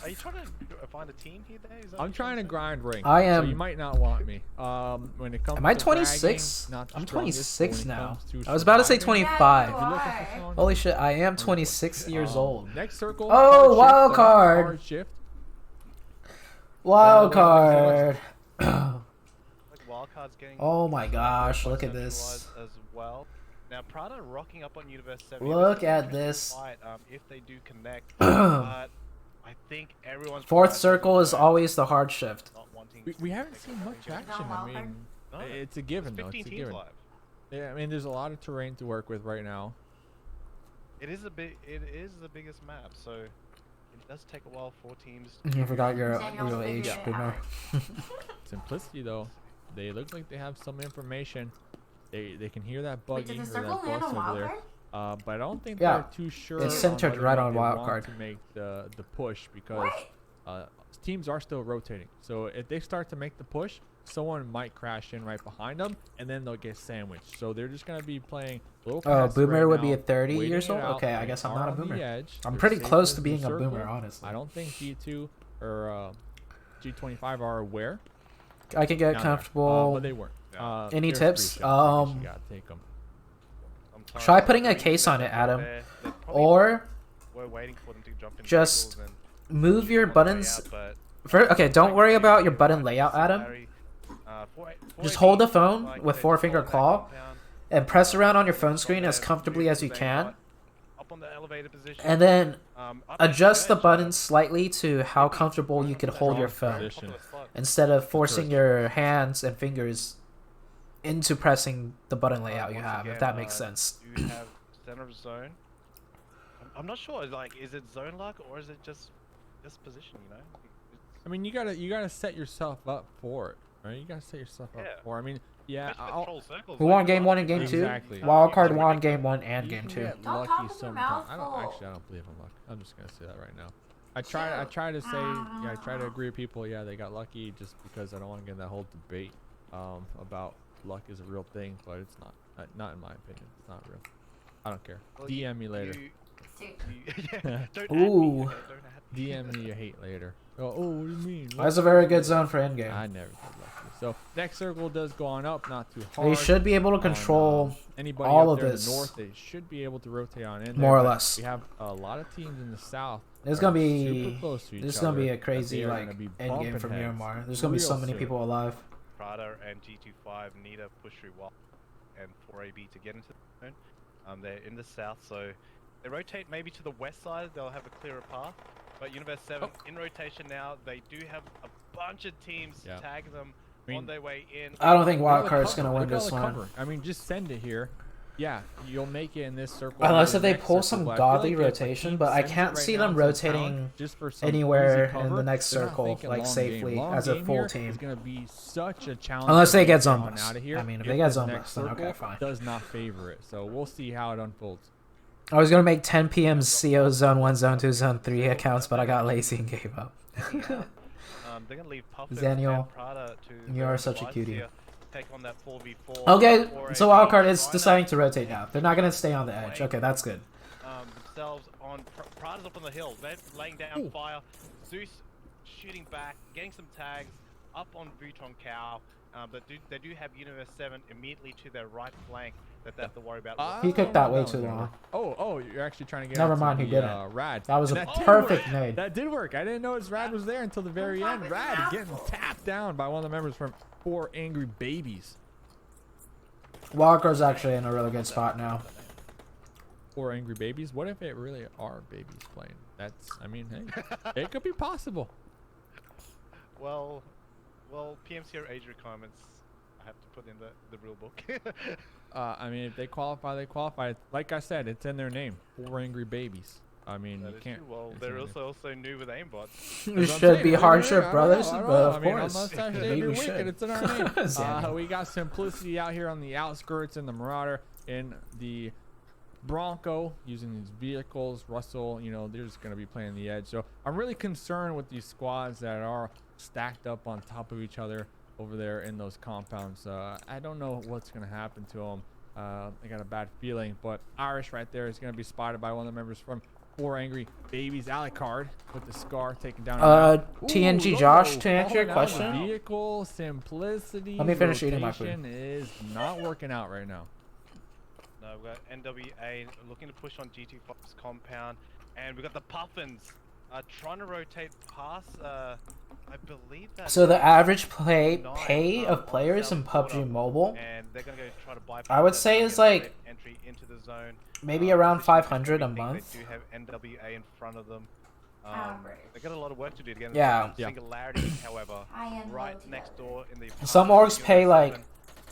Are you trying to find a team here? Is that I'm what trying to you're grind ring. I So am- you might not want me. When it comes. Am I to bragging, 26? not the I'm strongest, but 26 when it now. comes to I was about to say surviving, 25. Yeah, if you're looking for Why? someone- Holy shit, I am 26 years old. Next circle. Oh, hard shift, wild card. hard shift. Wild card. Like wildcards getting. Oh my gosh, quite look at this. centralized as well. Now Prada rocking up on Universe 7. Look It's an at interesting this. Fight, if they do connect, but I think everyone's. Fourth priority circle is going always the hard shift. not wanting We to haven't take seen the much lead. action. I mean, No, it's a given there's though. 15 It's a teams given. live. Yeah, I mean, there's a lot of terrain to work with right now. It is the biggest map, so it does take a while for teams. You forgot your Daniel's real figured age, it boomer. out. Simplicity though, they look like they have some information. They can hear that Wait, buggy did or the that circle land bus on over wild there. card? But I don't think Yeah, they're too sure. it's on centered whether or right not on they wild want card. to make the push because teams are still rotating. So if they start to make the push, someone might crash in right behind them, and then they'll get sandwiched. So they're just gonna be playing a little. Oh, passive boomer right would be now, at 30 waiting years it old? out. Okay, I They guess I'm are not a on the boomer. edge. I'm They're pretty safer close to in the being a boomer, circle. honestly. I don't think G2 or G25 are aware. I can get Now they are. comfortable. But they weren't. Any there's tips? 3 shots. I guess you gotta take 'em. Sometimes Try putting a the case on it, reason Adam. they're probably- Or we're waiting for them to jump in just vehicles move your and on the way buttons. out, but Okay, don't worry about your like button layout, Adam. Larry, Just hold the phone like with they 4-finger hold that claw compound, and press around on your phone from screen there, as comfortably as you move can. up on the elevator position, And then up adjust the edge, buttons slightly to how comfortable you can hold your Strong phone. position. Instead of forcing Correct. your hands and fingers into pressing the button layout you once have, again, if that makes sense. Do you have center of zone? I'm not sure. Like, is it zone luck or is it just position? You know. I mean, you gotta set yourself up for it, right? You gotta set yourself up Yeah. for. I mean, yeah. Especially with I'll- control circles, Who like, won game 1 and game 2? Exactly. Wildcard You won can't game 1 and you game can 2. get Don't lucky talk with your sometimes. mouth I don't full. actually. I don't believe in luck. I'm just gonna say that right now. I try to say, yeah, I try to agree with people. Yeah, they got lucky just because I don't want to get in that whole debate about luck is a real thing, but it's not. Not in my opinion. It's not real. I don't care. Well, DM me later. yeah, don't Ooh. Add me, okay, don't add me. DM me your hate later. Oh, what do you mean? That's a very good zone for endgame. I never get lucky. So next circle does go on up, not too hard. They should be able to on, control anybody all up of there this. in the north. They should be able to rotate on in More there, or but less. We have a lot of teams in the south. There's that gonna are be super close to each there's gonna be other a that crazy they are like gonna be endgame bumping from heads Miramar. There's gonna be so real many soon. people alive. Prada and G25 need a push through wall and 4AB to get into the zone. They're in the south, so they rotate maybe to the west side. They'll have a clearer path. But Universe 7 in rotation now. They do have a bunch of teams Yeah. tag them I mean, on their way in. I don't think Look at the Wildcard's cover. gonna win Look at this the one. cover. I mean, just send it here. Yeah, you'll make it in this circle. Unless or if the they next pull circle, some but I feel godly like if a rotation, team but I sends it can't right see now them to town rotating just for some anywhere easy in the cover, next they're not circle, thinking like, long safely game. Long as a game full here team. is gonna be such a challenge. Unless they get to zone on bust. out of here I mean, if if they get this zone next bust, then okay, circle fine. does not favor it. So we'll see how it unfolds. I was gonna make 10 PMCO Zone 1, Zone 2, Zone 3 accounts, but I got lazy and gave up. They're gonna leave Puffin Daniel, and Prada to you their are such a device cutie. here, take on that 4v4. Okay, 4AB, so Wildcard is trying deciding to rotate now. They're not gonna stay on the edge. Okay, that's good. themselves on Prada's up on the hill. They're laying down fire. Zeus shooting back, getting some tags up on Vuitton Cow. but they do have Universe 7 immediately to their right flank that they have to worry about. He took that way too long. Oh, you're actually trying to get. Never onto mind, he the, didn't. Rad. That was And a that did perfect work. nade. That did work. I didn't notice Rad was there until the very end. Rad getting tapped down by one of the members from 4 Angry Babies. Walker's actually in a really good spot now. 4 Angry Babies? What if it really are babies playing? That's, I mean, hey, it could be possible. Well, PMCO age requirements, I have to put in the rule book. I mean, if they qualify, they qualify. Like I said, it's in their name. 4 Angry Babies. I mean, That you is can't. true. Well, they're also new with aimbots. It should be hardship, brothers, I but of mean, course, on Mustache Day maybe every we week, should. and it's in our name. We got Simplicity out here on the outskirts in the Marauder, in the Bronco, using these vehicles. Russell, you know, they're just going to be playing the edge. So I'm really concerned with these squads that are stacked up on top of each other over there in those compounds. I don't know what's going to happen to them. I got a bad feeling, but Irish right there is going to be spotted by one of the members from 4 Angry Babies. Alicard with the scar taken down. TNG Josh, to answer your question. Vehicle Simplicity. Let me finish eating my food. Rotation is not working out right now. No, we've got NWA looking to push on GT5's compound, and we've got the Puffins trying to rotate past. I believe that. So the average pay of players in PUBG Mobile, and they're gonna go try to bypass I would say is like entry into the zone. maybe around 500 a month. They do have NWA in front of them. Average. They got a lot of work to do to get Yeah. Singularity, however, I am right low next together. door in the. Some orgs pay like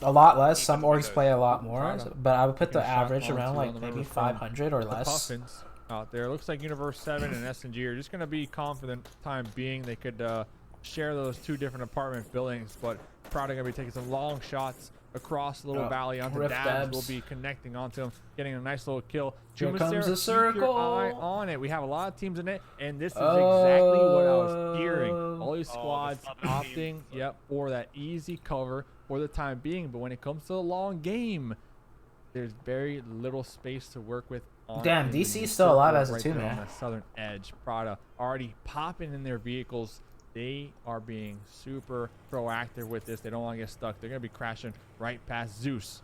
a lot less. Keep Some them orgs good. play a lot more. But I would put the Taking a shot average onto around one like of the maybe members from 500 or the less. Puffins out there. Looks like Universe 7 and S&G are just going to be confident time being. They could share those 2 different apartment buildings, but probably going to be taking some long shots across the little valley onto Rip Dabs. Dabs. We'll be connecting onto them, getting a nice little kill. Here Juma comes Sarah, the keep circle. your eye on it. We have a lot of teams in it, and this is exactly what I was hearing. All these squads opting, for that easy cover for the time being, but when it comes to the long game, there's very little space to work with. Damn, in the DC's still alive as a right 2-man. there on the southern edge. Prada already popping in their vehicles. They are being super proactive with this. They don't want to get stuck. They're going to be crashing right past Zeus.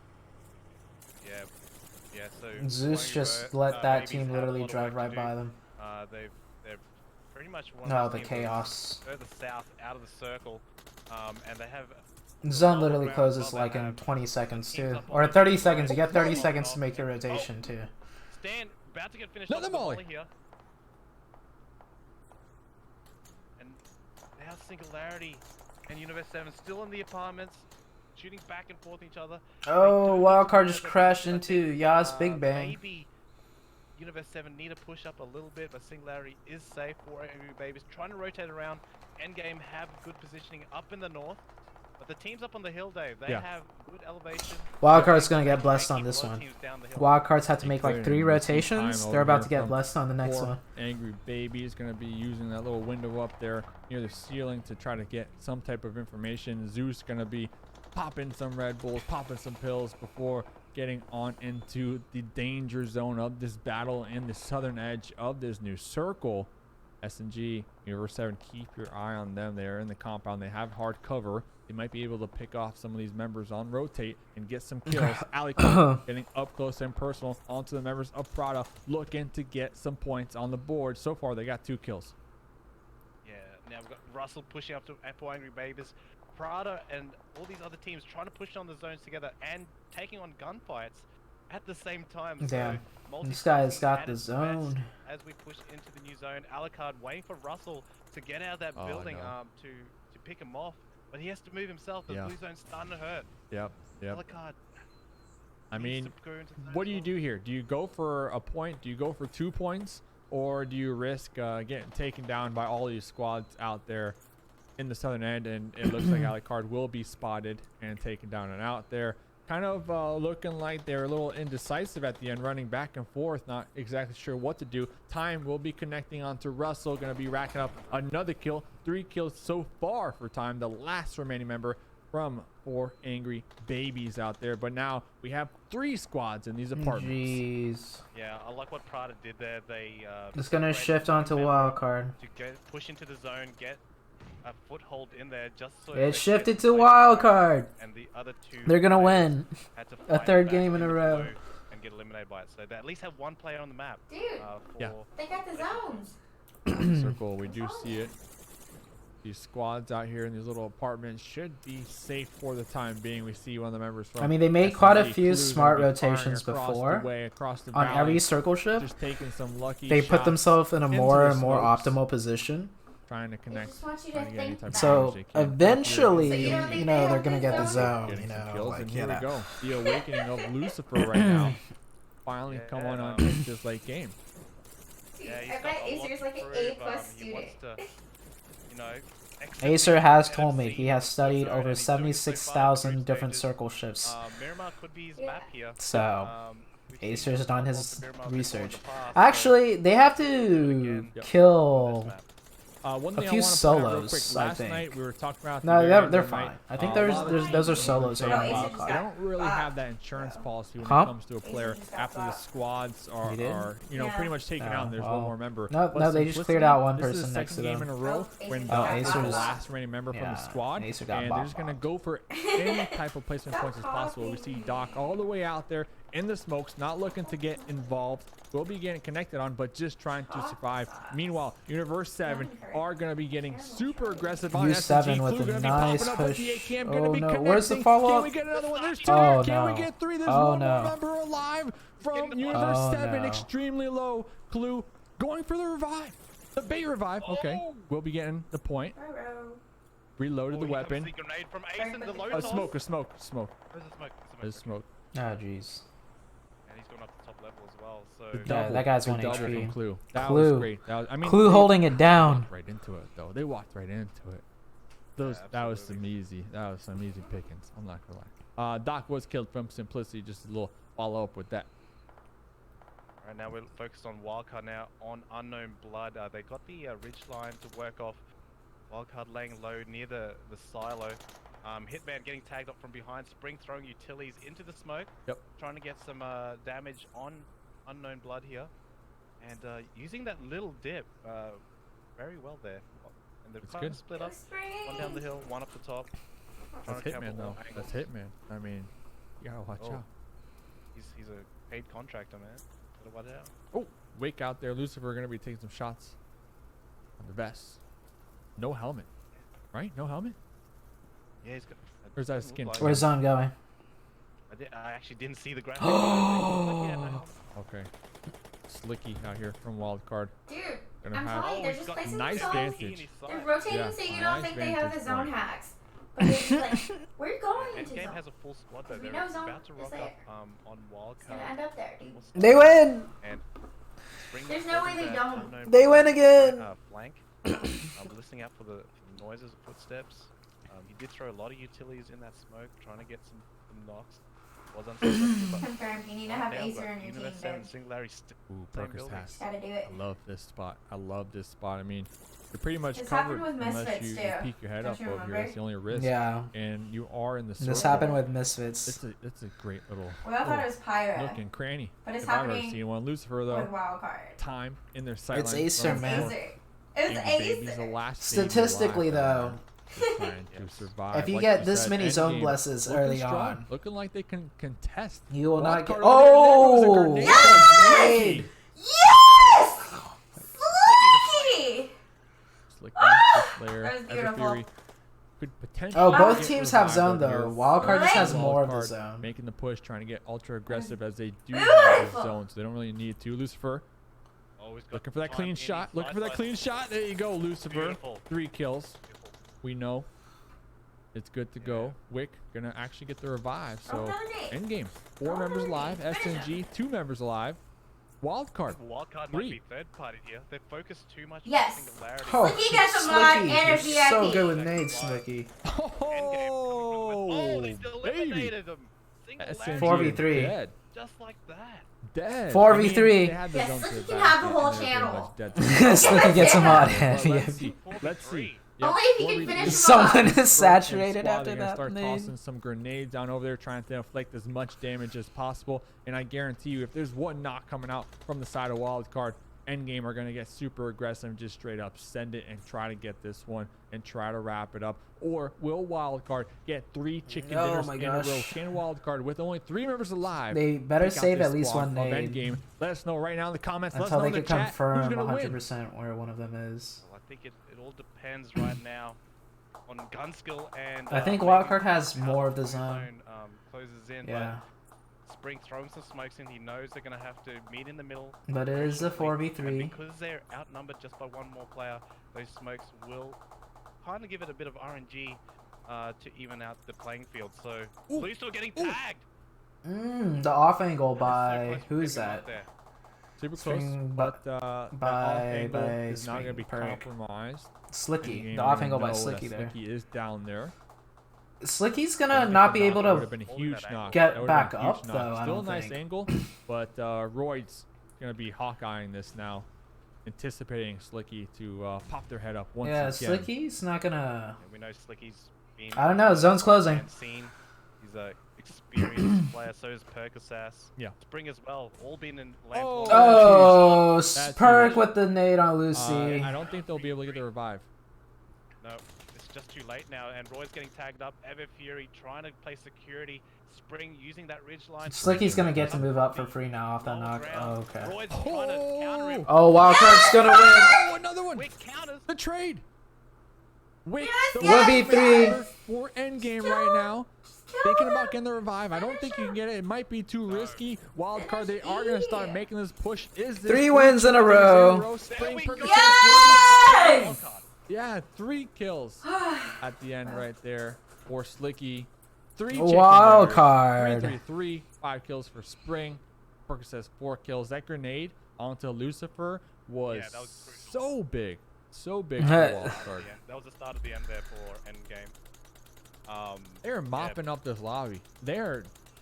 Yeah. So Zeus just let that team literally drive right by them. They're pretty much one. No, of the those teams chaos. further south out of the circle, and they have. Zone literally closes like in 20 seconds too, or 30 seconds. You get 30 seconds to make your rotation too. Stan about to get finished. Another off the volley volley here. And now Singularity and Universe 7 still in the apartments, shooting back and forth each other. Oh, Wildcard just crashed into Yas Big Bang. Maybe Universe 7 need to push up a little bit, but Singularity is safe. 4 Angry Babies trying to rotate around. Endgame have good positioning up in the north. But the teams up on the hill, Dave, they have good elevation. Wildcard's gonna get blessed on this one. Wildcard's had to make like 3 rotations. They're about to get blessed on the next one. Angry Baby is going to be using that little window up there near the ceiling to try to get some type of information. Zeus going to be popping some Red Bulls, popping some pills before getting on into the danger zone of this battle in the southern edge of this new circle. S&G, Universe 7, keep your eye on them. They are in the compound. They have hard cover. They might be able to pick off some of these members on rotate and get some kills. Alicard getting up close and personal onto the members of Prada, looking to get some points on the board. So far, they got 2 kills. Yeah, now we've got Russell pushing up to Apple Angry Babies. Prada and all these other teams trying to push on the zones together and taking on gunfights at the same time. Damn, so this guy's got at the its zone. best as we push into the new zone, Alicard waiting for Russell to get out of that building to pick him off. But he has to move himself. The blue zone's starting to hurt. Yep. Alicard. I mean, what do you do here? Do you go for a point? Do you go for 2 points? Or do you risk getting taken down by all these squads out there in the southern end? And it looks like Alicard will be spotted and taken down and out there. Kind of looking like they're a little indecisive at the end, running back and forth, not exactly sure what to do. Time will be connecting onto Russell, going to be racking up another kill. 3 kills so far for Time, the last remaining member from 4 Angry Babies out there. But now we have 3 squads in these apartments. Jeez. Yeah, I like what Prada did there. They It's gonna shift onto Wildcard. to push into the zone, get a foothold in there just so It shifted to wild card. And the other two They're gonna win had to a fight third back game in a into the row. blue and get eliminated by it. So they at least have one player on the map. Dude, Yeah. they got the zones. Circle, we do see it. These squads out here in these little apartments should be safe for the time being. We see one of the members from I mean, they made quite a SMG few Clues smart gonna be firing rotations across before. the way, across the On valley, every circle shift, just taking some lucky they put shots themselves in a into more the and more smokes, optimal position. trying to They connect. just want you to trying to get any think type of back. So damage they can. eventually, So you don't think you they know, have they're gonna the get the zone? zone. Getting You some know, kills, like and you here we know. go. The awakening of Lucifer right now. Finally come on this late game. Yeah, he's I got bet a lot Acer's to like an prove. A+ He wants student. to, you know, Acer has NFC told me he has studied zone, over and he's doing it so far in 76,000 group different stages. circle shifts. Miramar could be his Yeah. map here. So We've seen Acer's done lots his of Miramar before in research. the past, so Actually, they have to again, Yep. kill. this map. One A thing few I want to point out real solos, quick. I Last think. night we were talking about. No, the they're very end fine. night. I think A lot of those are teams solos don't on Acer wild just card. They don't really have that insurance policy when Huh? it comes to a player just after the got squads are, You did? you know, pretty much taken out and there's one more member. No, But no, they just Simplicity, cleared out one this is person the next to second game them. in a row Oh, when Acer the got Acer bopped. the last remaining member from the Yeah, squad, Acer got and they're just gonna bopped. go for any type of placement points as possible. We see Doc all the way out there in the smokes, not looking to get involved. Will be getting connected on, but just trying to survive. Meanwhile, Universe 7 are going to be getting super aggressive on U7 SMG. with Clue a gonna be nice popping up, but push. the AKM Oh, gonna be no. Where's the connecting. follow-up? Can we get another one? There's two Oh, there. Can we no. get three? There's Oh, one no. more member alive from Universe Oh, 7. no. Extremely low. Clue going for the revive. The bait revive. Okay. We'll be getting the point. Bro. Reloaded the Oh, here comes weapon. the grenade from Ace and the low A toss. smoke, a smoke, smoke. Where's the smoke? There's smoke. Oh, jeez. And he's gone up to top level as well. So Yeah, that guy's Good 1 double HP. from Clue. That Clue. was great. That was, I mean, Clue they holding it down. walked right into it though. They walked right into it. That was some easy. That was some easy pickings. I'm not gonna lie. Doc was killed from Simplicity. Just a little follow up with that. right now we're focused on Wildcard now on Unknown Blood. They got the ridge line to work off. Wildcard laying low near the silo. Hitman getting tagged up from behind. Spring throwing utilities into the smoke. Yep. Trying to get some damage on Unknown Blood here. And using that little dip very well there. And they're It's kind of good. split up. Spring. One down the hill, one up the top. That's Trying to cover Hitman though. all That's angles. Hitman. I mean, you gotta watch Oh. out. He's a paid contractor, man. Gotta watch out. Oh, Wake out there. Lucifer gonna be taking some shots on the vest. No helmet, right? No helmet. Yeah, he's got. Where's that doesn't skin? look like Where's it. Zone going? I actually didn't see the graphic. Yeah, no. Okay. Slicky out here from Wildcard. Dude, Gonna I'm have telling you, they're he's just got placing nice themselves. vantage. They're rotating Yeah, so you nice don't think they have the vantage zone point. hacks. But they're just like, we're going into Endgame zone. has a full squad though. We They're know zone about to is rock there. up on It's gonna end Wildcard. up there, dude. They win! And Spring There's no way holding they that don't. unknown They win blood again! Flank. I'm listening out for the noises, footsteps. He did throw a lot of utilities in that smoke, trying to get some knocks. Was unsuccessful, but Confirmed. You need to have now Acer got in your team, Universe 7 dude. Singularity Ooh, same Perkins building. has. Gotta do it. I love this spot. I love this spot. I mean, you're pretty much This covered happened with unless Misfits, you too. peek your head Don't up you over here. remember? That's the only risk. Yeah. And you are in the This circle. happened with Misfits. It's a great little We all thought it was Pyra. nook and cranny. But it's if I've ever happening seen one. Lucifer with though, Wildcard. time in their sightlines. Acer, from man. before. Acer. It was Baby's the Acer. last baby Statistically, alive though, out there, trying to survive. if you Like get this said, many zone endgame blesses looking early strong, on, looking like they can contest. you will not get. Wildcard over there, there Oh! goes a grenade. Yes! Yes! Slicky! Slick That Slayer, was beautiful. Everfury could potentially Oh, both get teams have revived zone over here. though. Wildcard just has Wildcard more of the Wildcard zone. making the push, trying to get ultra aggressive as they do have Beautiful. the zone, so they don't really need to. Lucifer Always got looking for that time clean in shot. his Looking for that sight clean shot. There you go, Lucifer. Beautiful. 3 kills. We know it's good to go. Wick gonna actually get the revive. So Another day. end game. 4 Another members day. alive. Finish SNG 2 members alive. Wildcard. Wildcard 3. might be third party here. They're focused too much Yes. on singularity. Oh, Slicky gets a mod Slicky, and a you're so VIP. good with nades, Slicky. Oh, they still baby. eliminated them. Singularity. SNG 4v3. Dead. Just like that. Dead. 4v3. They had the Yes, zone to Slicky the can back have the end, whole and they're pretty channel. much dead. Slicky gets a mod. Well, Yeah. let's see. Let's see. Yep, Only if you can 4v3. finish them Someone off. is Broken saturated squad, after they're gonna that start nade. tossing some grenades down over there, trying to inflict as much damage as possible. And I guarantee you, if there's one knock coming out from the side of Wildcard, Endgame are going to get super aggressive and just straight up send it and try to get this one and try to wrap it up? Or will Wildcard get 3 chicken dinners in a row? Can Wildcard, with only 3 members alive, They better save at least one nade. Endgame? Let us know right now in the comments. Until they can can confirm who's 100% where one of them is. Well, I think it all depends right now on gun skill and. I think maybe Wildcard has how more of the the zone. Closes in. Yeah. But Spring throwing some smokes in. He knows they're gonna have to meet in the middle. But it is a shortly, 4v3. and because they're outnumbered just by 1 more player, those smokes will kind of give it a bit of RNG to even out the playing field. So Luso getting tagged. The off angle So by close to who's picking him up that? there. Super close, String but that off angle is not going to be Perk. compromised. Slicky. Endgame The off already angle by know Slicky that there. Slicky is down there. Slicky's gonna not be able That would have to. been a huge knock. get That would've back been a huge up, knock. though, I Still don't a nice think. angle, but Royd's gonna be Hawkeyeing this now, anticipating Slicky to pop their head up once Yeah, again. Slicky's not gonna. And we know Slicky's been. I don't know. Zone's closing. Seen. He's a experienced player. So is Perkasass. Yeah. Spring as well. All been in Oh, land. Oh, That's Perk huge. with the nade on Lucy. I don't think they'll be able to get the revive. No, it's just too late now. And Roy's getting tagged up. Ever Fury trying to play security. Spring using that ridge line. Slicky's gonna get to move up for free now off that knock. Oh, okay. Roy's trying to counter him. Oh, Wildcard's gonna win. Oh, another one! Quick counters. The trade! Wait, Yes, the yes, 1v3. for endgame right now. Thinking about getting the revive. I don't think you can get it. It might be too risky. Wildcard, they are going to start making this push. Is this 3 wins in a row. Spring There we go. Yes! Yeah, 3 kills at the end right there for Slicky. 3 Wild card. 3-3-3. 5 kills for Spring. Perkins says 4 kills. That grenade onto Lucifer was, Yeah, that was crucial. so big. So big for Wildcard. Yeah, that was the start of the end there for Endgame. They're mopping up this lobby.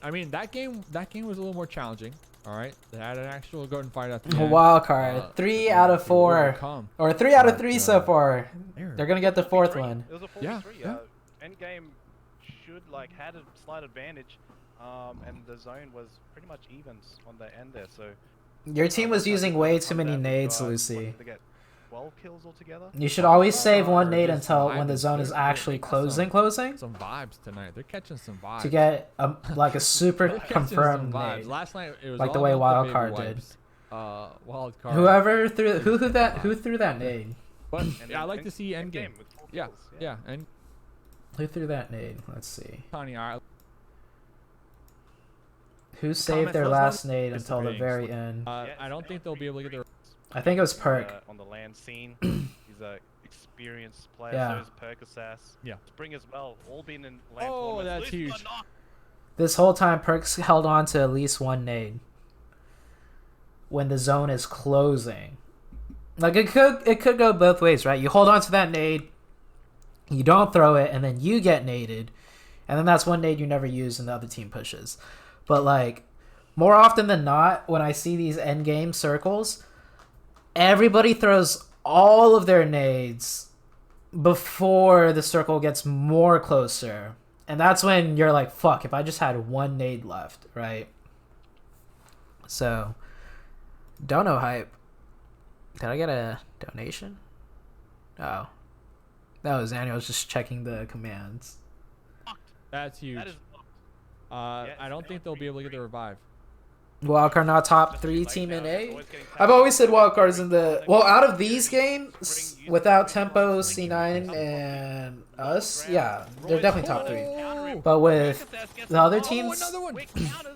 I mean, that game was a little more challenging. All right, they had an actual go and fight at the end. Wild card. 3 out of 4. overcome. Or 3 out of 3 so far. They're- They're gonna get the 4th one. It was a 4v3. Yeah, Endgame should had a slight advantage, and the zone was pretty much evens on the end there. So Your team was using way too many nades, What Lucy. did they get? 12 kills altogether. You should always save one nade just until when vibing. the zone is They're actually getting closing, Some vibes tonight. They're catching some vibes. to get like a super They're catching confirmed some vibes. nade. Last night it was Like the all way about Wildcard baby did. wipes. Wildcard. Whoever threw who threw that nade? But And yeah, I then like to see endgame. with 4 Yeah, kills, yeah, and Who threw that nade? Let's see. Tony, Who saved their let us know last nade until the participating. very end? I don't think they'll be able to get their. I think it was Perk. on the land scene. He's a experienced player. Yeah. So is Perkasass. Yeah. Spring as well. All been in land Oh, tournaments. that's Lucy got huge. knocked. This whole time, Perk's held on to at least one nade when the zone is closing. Like it could go both ways, right? You hold on to that nade, you don't throw it, and then you get naded, and then that's one nade you never use, and the other team pushes. But like more often than not, when I see these end game circles, everybody throws all of their nades before the circle gets more closer. And that's when you're like, fuck, if I just had one nade left, right? So, dono hype. Did I get a donation? Oh. That was Daniel just checking the commands. That's huge. That is I don't think they'll be able to get the revive. Wildcard not top 3 team in A. I've always said wildcards in the... Well, out of these games, without Tempo, C9, and us, yeah, they're definitely top 3. But with the other teams, another one.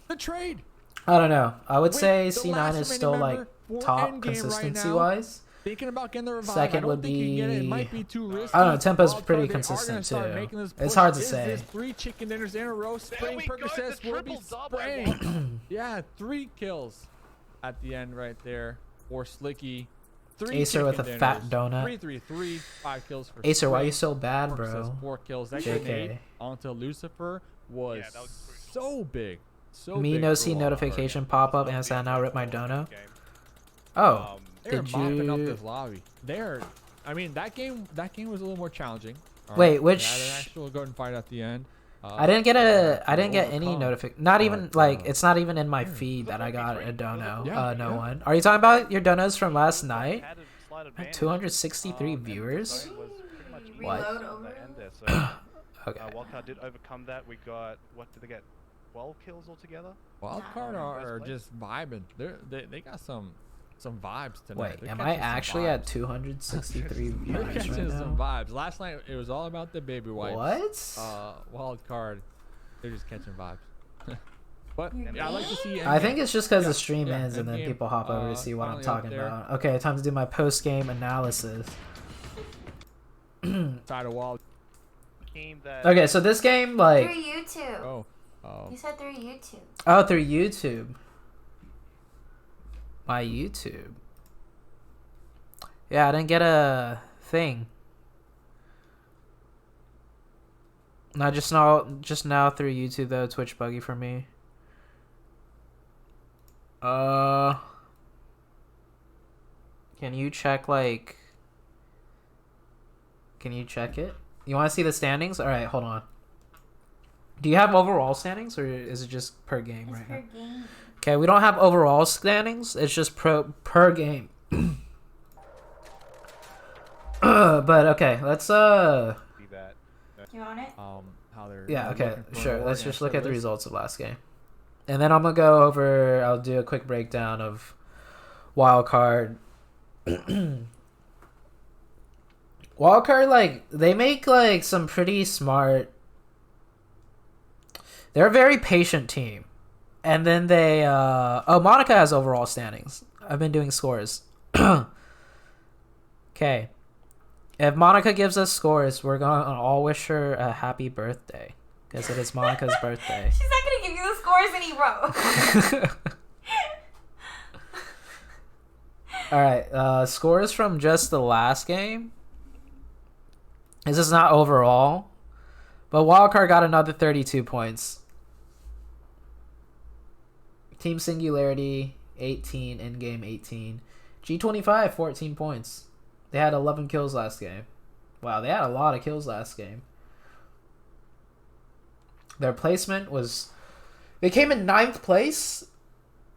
The trade. I don't know. I would Wait, say the C9 last is remaining still like member for top Endgame right now. consistency-wise. Thinking about getting the revive. Second I don't would think you can get it. It might be- be too risky. I don't know, Tempo's Wildcard, pretty they are consistent, gonna start too. making this It's push. hard to Is say. this 3 chicken dinners in a row? Spring we go, the Percocets will be triple double. spraying. Yeah, 3 kills at the end right there for Slicky. 3 Acer with chicken a fat dinners. donut. 3-3-3. 5 kills for Acer, why are you Spring. so bad, Percocets, bro? 4 kills. That JK. grenade onto Lucifer was, Yeah, that was crucial. so big. So Me big no for see Wildcard. notification pop up and say now rip my dono. Game. Oh, They're did mopping up you? this lobby. I mean, that game was a little more challenging. All Wait, right, which- They had an actual go and fight at the end. I didn't get any overcome, notification. Not even like it's not even in my feed that I got a dono. No one. Are you talking about your donos from last night? 263 viewers. What? Reload over. Okay. Wildcard did overcome that. We got, what did they get? 12 kills altogether? Wildcard are just vibing. They got some vibes tonight. Wait, They're am I catching some actually vibes. at 263 They're viewers right catching some now? vibes. Last night it was all about the baby wipes. What? Wildcard, they're just catching vibes. But You're yeah, I like to see. I think it's just because the stream yeah, ends and then Endgame, people hop over to see what I'm finally talking up there. about. Okay, time to do my post-game analysis. side of Wild. Team that Okay, so this game, like... Through YouTube. Oh. You said through YouTube. Oh, through YouTube. My YouTube. Yeah, I didn't get a thing. Not just now through YouTube though. Twitch buggy for me. Can you check like? Can you check it? You want to see the standings? All right, hold on. Do you have overall standings or is it just per game It's right per now? game. Okay, we don't have overall standings. It's just per game. But okay, let's see that. Do you want it? How they're yeah, okay, looking for sure. more Let's just look at the against results of last game. And then I'm gonna go over, I'll do a quick breakdown of wild card. Wild card, like, they make like some pretty smart, they're a very patient team. And then they oh, Monica has overall standings. I've been doing scores. Okay. If Monica gives us scores, we're going to all wish her a happy birthday. Because it is Monica's birthday. She's not gonna give you the scores in a row. Alright, scores from just the last game. This is not overall. But Wildcard got another 32 points. Team Singularity, 18. In-game, 18. G25, 14 points. They had 11 kills last game. Wow, they had a lot of kills last game. Their placement was... They came in 9th place.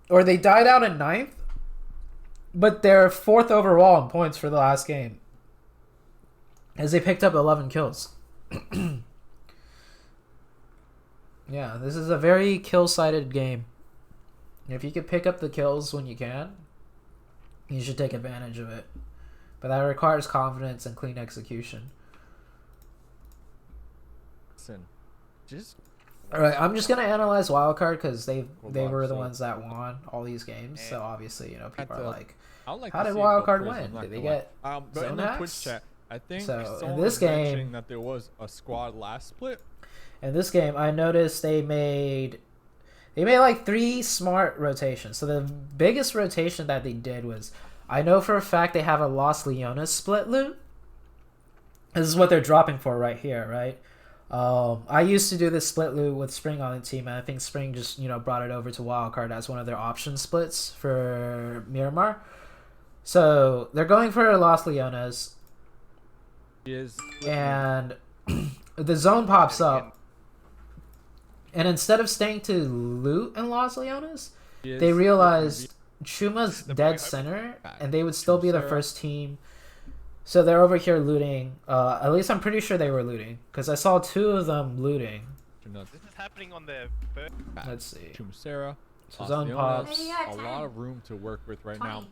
Or they died out in 9th. But they're 4th overall in points for the last game. As they picked up 11 kills. Yeah, this is a very kill-sided game. If you could pick up the kills when you can, you should take advantage of it. But that requires confidence and clean execution. Listen, just Alright, I'm just gonna analyze Wildcard because they on, were the so- ones that won all these games. So obviously, you know, people are to- like, I would like how to did see it go Wildcard Prism, win? not Did they gonna lie. get but zone in the Twitch hacks? chat, I think So, in someone this was game- mentioning that there was a squad last split. In this game, I noticed they made like 3 smart rotations. So the biggest rotation that they did was, I know for a fact they have a Los Leonas split loot. This is what they're dropping for right here, right? I used to do this split loot with Spring on the team, and I think Spring just, you know, brought it over to Wildcard as one of their option splits for Miramar. So they're going for Los Leonas, and the zone pops up. And instead of staying to loot in Los Leonas, they realized Chuma's dead center, and they would still be the first team. So they're over here looting. At least I'm pretty sure they were looting, because I saw 2 of them looting. This is happening on their first. Let's see. Chumacera, So zone pops. Maybe you got a 10. lot of room to work with right 20. now.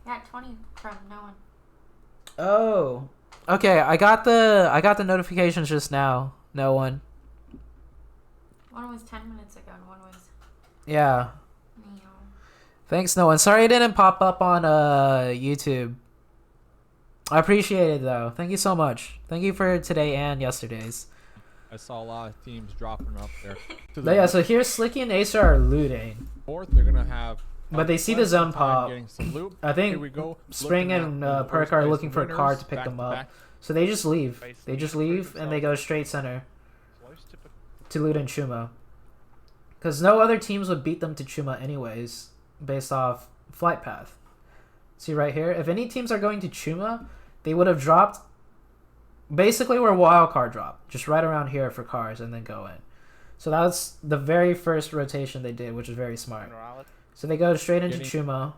Yeah, 20 from no one. Oh, okay. I got the notifications just now. No one. One was 10 minutes ago and one was Yeah. me. Thanks, no one. Sorry it didn't pop up on YouTube. I appreciate it though. Thank you so much. Thank you for today and yesterday's. I saw a lot of teams dropping up there. To But yeah, so here Slicky and Acer are looting. 4th, they're gonna have. But they see the plenty zone of time pop. getting some loot. I think Here we go. Spring Looking and at the Perk first are place looking for a card winners to pick back them up. back. So they just leave. They just leave and they go straight center to loot in Chuma. Because no other teams would beat them to Chuma anyways, based off flight path. See right here? If any teams are going to Chuma, they would have dropped basically where wild card drop, just right around here for cars and then go in. So that's the very first rotation they did, which is very smart. So they go straight into Chumo,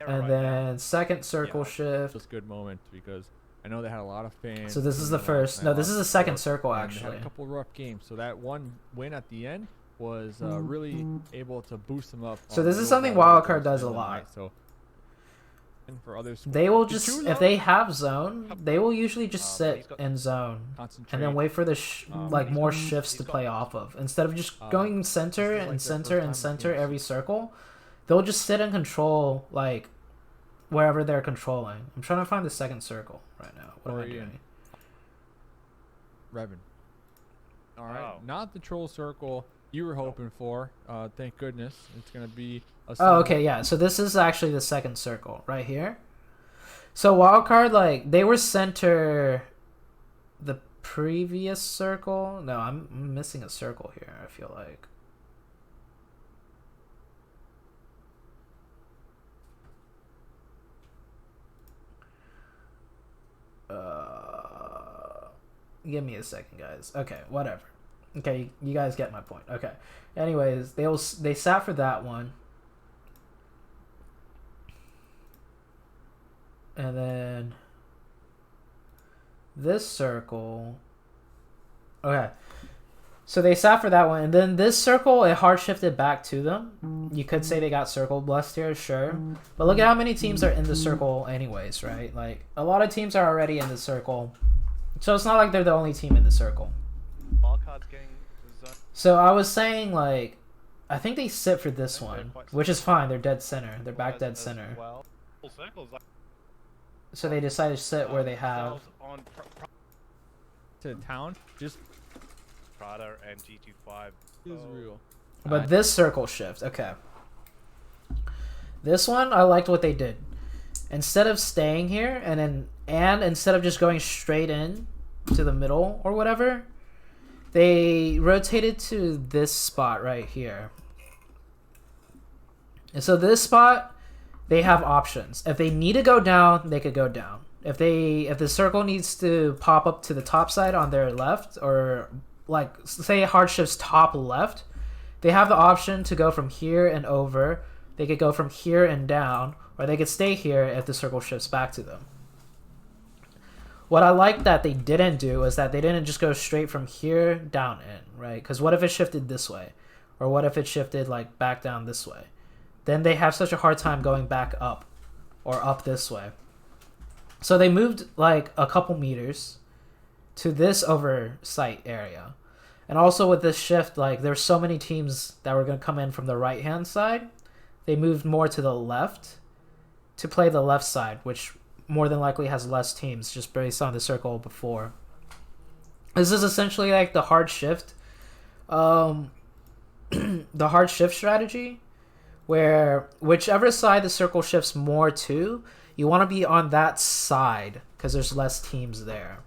and then second circle shift. Just good moment because I know they had a lot of fans. So this is the first. No, this is the second circle They actually. had a couple rough games, so that one win at the end was really able to boost them up. So this is something Wildcard does a lot. So and for others, they will just, if they have zone, they will usually just sit in zone and then wait for the like more shifts to play off of. Instead of just going center and center and center every circle, they'll just sit and control like wherever they're controlling. I'm trying to find the second circle right now. What am I doing? Revan. All right, not the troll circle you were hoping for. Thank goodness. It's gonna be a oh, okay, yeah. So this is actually the second circle right here. So wildcard, like they were center the previous circle. No, I'm missing a circle here. I feel like. Give me a second, guys. Okay, whatever. Okay, you guys get my point. Okay. Anyways, they sat for that one. And then this circle. Okay. So they sat for that one. And then this circle, it hard shifted back to them. You could say they got circle blessed here, sure. But look at how many teams are in the circle anyways, right? Like, a lot of teams are already in the circle. So it's not like they're the only team in the circle. So I was saying, like, I think they sit for this one, which is fine. They're dead center. They're back dead center. So they decided to sit where they have. To town, just Prada and G25 Israel. But this circle shift, okay. This one, I liked what they did. Instead of staying here and instead of just going straight in to the middle or whatever, they rotated to this spot right here. And so this spot, they have options. If they need to go down, they could go down. If the circle needs to pop up to the top side on their left, or like say hard shift's top left, they have the option to go from here and over. They could go from here and down, or they could stay here if the circle shifts back to them. What I like that they didn't do is that they didn't just go straight from here down in, right? Because what if it shifted this way? Or what if it shifted like back down this way? Then they have such a hard time going back up or up this way. So they moved like a couple meters to this oversight area. And also with this shift, like there's so many teams that were going to come in from the right hand side. They moved more to the left to play the left side, which more than likely has less teams just based on the circle before. This is essentially like the hard shift. The hard shift strategy, where whichever side the circle shifts more to, you want to be on that side because there's less teams there.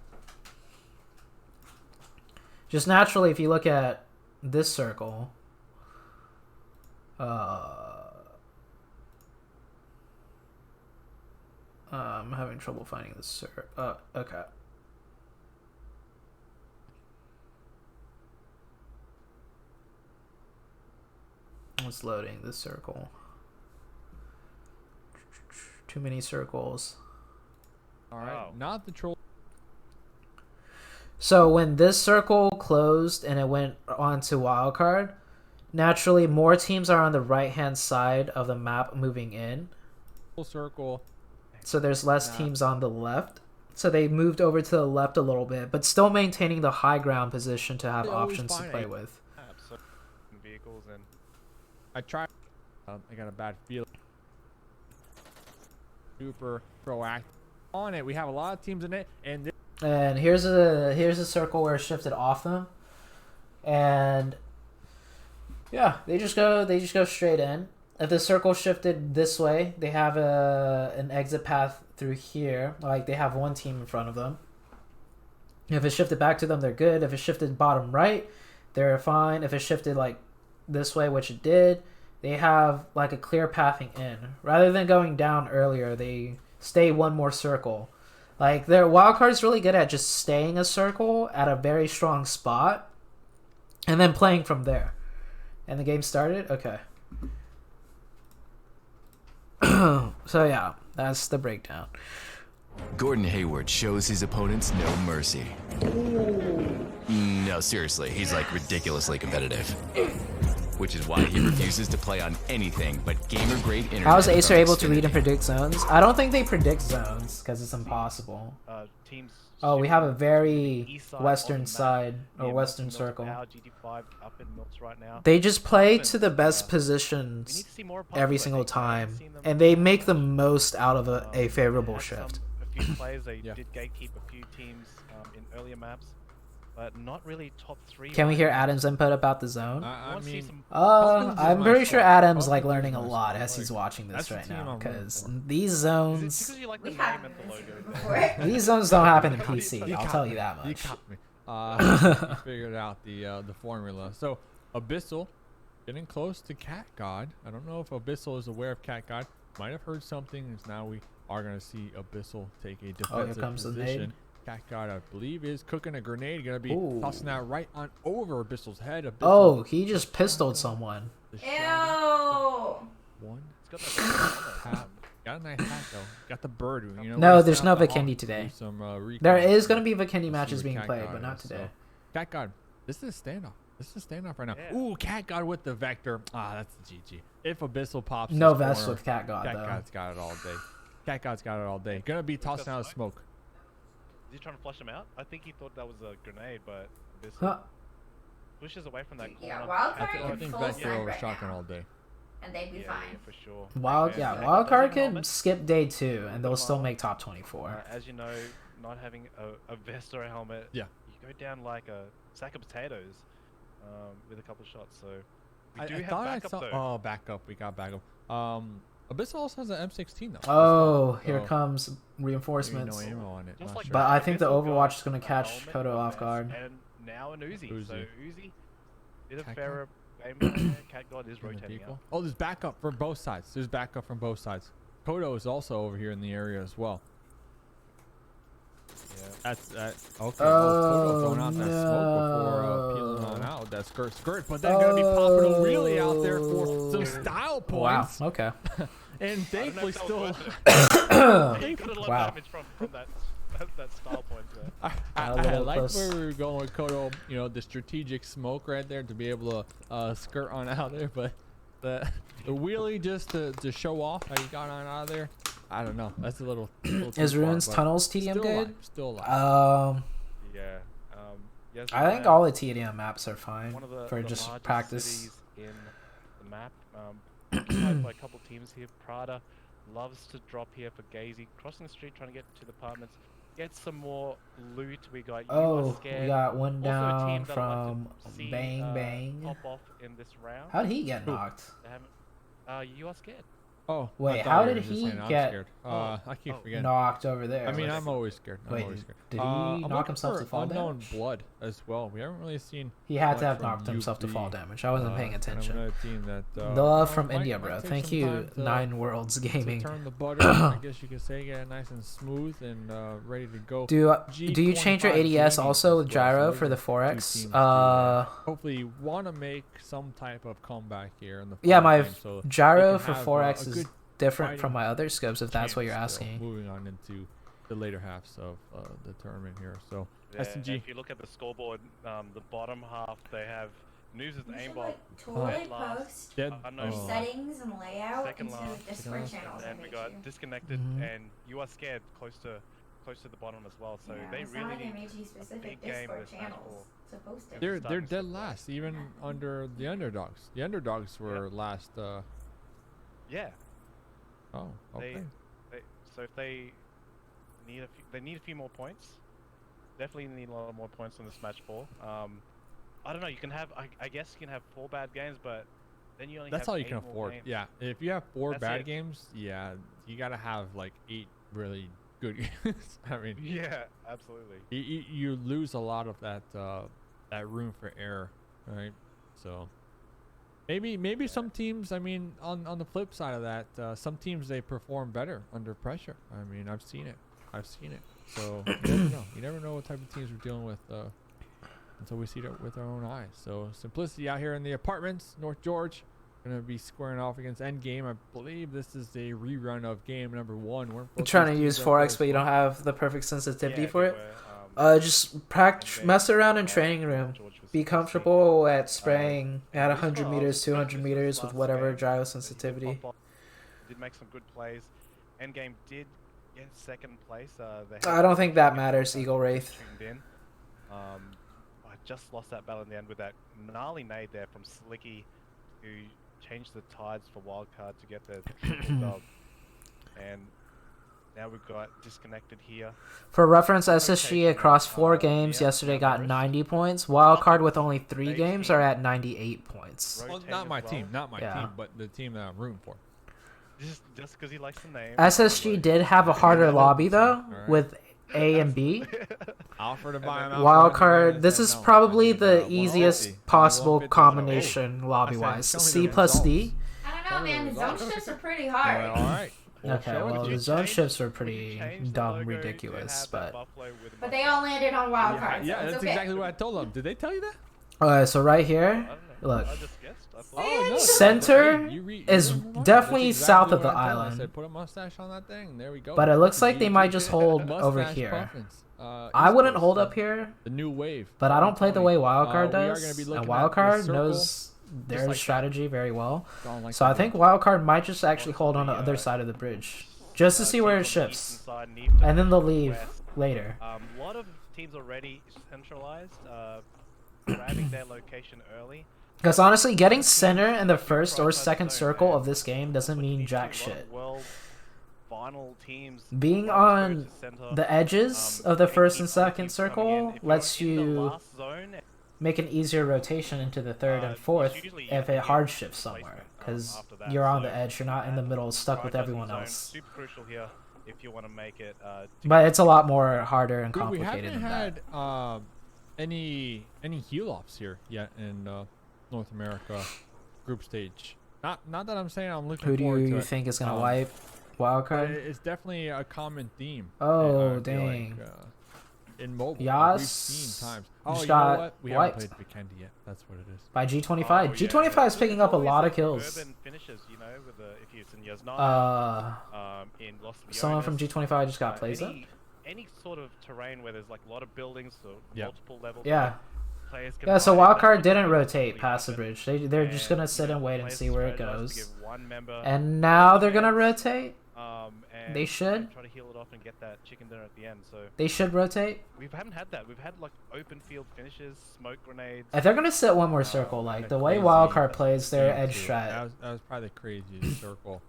Just naturally, if you look at this circle, I'm having trouble finding this. Okay. It's loading this circle. Too many circles. All right, not the troll. So when this circle closed and it went on to wildcard, naturally more teams are on the right hand side of the map moving in. Circle. So there's less teams on the left. So they moved over to the left a little bit, but still maintaining the high ground position to have options to play with. Vehicles and I tried. I got a bad feeling. Super proactive on it. We have a lot of teams in it, and here's a circle where it shifted off them, and yeah, they just go straight in. If the circle shifted this way, they have an exit path through here. Like they have one team in front of them. If it shifted back to them, they're good. If it shifted bottom right, they're fine. If it shifted like this way, which it did, they have like a clear pathing in. Rather than going down earlier, they stay one more circle. Like their wildcard's really good at just staying a circle at a very strong spot, and then playing from there. And the game started. Okay. So yeah, that's the breakdown. Gordon Hayward shows his opponents no mercy. No, seriously, he's like ridiculously competitive. Which is why he refuses to play on anything but gamer-grade internet. How is Acer from able to read and Xfinity. predict zones? I don't think they predict zones because it's impossible. Teams. Oh, we have a very east side western of the map, side or near western Milton circle. Power, GT5 up in Milts right now. They just play Happens, to the best we need positions to see more every pubs, I single think. I haven't time, seen them and they that make the much. most out of a They favorable had shift. A few players, they Yeah. did gatekeep a few teams in earlier maps, but not really top 3. Can we hear right now. Adam's input about the zone? I wanna see mean, some- Pumpkins is I'm my pretty sure spot. Adam's like Pumpkins is learning a my lot spot. as he's Like, watching this that's the right team now I'm rooting because for. these Is it zones because you like the We name haven't and the been logo? before. these zones don't happen in You PC. I'll caught tell me. you that You much. caught me. You figured out the formula. So Abyssal getting close to Cat God. I don't know if Abyssal is aware of Cat God. Might have heard something. As now we are gonna see Abyssal take a defensive comes the position. nade. Cat God, I believe, is cooking a grenade. Gonna be Ooh. tossing that right on over Abyssal's head. Abyssal, Oh, he just pistoled someone. the shot Ew. one It's got that tap. Got a nice hat though. Got the bird. You know, No, we're there's setting no up the Vikendi Hawk to today. do Some, There recon. is going to be Vikendi Let's matches see what being Cat played, God but not is. So, today. Cat God. This is a standoff. This is a standoff right now. Yeah. Ooh, Cat God with the vector. Ah, that's the GG. If Abyssal pops No this vest corner, with Cat God, Cat though. God's got it all day. Cat God's got it all day. Gonna be tossing out smoke? smoke. Is he trying to flush him out? I think he thought that was a grenade, but this Huh. pushes away from that corner. Yeah, Wildcard I in think full vector side over right shotgun now. all day. And they'd be Yeah, fine. yeah, for sure. Wildcard Doesn't could helmet. skip day 2, and they'll still make top 24. As you know, not having a vest or a helmet, Yeah. you go down like a sack of potatoes with a couple of shots. So we I do have thought I backup saw. though. Oh, backup. We got backup. Abyssal also has an M16 though. as Oh, well, here so comes maybe reinforcements. no ammo on it. Just Not like sure. But I think the Abyssal Overwatch got is gonna a catch helmet, Kodo a off vest, guard. And now an Uzi. So Uzi. Uzi, bit of Cat fairer game. Cat God is in the rotating vehicle. out. Oh, there's backup from both sides. There's backup from both sides. Kodo is also over here in the area as well. Yeah. That's that. Okay. Oh, Kodo throwing out that smoke before peeling on no. out that skirt. But then gonna be popping a wheelie out there for some style Wow. points. Okay. And I don't know thankfully if that was still. worth it. He got a lot of Wow. damage from that style point there. A I little like close. where we were going with Kodo, you know, the strategic smoke right there to be able to skirt on out there, but the wheelie just to show off how you got on out of there, I don't know. That's a little too Is far, Ruins but Tunnels TDM still good? alive, still alive. Yeah. Yes, I think all the TDM maps are fine one of the for the just largest practice. cities in the map. Occupied by a couple teams here. Prada loves to drop here for Gazy, crossing the street trying to get to the apartments. Get some more loot. We got You Are Oh, Scared. we got one Also a down team that I'd like from to see, Bang Bang. pop off in this round. How'd he get Who? knocked? They haven't. You Are Scared. Oh, Wait, I thought how you were did just he saying I'm get scared. I keep forgetting. Knocked over there. I mean, Like, I'm always scared. I'm Wait, always scared. did he I'm knock looking himself for to fall unknown damage? blood as well. We haven't really seen. he had blood to have from knocked himself to UB. fall damage. I wasn't paying Kind of attention. another team that, The love you from know, India, might bro. take Thank some you, time to- Nine Worlds to Gaming. turn the butter, I guess you could say, get it nice and smooth and ready to go. Do you change your G25 ADS gaming also with as well, so gyro those for are the two 4x? teams to, hopefully want to make some type of comeback here in the Yeah, final my game, so they gyro can for have, 4x a is good different from fighting my other scopes if that's what you're chance still asking. moving on into the later halves of the tournament here. So Yeah, S&G. if you look at the scoreboard, the bottom half they have News with You should aimbot. totally dead last, post Dead. unknown your Oh. settings and layout Second into last. the Discord last. channels. I and we made got you. disconnected, Mhm. and You Are Scared close to the bottom as well. So Yeah, they it's not really like I need. made you specific big game Discord with Smash channels to post it. They're starting dead to last, even under the underdogs. The underdogs were last. Yeah. Oh, okay. So if they need a few more points. Definitely need a lot more points on this match 4. I don't know. You can have. I guess you can have 4 bad games, but then you only. That's have all you 8 can more afford. games. Yeah, if you have 4 That's bad it. games, yeah, you gotta have like 8 really good games. I mean, Yeah, absolutely. you lose a lot of that that room for error, right? So maybe some teams. I mean, on the flip side of that, some teams they perform better under pressure. I mean, I've seen it. I've seen it. So you never know. You never know what type of teams we're dealing with until we see it with our own eyes. So Simplicity out here in the apartments, North George, gonna be squaring off against Endgame. I believe this is a rerun of game number 1. I'm trying to use 4x, but you don't have the perfect sensitivity for it. Just practice, mess around in training room. Be comfortable at spraying at 100 meters, 200 meters with whatever gyro sensitivity. Did make some good plays. Endgame did get second place. I don't think that matters, Eagle Wraith. I just lost that battle in the end with that gnarly nade there from Slicky, who changed the tides for wildcard to get the triple dub. And now we've got disconnected here. For reference, SSG across 4 games yesterday got 90 points. Wildcard with only 3 games are at 98 points. Well, not my team, but the team that I'm rooting for. Just because he likes the name. SSG did have a harder lobby though, with A and B. Wildcard, this is probably the easiest possible combination lobby-wise. C plus D. I don't know, man. The zone shifts are pretty hard. Alright. Okay, well, the zone shifts were pretty dumb, ridiculous, but... But they all landed on wild cards. Yeah, so that's okay. exactly what I told them. Did they tell you that? Alright, so right here, look. Oh, no. Center is definitely That's exactly south of what the I told them. I island. said, put a mustache on that thing, and there we go. But it looks like they might just hold Mustache over here. puffins. I East wouldn't Coast, hold up here, the new wave. but I don't play the way Wildcard We are does. gonna be And looking at the Wildcard circle, knows their like strategy very well. Going like So I that. think Wildcard might just actually hold on the other side of the bridge. Just to see where it shifts. And then they'll leave later. A lot of teams already centralized, grabbing their location early. Because honestly, getting center in the first or second circle of this game doesn't mean jack shit. Being on the edges of the first and second circle lets you make an easier rotation into the third and fourth if it hard shifts somewhere. Because you're on the edge, you're not in the middle stuck with everyone else. Super crucial here if you want to make it. But it's a lot more harder and Dude, complicated than we haven't that. had any heal offs here yet in North America group stage. Not that I'm saying I'm looking Who do forward to you it. think is gonna wipe But Wildcard? it's definitely a common theme. Oh, I feel dang. In mobile, Yas we've seen times. Oh, just you know got what? We wiped. haven't played Vikendi yet. That's what it is. By G25. G25 is picking up a lot of kills. Urban finishes, you know, with the, if it's in Yasnaya, in Los Someone from Leones, G25 just got plays up. any sort of terrain where there's like a lot of buildings or Yeah. multiple levels. Yeah. Players can Yeah, so buy that Wildcard didn't really rotate past the open. bridge. They're just gonna sit and wait and players see where it strategize to goes. give one member And now they're gonna rotate. and They should. try to heal it off and get that chicken dinner at the end. So They should rotate. we haven't had that. We've had like open field finishes, smoke grenades. If they're gonna sit one more circle, like the way Crazy Wildcard plays their game edge too. strat That was probably the craziest circle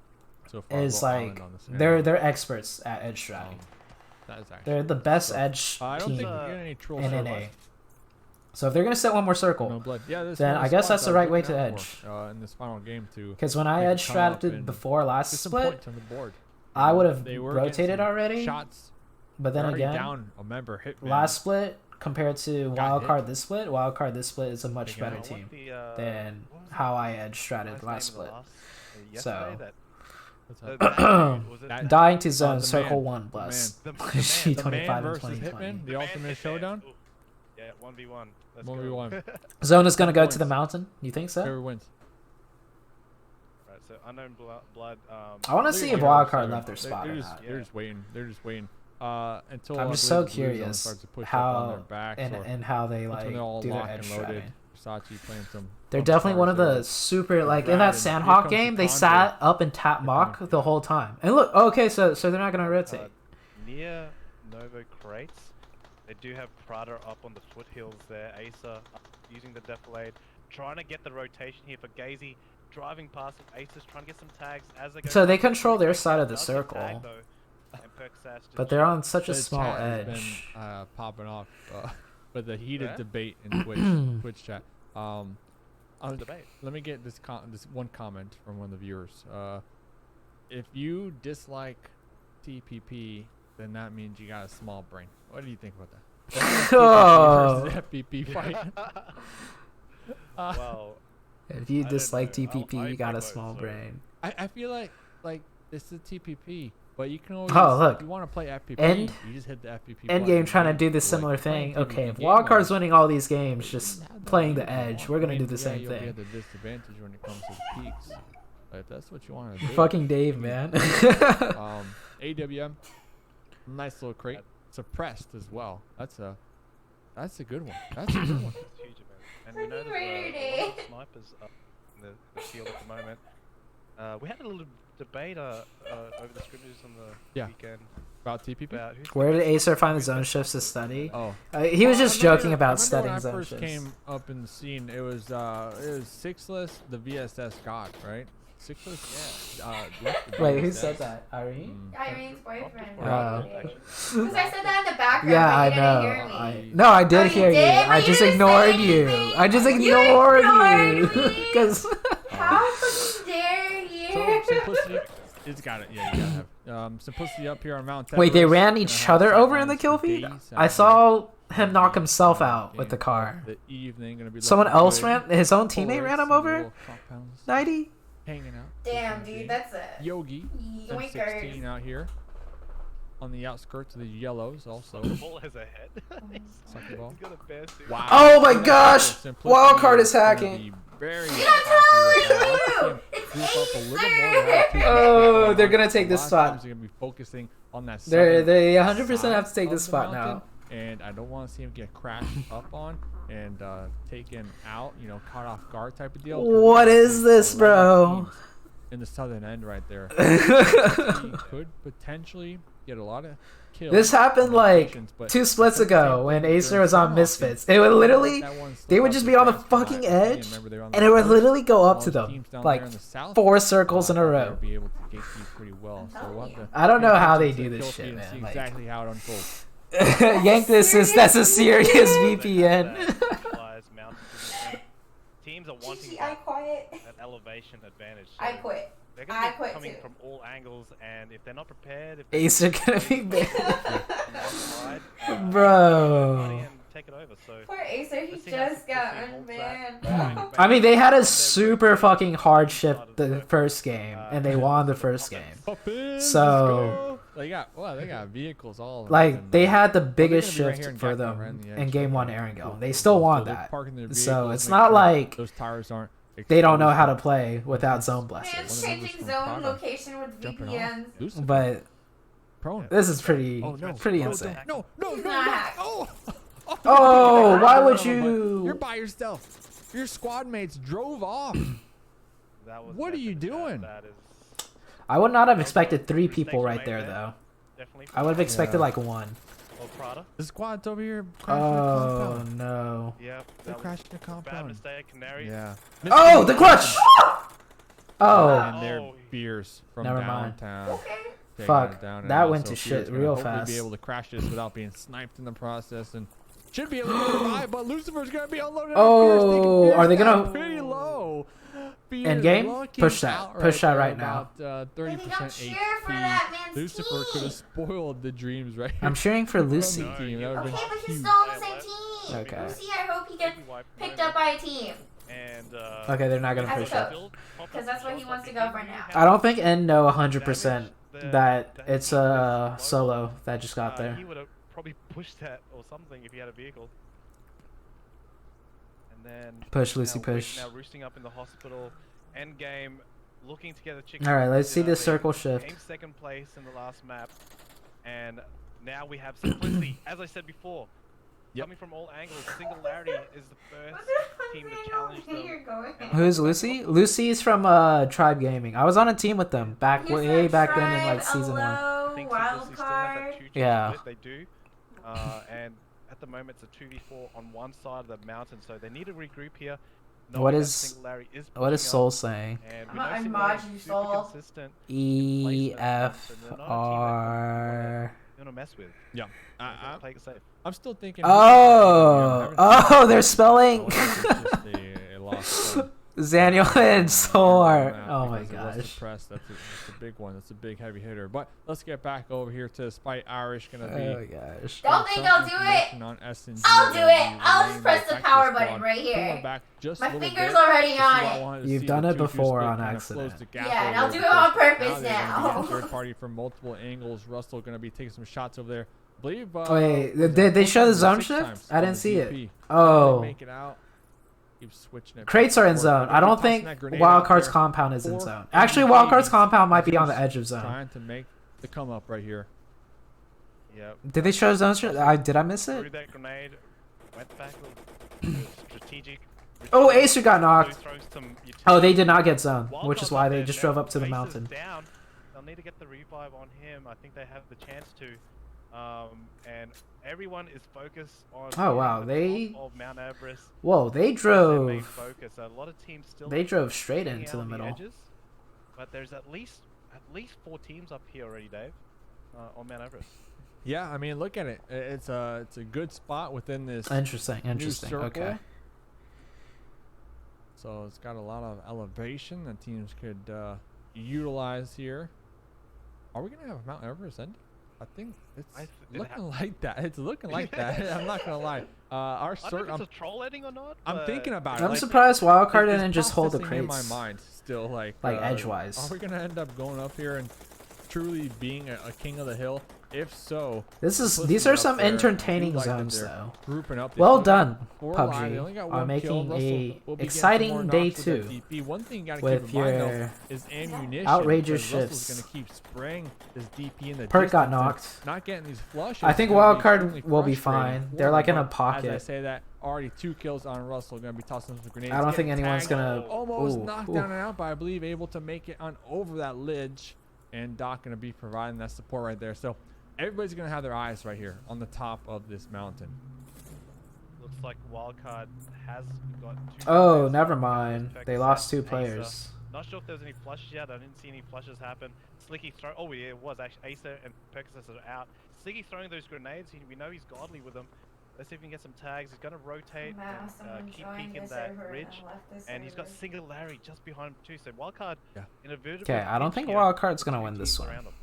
so far. is Long like Island on the scenario. they're experts at edge stratting. That is actually They're the best edge I don't think team we're getting any troll in circles. NA. So if they're gonna set one more No circle, blood. Yeah, this then one I of guess spots that's the I was right way looking to out edge. for, in this final game to because when I They edge could come up stratted and before last get some split, points on the board. I would have They were getting rotated some already. Shots. But then They're already again, down a member Hitman. last split compared to Got Wildcard this split, Wildcard this split is a much They got better it. team The, than what was how the I edge stratted guy's last name in split. the So- yesterday that- What's that up? dude, was it- That- Dying to zone the circle man. 1 plus The man The man G25 and versus 2020. Hitman, the man ultimate Hitman. showdown. Ooh. Yeah, 1v1. Let's 1v1. go. Zone is gonna go Points. to the mountain. You think so? Whoever wins. Right, so unknown blood. I want to see if Wildcard left their spot or not. They're just waiting. They're just waiting. Until I'm I just so believe the blue zone curious starts to push up on their how backs or and how they that's like when they're all do their locked edge and loaded. stratting. Versace playing some. They're bump definitely one of stars the super like in Right, that and here Sandhawk comes game. the They conjure. sat up and tap mock the whole time. And look, okay, so they're not gonna rotate. Near Novo crates, they do have Prada up on the foothills there. Asa using the defilade, trying to get the rotation here for Gazy. Driving past him, Asa's trying to get some tags as they go. So they past him. control their side of the Does get circle. tagged, though, and Perksass just But they're on such a The small chat has edge. been, popping off, but the heated Yeah? debate in Twitch chat. debate. Let me get this one comment from one of the viewers. If you dislike TPP, then that means you got a small brain. What do you think about that? Oh. versus FPP fight. Well, If you I don't dislike know. TPP, I you got a vote, small so- brain. I feel like this is TPP, But you can always, Oh, look. if you want to play FPP, End- you just hit the FPP Endgame button. trying to do the Like, similar playing thing. PvP Okay, if game-wise, Wildcard's winning all these games, just have that playing the ability. edge, we're gonna I do mean, the same you'll be thing. at the disadvantage when it comes to the peaks. But if that's what you want to do. Fucking Dave, man. AWM, nice little crate. Suppressed as well. That's a good one. That's a good one. It's huge, man. And we know Freaking there's Raider a Day. lot of snipers up in the field at the moment. We had a little debate over the scrimmages on the weekend About TPP. about who's Where the did best Acer find the sniper. zone shifts to study? Oh. He was just joking about I remember studying when I zone first shifts. came up in the scene. It was Sixless, the VSS God, right? Sixless. Yeah. Wait, who said that? Irene? Irene's boyfriend. Oh. Because I said that in the background, Yeah, but I you didn't hear know. me. No, I did Oh, you hear you. did? But I you just didn't say ignored you. anything. I just You ignored you. ignored me. Because How fucking dare you? So Simplicity, it's got it. Yeah, you gotta have Simplicity up here on Mount. wait, they Everest, ran gonna each have other over in sightlines the kill for feed? days I out saw him knock here. himself out with the Game car. of the evening, gonna be Someone looking else good. ran, his own teammate Bullets ran him and over? little compounds 90? hanging out. Damn, dude, that's a Yogi, yoinkers. M16 out here on the outskirts of the yellows also. The ball has a head. Sucker ball. He's got a bear suit. Wow. Oh my Yeah, gosh! Simplicity Wildcard is gonna hacking. be Very That's happy with that. true! Let's see him It's group up a little more. Acer! They have two Oh, people they're on. gonna take The this last spot. teams are gonna be focusing on that They southern 100% have to take side this of the spot mountain, now. And I don't want to see him get crashed up on and taken out, caught off guard type of deal. What is this, bro? In the southern end right there. He could potentially get a lot of kills. This happened like locations, but 2 splits at the same ago time, when during Acer was on summer Misfits. often, It would literally, that one slip they would up just the be on the fast fucking line. edge, Remember, they're on and the it would first. literally go up All to the them teams down like there in the south, 4 circles in a they'll row. be able to gatekeep pretty well. So we'll have to I don't pay know how they attention do to the this kill shit, feed and man. see Like, exactly how it unfolds. yank this is that's a serious VPN. Teams are wanting Gigi, I quit. that elevation advantage. I So quit. they're I going to quit be coming too. from all angles, and if they're not prepared, if they're Acer gonna be big. on one side, Bro. money and take it over. So Poor Acer, he let's see how just got Simplicity holds that. unbanned. I mean, they had a super fucking hard shift the first game, and they won the first game. So, they got vehicles all like, they had the biggest gonna be right here shift in for Gacmo, right them in the in edge. game 1 Erangel. They still won they're that. parking their So vehicles, it's make not sure like those tires aren't they don't know how to exposed. play without zone Man's blessings. changing zone location with Jumping VPNs. off. Lucifer. But Prone. this is pretty, Oh, no. pretty No, insane. No, no, He's no, not no. hacked. Oh, Oh, why would You're you? by yourself. Your squad mates drove off. that was What are you method. doing? That is I would not have expected 3 people right there, though. definitely. I would have expected Yeah. like 1. Or Prada. The squad's over here crashing the Oh compound. no. Yep. They're That was crashing the bad compound. mistake. Canary. Yeah. Oh, the clutch! Oh, And their Oh. beers from Never mind. downtown. Okay. taking Fuck, it down, and that went also to Fear's shit gonna real hopefully fast. be able to crash this without being sniped in the process, and should be able to survive. But Lucifer's gonna be unloaded. Oh, are they gonna- pretty low? Fear End game? lucky Push that. out Push that there, right now. About Maybe 30% don't cheer for that man's Lucifer team. could have spoiled the dreams right I'm cheering for from the Lucy. team. That would've Okay, been but he's huge. still on the same team. Okay. Lucy, I hope he gets Wipe picked moment. up by a team. And Okay, they're not gonna As a push that. coach. Because that's what he wants to go for now. I don't think N know 100% that it's a solo that just got He there. would have probably pushed that or something if he had a vehicle. And then Push, Lucy, now push. Now roosting up in the hospital. End game, looking to get a chicken. All right, let's see dinner. this They circle shift. Came second place in the last map, and now we have Simplicity. As I said before, Yep. coming from all angles, Singularity is the What first the fuck team do to you know challenge where them. you're going? Who's Lucy? Lucy's from Tribe Gaming. I was on a team with them back You're way from back then in Tribe, like season 1. hello, I think wild Simplicity still have that card. 2 Yeah. split, they do. And at the moment, it's a 2v4 on one side of the mountain, so they need to regroup here. knowing What that is Singularity is what is pushing Soul up, saying? and we I'm know not Singularity mod you, is super Soul. consistent. E F R. You wanna mess with? Yeah. Play it safe. I'm still thinking. Oh, oh, they're spelling. It's just a loss. Zaniel and Soar. Map Oh my because it was gosh. suppressed. That's a big one. That's a big heavy hitter. But let's get back over here to Spite Irish. Gonna be. Oh my gosh. Don't think I'll do it. On S&G. I'll do it. I'll just Remain press the effective power squad. button right here. Pulling back just a My little finger's bit. already This is what I on it. wanted to You've see. done The it 2-2 before split on kinda closed accident. the gap Yeah, and over I'll do it because on purpose now. They're gonna be now. getting third party from multiple angles. Russell gonna be taking some shots over there. I believe. Wait, was it did they show the 4 zone times, 6 shift? times I on didn't the see it. DP. Oh. Make it out. Keep switching it. Crates back are and in forth. zone. They're I gonna don't be think tossing that grenade Wild out Card's there. compound is in 4 zone. Actually, Wild Card's compound might be on the edge of zone. Trying to make the come up right here. Yep. Did they show zone shift? Did I miss Threw it? that grenade, went back with strategic. Oh, Acer got knocked. Throws some Oh, they did not get zone, Wild which is Card's why up they there just now. drove up to the Ace is mountain. Down. They'll need to get the revive on him. I think they have the chance to. And everyone is focused on. Oh, wow, the they- top of Mount Everest. Whoa, they That's their main drove. focus. A lot of teams still. They drove straight hanging into out the on middle. edges, but there's at least 4 teams up here already, Dave, on Mount Everest. Yeah, I mean, look at it. It's a good spot within this Interesting. new Interesting. circle. Okay. So it's got a lot of elevation that teams could utilize here. Are we gonna have Mount Everest ending? I think it's looking like that. It's looking like that. I'm not gonna lie. Our I don't know if I'm it's a troll ending or not. I'm but thinking about it. I'm like, surprised Wild Card it's didn't just hold the processing in crates. my mind still, like edgewise. Are we gonna end up going up here and truly being a king of the hill? If so, These are some entertaining zones though. Grouping up. Well done, 4 alive. They only PUBG, got on 1 kill. making Russell a will be getting some exciting more day knocks with 2 that DP. One thing you gotta with keep in mind though your is ammunition. outrageous because Russell's shifts. gonna keep spraying this DP in the Perk got distance and knocked. Not getting these flushes. I think is gonna Wild be Card extremely will be frustrating fine. for They're like them, in a but As I pocket. say that, already 2 kills on Russell. Gonna be tossing some grenades. I don't think getting anyone's tagged, gonna. almost Ooh, knocked ooh. down and out, but I believe able to make it on over that ledge. And Doc gonna be providing that support right there. So everybody's gonna have their eyes right here on the top of this mountain. Looks like Wildcard has got 2 Oh, players. never mind. They lost 2 Acer. players. Not sure if there's any flushes yet. I didn't see any flushes happen. Slicky throw. Oh, yeah, it was actually Acer and Percocet are out. Slicky throwing those grenades. We know he's godly with them. Let's see if we can get some tags. He's going to rotate Wow, and someone keep joined peeking the that server ridge. and left the And he's got server. single Larry just behind him too. So Wildcard in a vertical. Okay, I don't pinch think here. Wild Card's gonna 2 win this teams one. around him.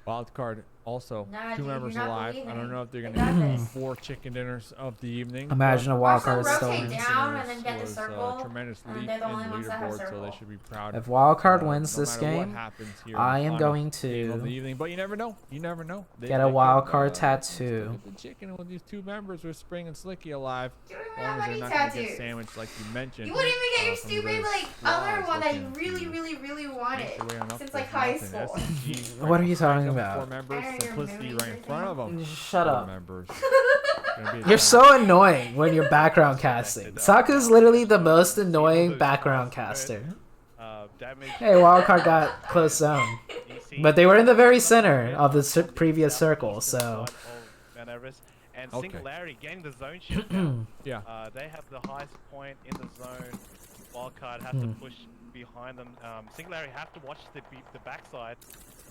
Wild card also Nah, 2 dude, members you're not alive. I believing don't it. know if they're They gonna got be this. 4 chicken dinners of the evening. Imagine a but Wild Watch them Card still rotate wins. down and then get the was, circle, tremendous and leap they're the in only ones that have leaderboard, so they circle. should be proud. If Wild Card wins no this matter what game, happens here I on am a going game of the to evening, but you never know. You never know. get a Wild Card tattoo. Look at the chicken with these 2 members with Spring and Slicky alive. You don't As even long have as they're any not gonna get tattoos. sandwiched like you mentioned. You wouldn't even get your from stupid their like squads other one that you looking really, to really, really make wanted their way on up since this like high mountain. school. SCG What are you talking right about? 4 members, I don't Simplicity remember right in front of them. Shut 4 up. members. Gonna be a You're challenge. so annoying when you're background casting. Saka's literally the most annoying background caster. Damage. Hey, Wild Card got close zone. But they were in the very center of the previous circle, so. Mount Everest. And Okay. Single Larry getting the zone shift now. Yeah. They have the highest point in the zone. Wildcard has to push behind them. Single Larry have to watch the backside.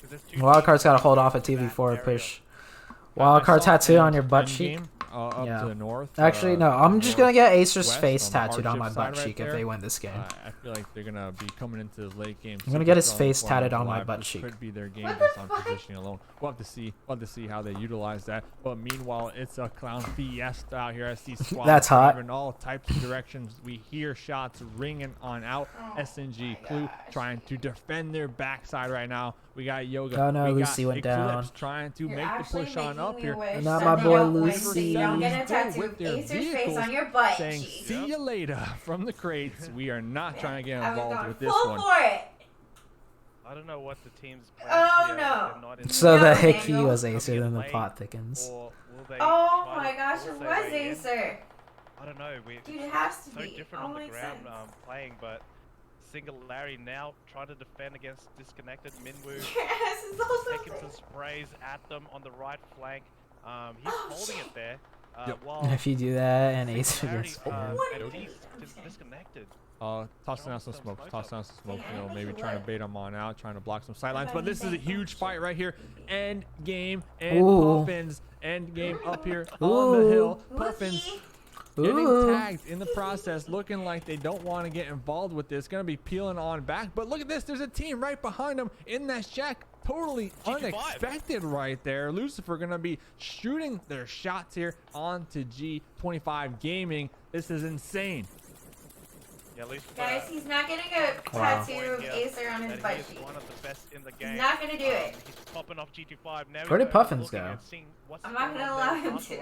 'Cause there's 2 Wild teams Card's gotta in hold off a that TV4 area. push. I Wild Card saw tattoo in on your butt endgame, cheek. up Yeah. to the north. Actually, no. I'm just gonna get Acer's west face on the tattooed on my hardship butt side right cheek if there. they win this game. I feel like they're gonna be coming into the late game. I'm gonna get his super strong face for tatted them on my alive. butt This cheek. Could be their game What just the on fuck? positioning alone. We'll have to see. We'll have to see how they utilize that. But meanwhile, it's a clown fiesta out here. I see squads That's hot. in all types of directions. We hear shots ringing on out. Oh SNG my Clue gosh. trying to defend their backside right now. We got Yoga. Oh, no, we Lucy got went Eclipse down. trying to You're make the actually push on making up me here. wish Not that my they boy don't win Lucy. so you don't get a Still tattoo with of their Acer's face vehicles on your butt saying, cheek. "See you later" from the crates. We are not trying to get I was involved going with this full one. for it. I don't know what the team's Oh, here. no. They're not in So No, the hickey Daniel. was Acer, then the Lane, plot thickens. or will they Oh try my to gosh, force it their was way in? Acer. I don't know. Dude, it has to so be. different All on the makes ground sense. playing, but Single Larry now trying to defend against disconnected Minwoo. Your ass is also Taking big. some sprays at them on the right flank. He's Oh, holding shit. it there. Yep. While If you do that and Single Acer Larry, gets spared. What and are you he's doing? I'm just kidding. disconnected. Tossing out some smoke. Tossing out some smoke. You know, maybe trying to What? bait them on out, trying to block some sidelines. What But this is a do you think? huge fight right here. End game and Ooh. Puffins. End game up here on the hill. Puffins. Wookie. getting Ooh. tagged in the process, looking like they don't want to get involved with this. Going to be peeling on back. But look at this. There's a team right behind them in that shack. Totally unexpected right there. Lucifer going to be shooting their shots here onto G25 Gaming. This is insane. Yeah, Lucifer, Guys, he's not getting a tattoo of Acer on his butt cheek. one of the best in the game. He's not gonna do it. He's popping off GT5 now. Where did Puffins go? I'm not gonna allow him to.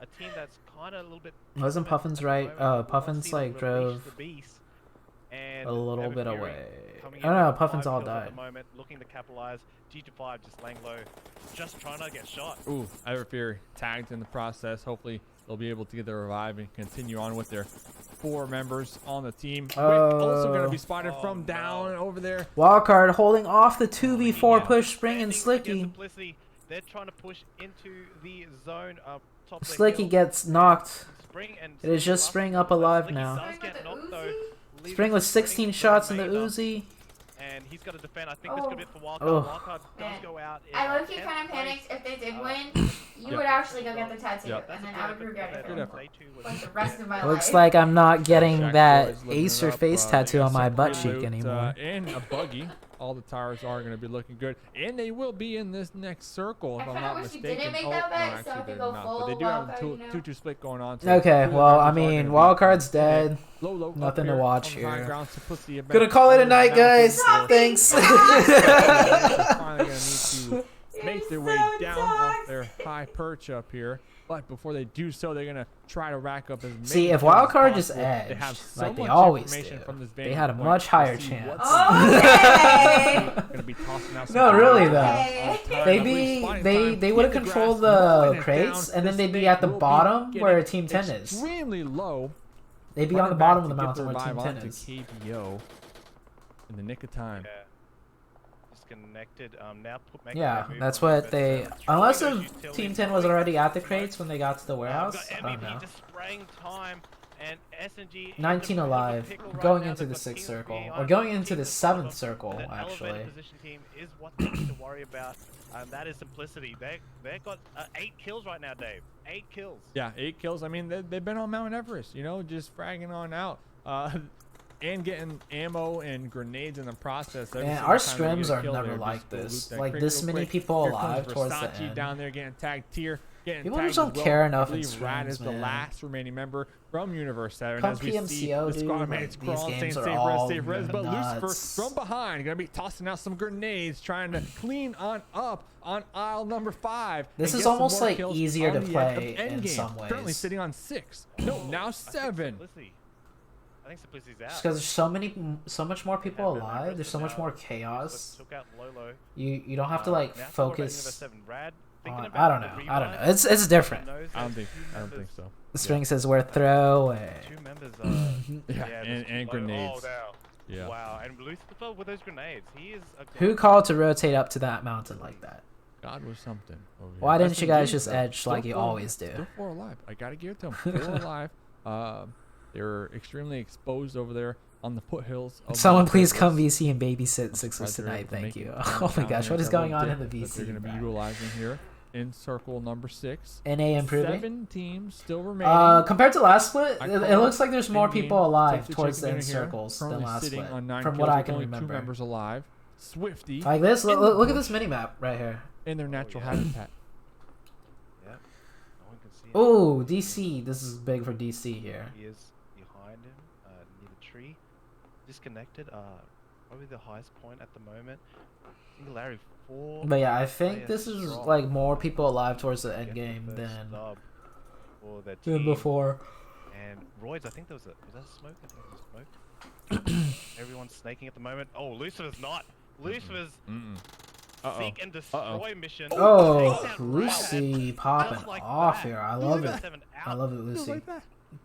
A team that's kind of a little bit. Wasn't Puffins right? Puffins like drove and a little bit Evan away. Fury coming Oh in no, with Puffins 5 all kills at died. the moment, looking to capitalize. GT5 just laying low, just trying to get shot. Ooh, Ever Fury tagged in the process. Hopefully they'll be able to get the revive and continue on with their 4 members on the team. Also going to be spotted from down over there. Wildcard holding off the 2v4 push. Spring and Slicky. They're trying to push into the zone up top. of the Slicky hill. gets knocked. Spring and It is just Spring up alive now. does get knocked, though. Spring with 16 shots in the Uzi. And he's got to defend. I think this could be it for Wildcard. Oh. Wildcard does go out. in I low-key 10th kind of place. panicked if they did win. You would actually go get the tattoo, Yep. and then I would regret it Good for effort. like the rest of my life. Looks like I'm not getting Jack that Boy is looking Acer it up. face They tattoo got on my some butt great cheek loot, anymore. And a buggy. All the tires are going to be looking good, and they will be in this next circle if I I'm kinda not wish you mistaken. didn't make Oh, that no, bet, so actually I could they're go not, full but they do have wildcard, a you know? 2-2 split going on. So Okay, two well, I members are mean, gonna be Wildcard's dead. low up Nothing to here watch on the high here. ground, Simplicity event. Gonna call it a night, guys. Stop Thanks. They're finally gonna need to make You're their way so down off their high perch up here. But before they do so, they're gonna try to rack up as many. See, if kills as Wildcard just possible. They have edged, so like they much always information do, from this they vantage had a point much to higher see chance. Okay. Gonna be tossing out some No, really though. Okay. They would have controlled the crates, and then they'd be at the bottom where Team 10 is. Extremely low. They'd be on the bottom of the mountain where Team 10 onto is. KBO in the nick of time. Yeah. Disconnected. Now making Yeah, their move that's on what the they. defense. Unless Throwing if those utility Team 10 was points. already at the crates when they got to the We've warehouse, got I don't MVP know. just spraying time, and S&G 19 alive, going into the 6th circle, or going into the 7th circle, actually. Position team is what they need to worry about. That is Simplicity. They've got 8 kills right now, Dave. 8 kills. Yeah, 8 kills. I mean, they've been on Mount Everest, you know, just fragging on out. And getting ammo and grenades in the process. Every Man, single our time they scrims get a are kill, never they're like just gonna this. loot that Like crate this real many quick. people Here comes alive towards the Versace end. down there getting tagged here. People tagged just don't as well. care I enough in believe Rad scrims, is the man. last remaining member from Universe 7. Come As we see PMCO, the dude, squad like, mates these crawling, saying games are save all res, but nuts. Lucifer from behind going to be tossing out some grenades, trying to clean on up on aisle number 5. This and is get some almost more like kills easier on to the end of play in Endgame. some Currently ways. sitting on 6. No, now 7. I think Simplicity's out. Just because there's so much more people Yeah, alive. There's so much now. more chaos. Took out Lolo. You don't have to like Now for Universe focus. 7. Rad, thinking On, about I don't the know. I don't know. revive. It's different. Knows I don't that think so. String says we're throwaway. 2 members Yeah, there's and low- grenades. Oh, wow. Yeah. Wow, and Lucifer with those grenades. He is a Who called to rotate up to that mountain like that? God was something. Over here. Why didn't That's you guys indeed, just though. edge like Still you four- always do? Still 4 alive. I gotta give it to them. 4 alive. They're extremely exposed over there on the foothills. Of Someone Mount please come Everest. VC and babysit I'm Sixers surprised they're tonight. able to Thank make you. it Oh my down gosh, there. what is That going little on in the dip that They're VC? gonna be bro? utilizing here in circle number 6. NA improving. 7 teams still remaining. Compared to last split, I it call looks like there's more in-game people alive safety towards the chicken end dinner here, circles than currently last sitting split, on 9 from kills what I with can only 2 remember. members alive. Swifty Like this, in the look at bush this mini map right here. in their natural yeah. habitat. Yeah. No one can see him. Oh, DC. This is big for DC here. He is behind him, near the tree. Disconnected. Probably the highest point at the moment. Singularity 4. But yeah, I think players this is strong. like more people alive towards the end Get game the first than dub for their team. before. And Royds, I think there was that a smoke? I think it was smoke. Everyone's snaking at the moment. Oh, Lucifer's not. Lucifer's seek and destroy mission. Oh, Takes out Lucy Rad popping just like off that. here. I love it. 7 I out. love it, Lucy.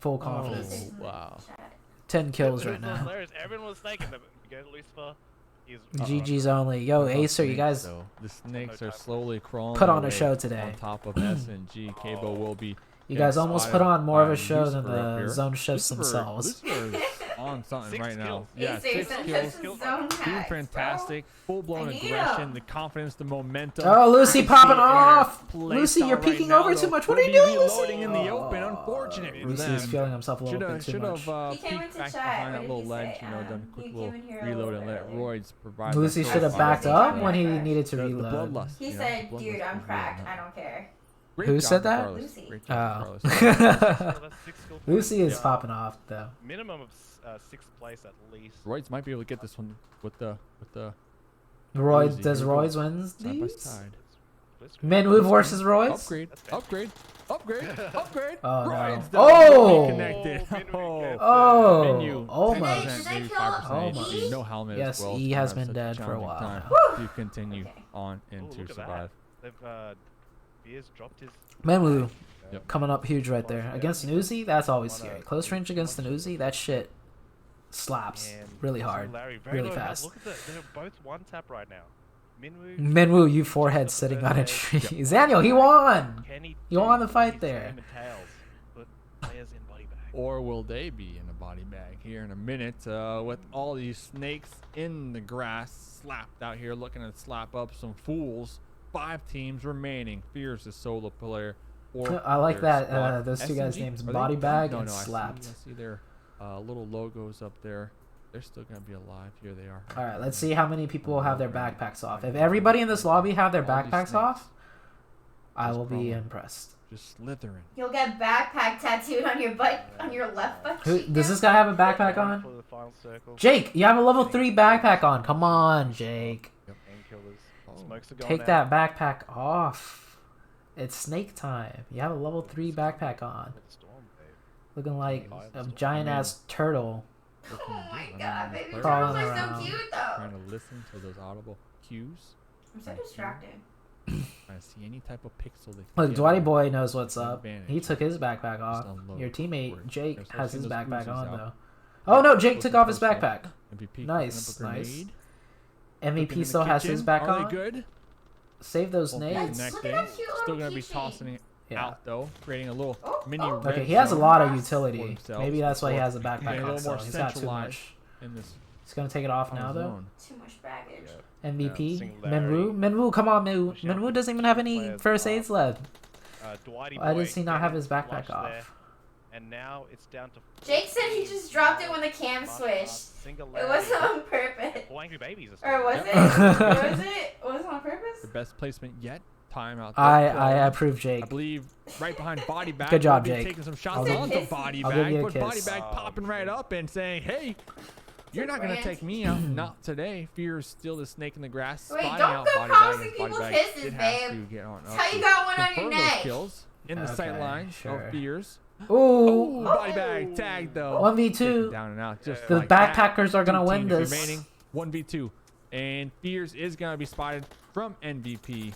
Full confidence. Oh, wow. 10 kills It right was now. hilarious. Everyone was snaking them. You go to Lucifer. He's GG's only. Yo, About Acer, you snakes, guys though. The snakes No are time. slowly crawling. put their on a way show today. On top of S&G, Cabo will be. You guys almost put on more of a show than Lucifer up the here. zone shifts Lucifer themselves. is on on something 6 right now. kills. Yeah, Acer 6 sent kills. us some zone Doing hacks, fantastic. Full-blown I need aggression, 'em. the confidence, the momentum. Oh, Lucy popping in her off. play Lucy, you're style right peeking now, over though. too much. What are Will you be doing, reloading Lucy? in the open. Unfortunate for Lucy's them. feeling himself a little bit too Should much. have He came peeked into back chat. behind What that did little he ledge, say? you know, done a quick He little came in here a reload little and let bit Royds provide. Lucy that should have profile. backed up when he Yeah. needed to The reload. bloodlust. He you know, said, the bloodlust dude, I'm was cracked. real. I don't care. Great Who job, said that? regardless. Lucy. Great job, Oh. regardless. That's 6 kill points. Lucy is Yeah. popping off though. Minimum of 6th place at least. Royds might be able to get this one with the Roy Easy, does here we go. Roy's wins side by these? side. Minwoo versus Roy's? Upgrade, That's fair. upgrade, upgrade, upgrade. Oh, no. Royds, Oh! reconnected. Oh, Oh, Menu, oh 10%, my. Did they maybe kill 5% Oh my. HP, no helmet Yes, as well. E so has that's been such dead for a challenging while time now. to continue Okay. on Oh, and to look at survive. that. They've Beers dropped his. Minwoo Yep. coming up huge right there. Against an Uzi, that's always scary. Close range against an Uzi, that shit slaps And really also hard, Larry, very really low health. fast. Look at that. They're both 1 tap right now. Minwoo. Minwoo, you forehead sitting on a tree. Daniel, he won! Kenny He won the did fight his there. name and tails, but players in body bag. Or will they be in a body bag here in a minute with all these snakes in the grass slapped out here looking to slap up some fools. 5 teams remaining. Fears the solo player. Or I like their that, squad. those two guys' SMG, names, are they Body done? Bag No, and no, Slapped. I see their little logos up there. They're still going to be alive. Here they are. All right, let's see how many people will have their backpacks off. If everybody in this lobby have their All these backpacks snakes. off, I Just will be crawling. impressed. Just slithering. You'll get backpack tattooed on your butt, on your left butt Who cheek. does this guy have a backpack on? For the final circle. Jake, you have a level 3 backpack on. Come on, Jake. Painkillers. Smokes are going Take out. that backpack off. It's snake time. You have a level 3 backpack on. Storm, babe. Looking like a giant ass turtle. Oh my god, baby turtles Crawling are around. so cute Trying though. to listen to those audible cues. I'm so distracted. Trying to see any type of pixel they can Look, get Dwighty on. boy knows what's An up. advantage. He took his backpack off. unload Your teammate word. Jake There's has his those backpack Uzis on out. though. Oh no, Jake Close took to off his close up. backpack. MVP Nice, cooking up a nice. grenade. Cooking in MVP the still has his kitchen. back Are on. they good? Save those Won't be nades. Look at connecting. that cute little Still gonna be keychain. tossing it Yeah. out though, creating a little Oh, mini. oh. red Okay, he has a zone lot of for utility. himself Maybe that's why he before has a backpack getting a on. little So more he's got too centralized much. in this He's gonna take it off now though. zone. Too much baggage. MVP. Singularity. Minwoo, come on, Minwoo. Pushing out Minwoo doesn't even have any players first up. aids left. Dwighty Why boy does he not have his getting backpack flushed off? there. And now it's down to. Jake said he just dropped it when the cam switched. It wasn't on purpose. Four angry babies. Or was Yep. it? Was it? Was it on purpose? The best placement yet. Time out there. I approve Jake. I believe right behind body bag. Good job, will be Jake. Taking some I'll shots give- onto body I'll give bag, you a but body kiss. bag popping right up and saying, "Hey, you're not gonna Brand. take me out. Not today." Fear is still the snake in the grass. Wait, spotting don't out go body bag promising as body people bag kisses, did have babe. to get on That's up how you to got one on your confirm those neck. kills in the sight Okay, line sure. of Fears. Ooh, Ooh, body bag tagged though. 1v2. Taken down and out. Just The like that. backpackers are gonna 2 win teams this. Remaining 1v2, and Fears is gonna be spotted from MVP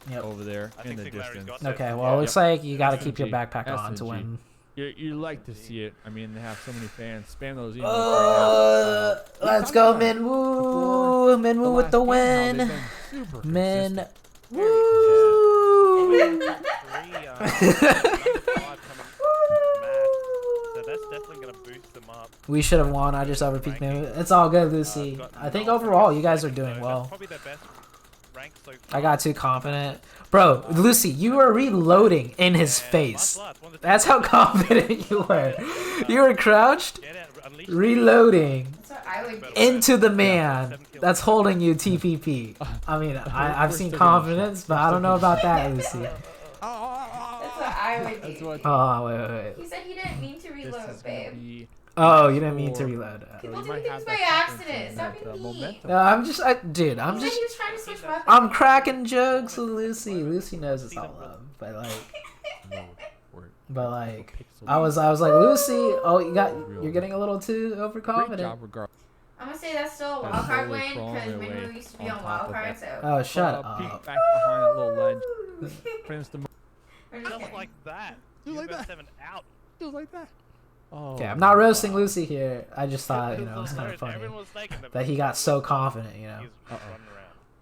Yep. over there I in think the Singularity's distance. got Okay, that. well, it looks like you gotta keep your SMG. backpack on to SMG. win. You like to see it. I mean, they have so many fans. Spam those emails Let's go, Minwoo! Minwoo with the win! Min. Woo! So that's definitely gonna boost them up. We should have won. I just overpeaked Minwoo. It's all good, Lucy. I think overall you guys are doing That's well. probably their best rank so I got too confident. Bro, Lucy, you were reloading in his face. That's how confident you were. You were crouched, reloading That's what I would do. into the man that's holding you TPP. I mean, I've seen confidence, but I don't know about that, Lucy. That's what I would That's do. what Oh, wait. He said he didn't mean to this reload, is gonna babe. be. Oh, you didn't mean to reload. People You do might things have by that accident. confidence Stop and being that mean. momentum. No, dude, I'm He said just, he was trying to switch weapons. I'm cracking jokes with Lucy. Lucy knows it's all love, but like, I was like, Lucy, oh, you're getting a little too Great overconfident. job, regardless. I'm gonna say that's still a They're wild card slowly win crawling because their way Minwoo used to be on on top wild of card, it. so. Oh, shut Peek up. back behind that little ledge. Finish the. We're just Just kidding. like that. Just like that. 7 out. Just like that. Oh. Okay, I'm not roasting Lucy here. I just thought, it was kind of funny Everyone was taking them. that he got so confident, He's running around.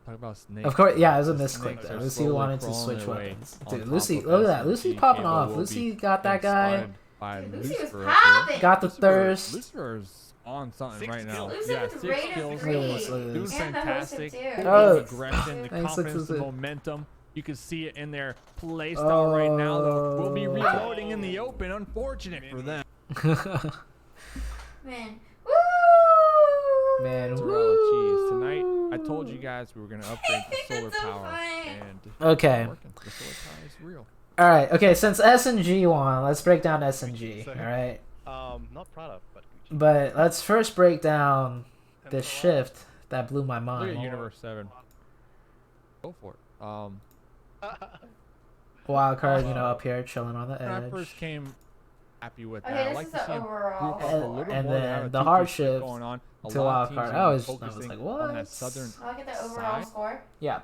Talk about snakes. Of course, yeah, it was a misclick Snakes though. are Lucy slowly wanted to crawling switch their way weapons. on Dude, top Lucy, of look at that. SMG. Lucy's popping Cable off. will Lucy be got that guy. spotted by Dude, Lucy was Lucifer up here. popping. Got the thirst. Lucifer's on something 6 right now. kills. Yeah, Exclusive 6 rated kills. free. Doing And fantastic. the hosted too. Full Oh. game aggression, the Thanks, confidence, the exclusive. momentum. You can see it in their play style right now. Though we'll be Oh. reloading in the open. Unfortunate for them. Man. Woo! Man, Mozzarella cheese. Tonight, I told you guys we were gonna upgrade the solar That's so power, funny. and Okay. it's working. The solar power is real. All right. Okay. Since SNG won, let's break down SNG. All right. Not Prada, but Gucci. But let's first break down And the Prada. shift that blew my Look mind. at Universe 7. Go for it. Wild card, you know, up here chilling on the When I edge. first came, happy with that. Okay, I this like is to see the him overall group up a And- little and more. They then have a the 2-3 hard shift shift going on. A to lot of wild teams card. are I was focusing like, on what? that southern I'll get the overall side. score. Yeah.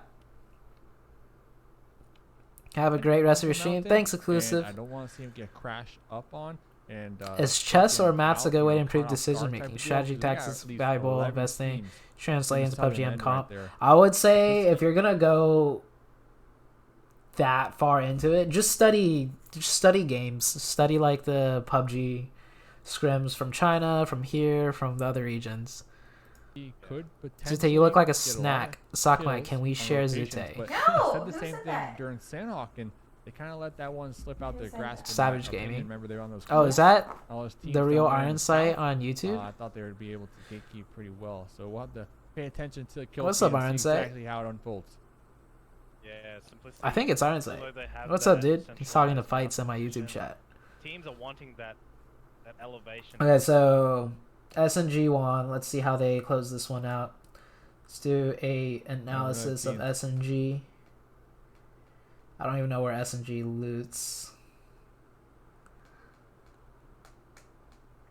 Have a great rest of your stream. Mountain, Thanks, and exclusive. I don't want to see him get crashed up on. And Is chess or taken maps a out, good you way know, to improve caught off guard decision type making? of deal. Strategy So they got tactics at least valuable 11 investing. teams Translate in into the southern PUBG M end comp. right there. I would say if you're gonna go that far into it, just study games. Study like the PUBG scrims from China, from here, from the other regions. He could ZooTay, you look like a potentially get snack. lot of Sockmite, kills can we on share rotations, ZooTay? but No, he said the who same said thing that? during Sandhawk, and they kind of let that one slip out Who their said grasp. that? in Savage my opinion. Gaming. Remember, they're on those. Oh, is that all those teams the real down there in Iron the Sight south. on YouTube? I thought they would be able to gatekeep pretty well. So we'll have to pay attention to kill What's cam up, and Iron see Sight? exactly how it unfolds. Yeah, simplicity. I think it's Iron Sight. Although they have What's up, that dude? He's talking to centralized fights in my position, YouTube chat. Teams are wanting that elevation. Okay, so SNG won. Let's see how they close this one out. Let's do a analysis of team. SNG. I don't even know where SNG loots.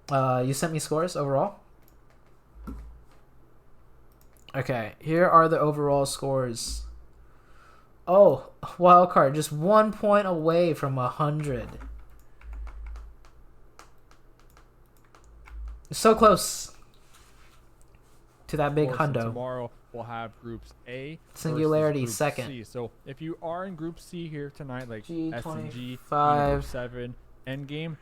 You sent me scores overall? Okay, here are the overall scores. Oh, wildcard, just 1 point away from 100. So close to that big Of course, and hundo. Tomorrow we'll have groups A. Singularity versus Group second. C. So if you are in Group C here tonight, like G25. SNG, 7, Endgame,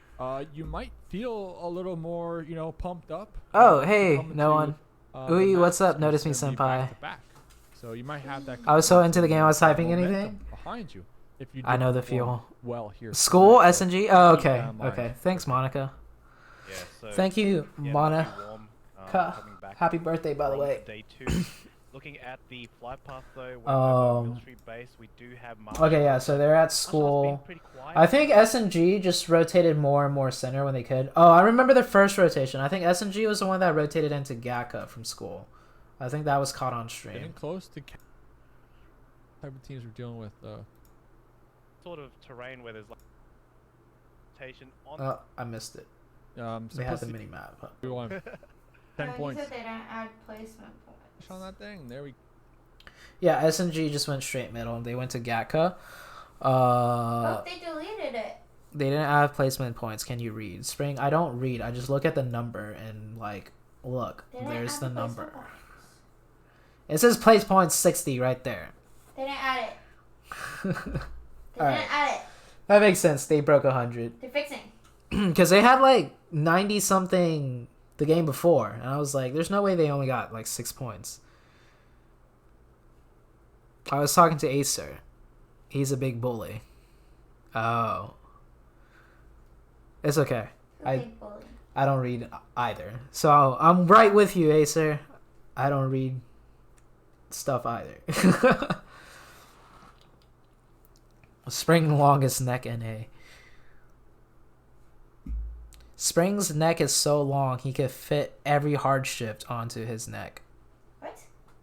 you might feel a little more, pumped up. Oh, hey, coming no to, one. the Ooh, match, what's up? 'cause Notice me, it's gonna be senpai. back-to-back. So you might have that. I was so confidence into the game I was typing momentum anything. behind you. If you I do know the perform feel. well here. School, tonight. So SNG? Oh, keep okay. that in mind. Okay. Thanks, Monica. Yeah, so Thank you, yeah, Mona. pretty warm, Ka- coming back Happy birthday, by the from way. Day 2. Looking at the flight path though, when we're at Mill Street base, we do have Marshall. Okay, yeah, so they're at Marshall's been school. pretty quiet. I think SNG just rotated more and more center when they could. Oh, I remember the first rotation. I think SNG was the one that rotated into Gakka from school. I think that was caught on Getting stream. close to type of teams we're dealing with. Sort of terrain where there's like rotation on. Oh, I missed it. They had the Simplicity, mini map. we want 10 Oh, points. You said they don't add placement points. On that thing. There we Yeah, SNG just went straight middle. They went to Gatka. Oh, they deleted it. They didn't have placement points. Can you read? Spring, I don't read. I just look at the number and like, look, They didn't there's add the placement number. points. It says place points 60 right there. They didn't add it. They Alright. didn't add it. That makes sense. They broke 100. They're fixing. Because they had like 90 something the game before. And I was like, there's no way they only got like 6 points. I was talking to Acer. He's a big bully. Oh. It's okay. Big bully. I don't read either. So I'm right with you, Acer. I don't read stuff either. Spring longest neck NA. Spring's neck is so long he could fit every hard shift onto his neck. What?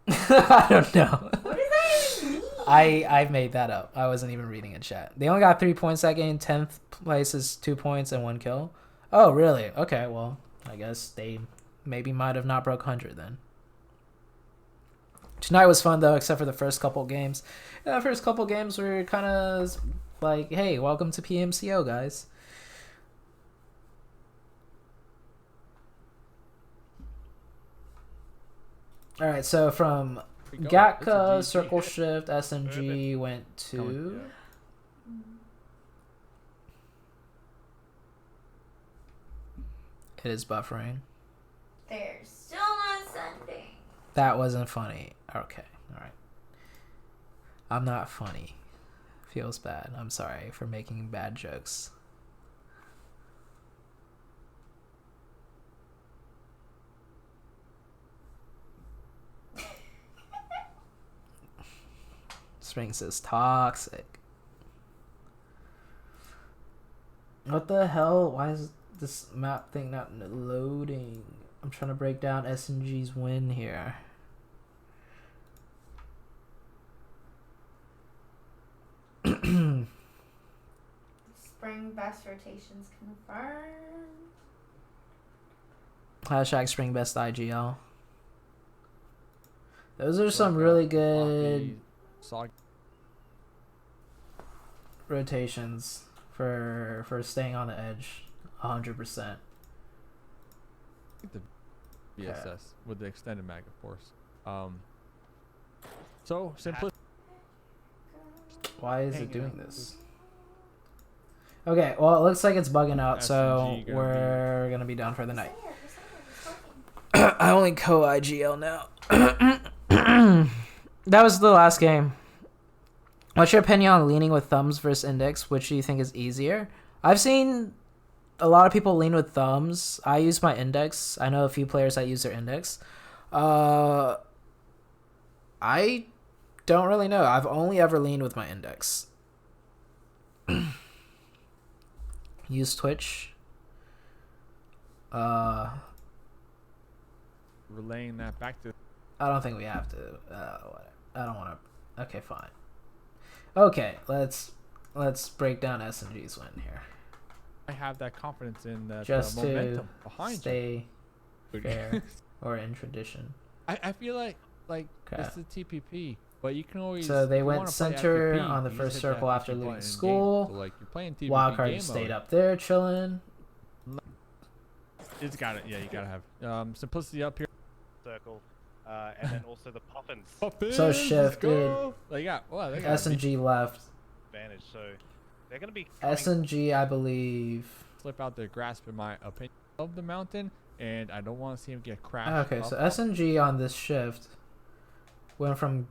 I don't know. What does that even mean? I made that up. I wasn't even reading in chat. They only got 3 points that game. 10th place is 2 points and 1 kill. Oh, really? Okay, well, I guess they maybe might have not broke 100 then. Tonight was fun, though, except for the first couple games. The first couple games were kind of like, hey, welcome to PMCO, guys. All right, so from we go. Gatka, It's a GG. Circle Shift, SMG went to... It is buffering. They're still not sending. That wasn't funny. Okay, alright. I'm not funny. Feels bad. I'm sorry for making bad jokes. Spring says toxic. What the hell? Why is this map thing not loading? I'm trying to break down SNG's win here. Spring best rotations confirmed. Hashtag spring best IGL. Those are some really good rotations for staying on the edge 100%. The BSS with the extended mag, of course. So simply. Why is it doing this? Okay, well, it looks like it's bugging out, so we're gonna be done for the night. I only co-IGL now. That was the last game. What's your opinion on leaning with thumbs versus index? Which do you think is easier? I've seen a lot of people lean with thumbs. I use my index. I know a few players that use their index. I don't really know. I've only ever leaned with my index. Use Twitch. Relaying that back to. I don't think we have to. I don't want to. Okay, fine. Okay, let's break down SNG's win here. I have that confidence in that Just momentum to behind stay fair or in tradition. I feel like this is TPP, but you can always. So they if you went wanna play center FPP, on the you first just hit circle that after FPP leaving button in school. game. So like you're playing TPP Wildcard game stayed mode. up there chilling. It's got it. Yeah, you gotta have simplicity up here. Circle, and then also the puffins So shifted. They got they got SNG left. advantage. So they're gonna be SNG, I believe. slip out their grasp, in my opinion, of the mountain, and I don't want to see him get crashed. Okay, so SNG on this shift went from.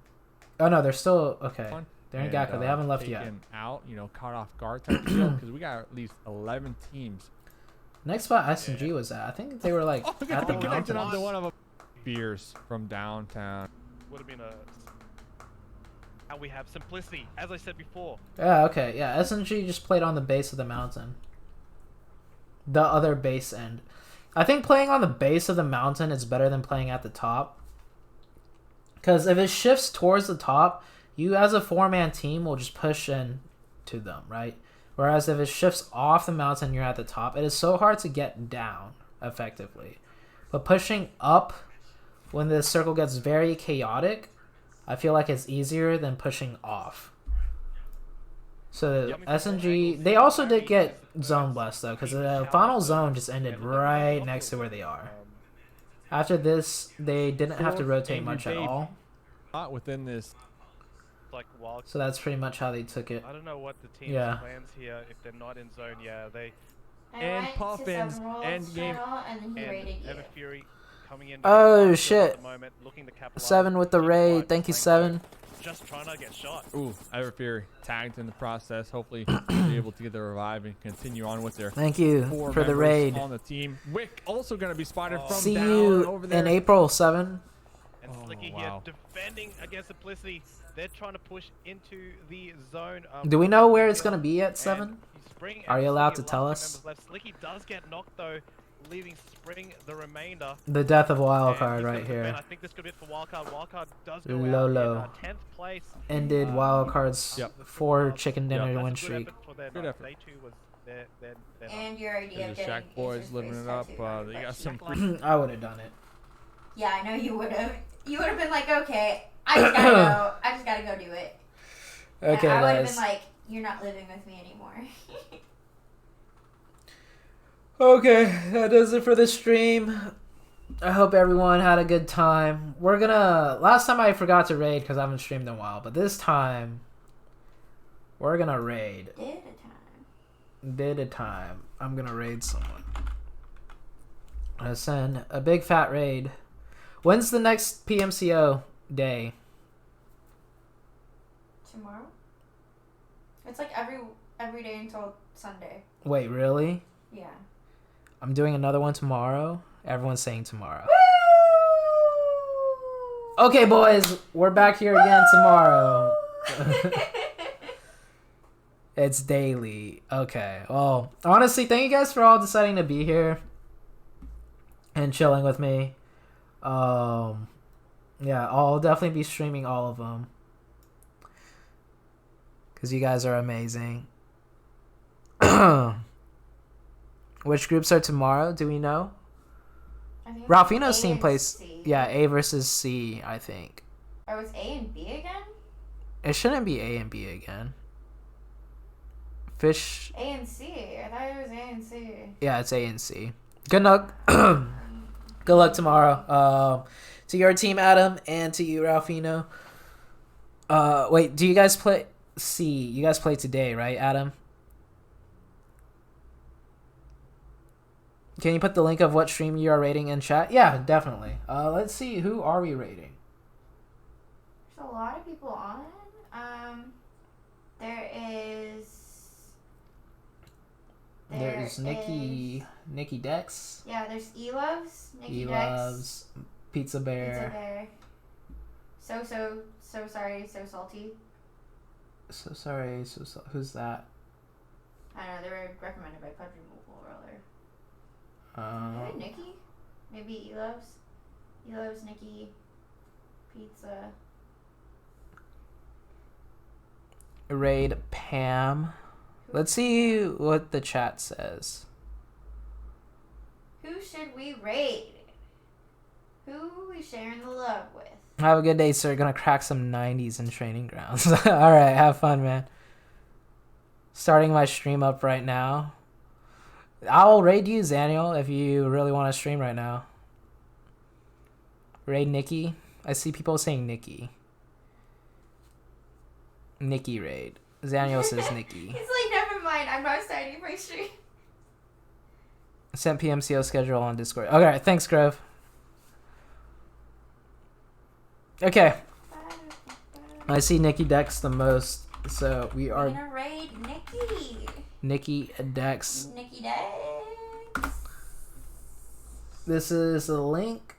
Oh no, they're still okay. They're in Gakko. They haven't left yet. taken out, caught off guard type of deal, because we got at least 11 teams. Next spot SNG was at. I think they were like at the Connected mountain. onto one of them. Beers from downtown. would have been a. And we have simplicity, as I said before. Yeah, okay. Yeah, SNG just played on the base of the mountain. The other base end. I think playing on the base of the mountain is better than playing at the top. Because if it shifts towards the top, you as a 4-man team will just push in to them, right? Whereas if it shifts off the mountain, you're at the top. It is so hard to get down effectively. But pushing up when the circle gets very chaotic, I feel like it's easier than pushing off. So SNG, they also did get zone blessed though, because the final zone just ended right next to where they are. After this, they didn't have to rotate much at all. Not within this. Like wild. So that's pretty much how they took it. I don't know what the team's plans here if they're not in zone. Yeah, they And Puffins, end game. And then he raided you. Ever Fury coming in. Oh, at shit. the moment, looking to capitalize. 7 with the Just raid. right, Thank you, playing 7. Just trying to get shot. Ooh, Ever Fury tagged in the process. Hopefully, be able to get the revive and continue on with their. Thank you 4 for the members raid. on the team. Wick also going to be spotted from See down you over there. in April, 7. And Slicky wow. here defending against Simplicity. They're trying to push into the zone. Do we know where it's going to be at 7? Spring Are you and allowed Slicky to last tell two us? members left. Slicky does get knocked though, leaving Spring the remainder. The death of And Wildcard he's right gonna defend. here. I think this could be it for Wildcard. Wildcard does go Lolo. out in 10th place. Ended Wildcard's Yep. 4 chicken dinner That's a win good streak. effort for them. Good effort. They too was their And your idea of The getting Shaq boys living it up. They got some. I would have done it. Yeah, I know you would have. You would have been like, okay, I just gotta go. I just gotta go do it. Okay, I would have guys. been like, you're not living with me anymore. Okay, that does it for the stream. I hope everyone had a good time. We're gonna... Last time I forgot to raid because I haven't streamed in a while, but this time we're gonna raid. Did a time. Did a time. I'm gonna raid someone. I'm gonna send a big fat raid. When's the next PMCO day? Tomorrow? It's like every day until Sunday. Wait, really? Yeah. I'm doing another one tomorrow. Everyone's saying tomorrow. Okay, boys, we're back here again tomorrow. It's daily. Okay. Well, honestly, thank you guys for all deciding to be here and chilling with me. Yeah, I'll definitely be streaming all of them because you guys are amazing. Which groups are tomorrow? Do we know? Ralphino's team plays. Yeah, A versus C, I think. Oh, it's A and B again? It shouldn't be A and B again. Fish. A and C. I thought it was A and C. Yeah, it's A and C. Good luck. Good luck tomorrow. To your team, Adam, and to you, Ralphino. Wait, do you guys play C? You guys play today, right, Adam? Can you put the link of what stream you are rating in chat? Yeah, definitely. Let's see, who are we rating? There's a lot of people on. There's Nikki Dex. Yeah, there's E-Loves, Nikki E-Loves, Dex, Pizza Bear. So sorry, so salty. So sorry, who's that? I don't know, they were recommended by PUBG Mobile earlier. Maybe Nikki? Maybe E-Loves? E-Loves, Nikki, Pizza. Raid Pam. Let's see what the chat says. Who should we raid? Who are we sharing the love with? Have a good day, sir. Gonna crack some 90s in training grounds. Alright, have fun, man. Starting my stream up right now. I'll raid you, Zaniel, if you really want to stream right now. Raid Nikki. I see people saying Nikki. Nikki raid. Zaniel says Nikki. He's like, never mind, I'm not starting my stream. Sent PMCO schedule on Discord. Okay, thanks, Grove. Okay. I see Nikki Dex the most, so we are... We're gonna raid Nikki. Nikki Dex. Nikki Dex. This is the link.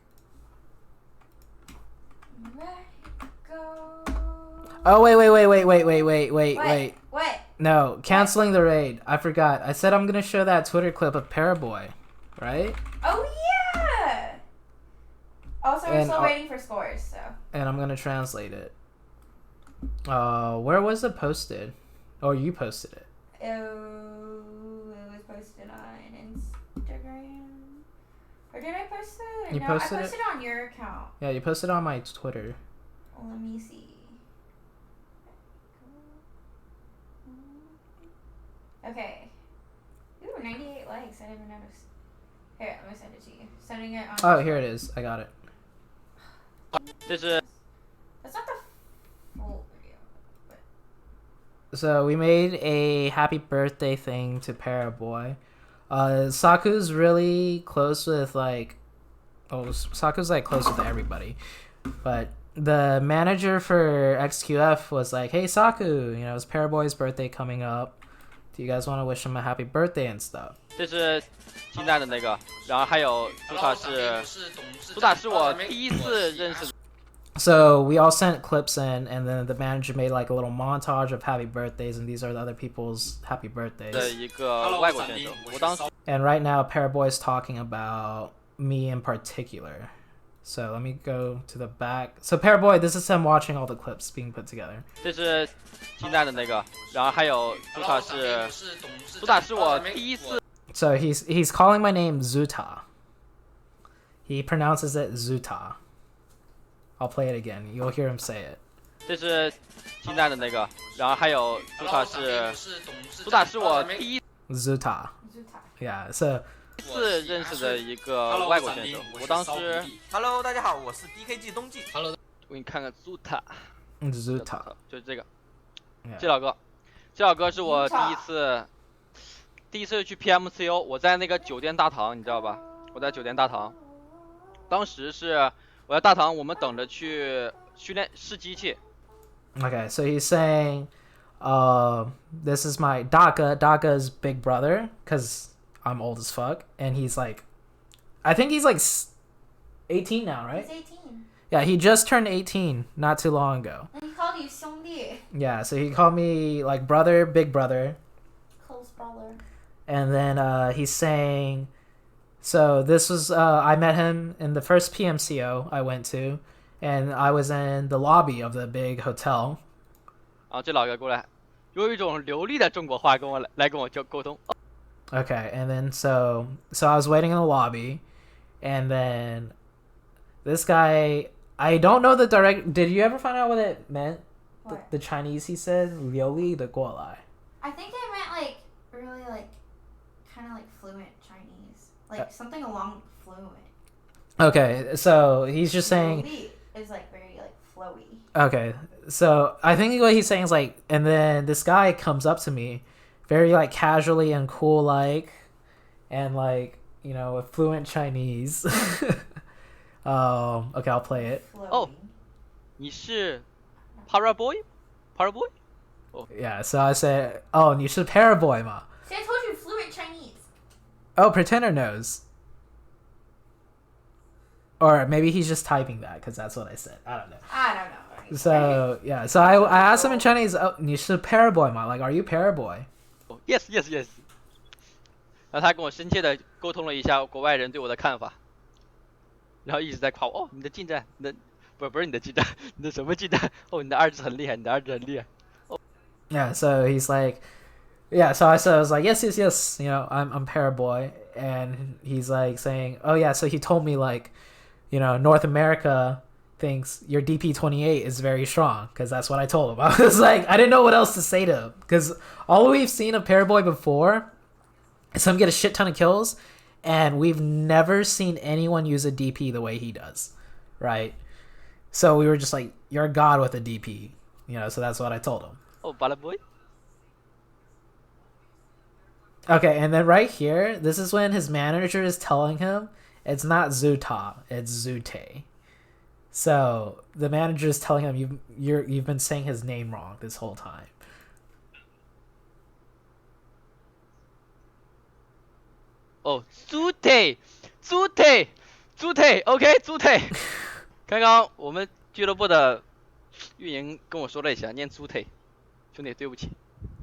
Go. Oh, wait. What? No, canceling the raid. I forgot. I said I'm going to show that Twitter clip of Paraboy, right? Oh, yeah! Also, we're still waiting for scores, so... And I'm going to translate it. Where was it posted? Oh, you posted it. Oh, it was posted on Instagram. Or did I post it? You no, posted I posted it on your account. Yeah, you posted it on my Twitter. Let me see. Okay. Ooh, 98 likes. I didn't even notice. Here, let me send it to you. Sending it on... Oh, here it is. I got it. That's not the full video. But... So we made a happy birthday thing to Paraboy. Saku's really close with like... Oh, Saku's like close with everybody. But the manager for XQF was like, hey, Saku, you know, it's Paraboy's birthday coming up. Do you guys want to wish him a happy birthday and stuff? 这是金蛋的那个，然后还有朱塔是我第一次认识。 So we all sent clips in, and then the manager made like a little montage of happy birthdays, and these are the other people's happy birthdays. 的一个外国选手，我当时。And right now, Paraboy is talking about me in particular. So let me go to the back. So Paraboy, this is him watching all the clips being put together. 这是金蛋的那个，然后还有朱塔是我第一次。 So he's calling my name ZooTay. He pronounces it ZooTay. I'll play it again. You'll hear him say it. 这是金蛋的那个，然后还有朱塔是我第一。ZooTay. Yeah. So. 第一次认识的一个外国选手，我当时。Hello， 大家好，我是 DKG 冬季。Hello， 我给你看看 ZooTay。 就是这个。这老哥是我第一次去 PMCO， 我在那个酒店大堂，你知道吧？我在酒店大堂，当时是我在大堂，我们等着去训练试机器。Okay, so he's saying, this is my Daka's big brother, because I'm old as fuck, and he's like, I think he's like 18 now, right? He's 18. Yeah, he just turned 18 not too long ago. And he called you 兄弟. Yeah, so he called me like brother, big brother. Close brother. And then he's saying, so this was, I met him in the first PMCO I went to, and I was in the lobby of the big hotel. 然后这老哥过来，用一种流利的中国话跟我沟通。Okay, and then so I was waiting in the lobby, and then this guy, I don't know the direct. Did you ever find out what it meant? What? The Chinese, he said, 流利的过来. I think it meant like really like kind of like fluent Chinese, like something along fluent. Okay, so he's just saying. Li is like very like flowy. Okay, so I think what he's saying is like, and then this guy comes up to me, very like casually and cool like, and like with fluent Chinese. Okay, I'll play it. Flowy. 哦，你是 Paraboy？ Paraboy？ Yeah, so I said, "Oh, 你是 Paraboy 嘛?" See, I told you fluent Chinese. Oh, Pretender knows. Or maybe he's just typing that because that's what I said. I don't know. I don't know. So yeah, so I asked him in Chinese, "Oh, 你是 Paraboy 嘛?" Like, are you Paraboy? Yes. 然后他跟我深切的沟通了一下国外人对我的看法，然后一直在夸我，哦，你的近战，你的不是你的近战，你的什么近战？哦，你的二指很厉害，你的二指很厉害。Yeah, so he's like, yeah, so I was like, yes, I'm Paraboy, and he's like saying, oh yeah, so he told me like, North America thinks your DP28 is very strong, because that's what I told him. I was like, I didn't know what else to say to him, because all we've seen of Paraboy before is him get a shit ton of kills, and we've never seen anyone use a DP the way he does, right? So we were just like, you're a god with a DP, so that's what I told him. Oh, Balaboy. Okay, and then right here, this is when his manager is telling him it's not ZooTay, it's ZooTay. So the manager is telling him you've been saying his name wrong this whole time. Oh, ZooTay, OK, ZooTay. 刚刚我们俱乐部的运营跟我说了一下，念ZooTay。兄弟，对不起，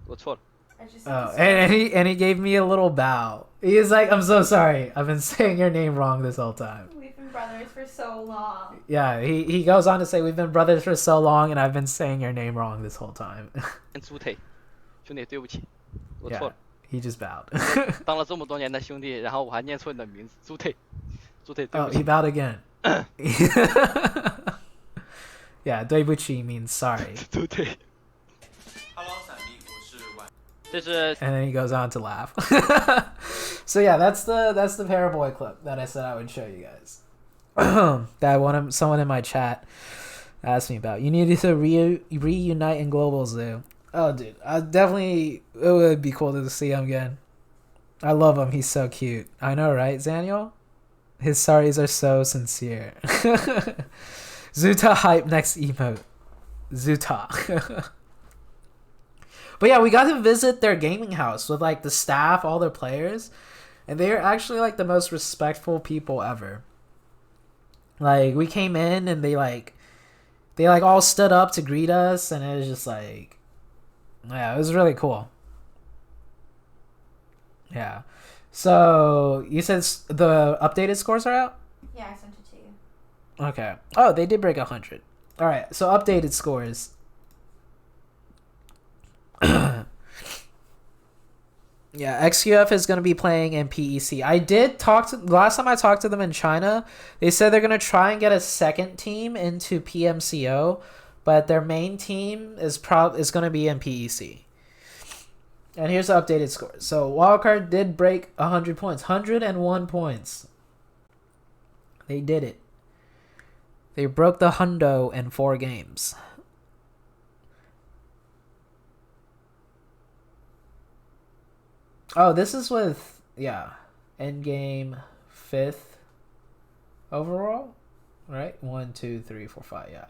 我错了。Oh, and he gave me a little bow. He is like, I'm so sorry. I've been saying your name wrong this whole time. We've been brothers for so long. Yeah, he goes on to say, we've been brothers for so long, and I've been saying your name wrong this whole time. 猪腿，兄弟，对不起，我 Yeah, 错了。 he just bowed. 当了这么多年的兄弟，然后我还念错你的名字，猪腿，对 Oh, 不 he 起。bowed again. Yeah, 对不起 means sorry. 猪腿。Hello，闪离，我是晚。这是 And then he goes on to laugh. So yeah, that's the Paraboy clip that I said I would show you guys. That someone in my chat asked me about. You needed to reunite in Global Zoo. Oh, dude, it would be cool to see him again. I love him. He's so cute. I know, right, Zaniel? His sorries are so sincere. Zuta hype next emote. Zuta. But yeah, we got to visit their gaming house with like the staff, all their players, and they are actually like the most respectful people ever. Like we came in and they all stood up to greet us, and it was just like, yeah, it was really cool. Yeah. So you said the updated scores are out? Yeah, I sent it to you. Okay. Oh, they did break 100. All right. So updated scores. Yeah, XQF is going to be playing in PEC. Last time I talked to them in China, they said they're going to try and get a second team into PMCO, but their main team is going to be in PEC. And here's the updated score. So Wildcard did break 100 points. 101 points. They did it. They broke the hundo in 4 games. Oh, this is with, yeah, endgame 5th overall, right? 1, 2, 3, 4, 5. Yeah.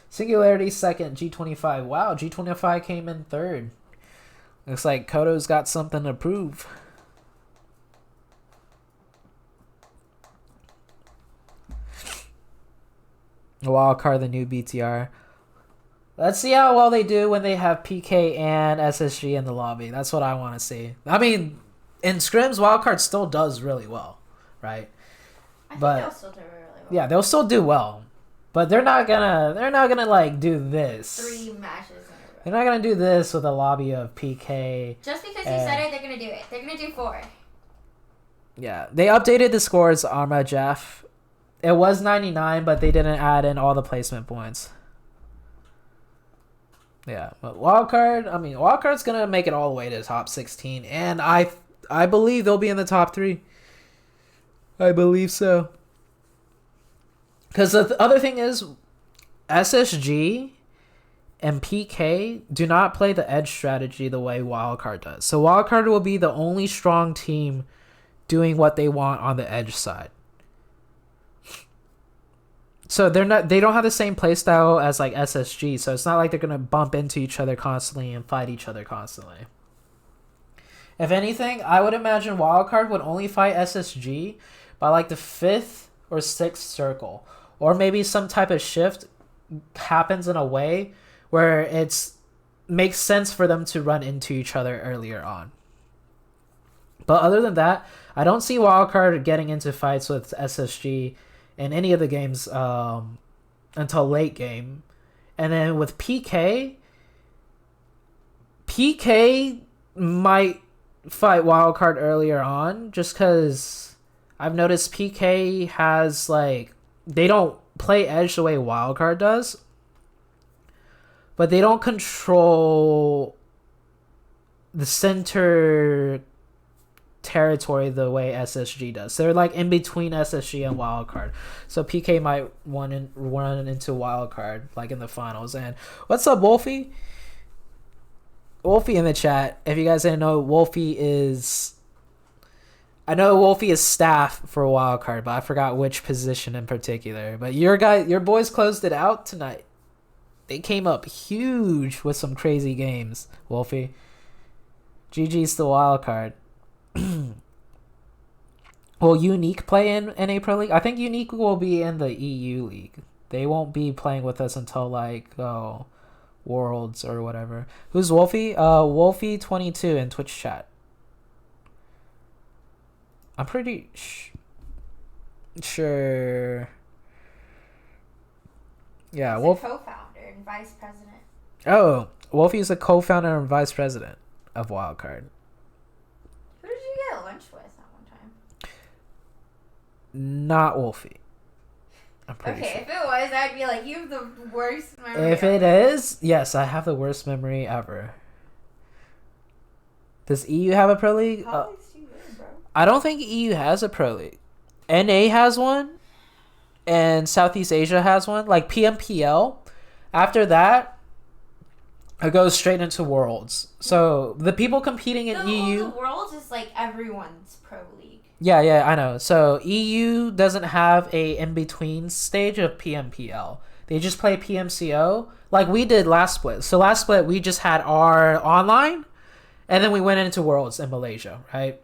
Singularity 2nd. G25. Wow, G25 came in 3rd. Looks like Koto's got something to prove. Wildcard, the new BTR. Let's see how well they do when they have PK and SSG in the lobby. That's what I want to see. I mean, in scrims, Wildcard still does really well, right? I think But they'll still do really well. yeah, they'll still do well, but they're not gonna like do this. 3 matches in a row. They're not gonna do this with a lobby of PK. Just because you said it, they're gonna do it. They're gonna do 4. Yeah, they updated the scores, Arma Jeff. It was 99, but they didn't add in all the placement points. Yeah, but Wildcard's gonna make it all the way to the top 16, and I believe they'll be in the top 3. I believe so. Because the other thing is, SSG and PK do not play the edge strategy the way Wildcard does. So Wildcard will be the only strong team doing what they want on the edge side. So they don't have the same playstyle as like SSG, so it's not like they're gonna bump into each other constantly and fight each other constantly. If anything, I would imagine Wildcard would only fight SSG by like the 5th or 6th circle, or maybe some type of shift happens in a way where it's makes sense for them to run into each other earlier on. But other than that, I don't see Wildcard getting into fights with SSG in any of the games until late game. And then with PK might fight Wildcard earlier on, just because I've noticed PK has like, they don't play edge the way Wildcard does, but they don't control the center territory the way SSG does. They're like in between SSG and Wildcard. So PK might run into Wildcard like in the finals. And what's up, Wolfie? Wolfie in the chat. If you guys didn't know, Wolfie is staff for Wildcard, but I forgot which position in particular. But your boys closed it out tonight. They came up huge with some crazy games, Wolfie. GG's the Wildcard. Will Unique play in NA Pro League? I think Unique will be in the EU League. They won't be playing with us until like Worlds or whatever. Who's Wolfie? Wolfie22 in Twitch chat. I'm pretty sure. Yeah, He's a co-founder and vice president. Oh, Wolfie is a co-founder and vice president of Wildcard. Who did you get lunch with at one time? Not Wolfie. I'm pretty sure. If it was, I'd be like, you have the worst memory. If it is, yes, I have the worst memory ever. Does EU have a pro league? How is you in, bro? I don't think EU has a pro league. NA has one, and Southeast Asia has one. Like PMPL. After that, it goes straight into Worlds. So the people competing in EU. The Worlds is like everyone's pro league. Yeah, I know. So EU doesn't have a in-between stage of PMPL. They just play PMCO like we did last split. So last split, we just had our online, and then we went into Worlds in Malaysia, right?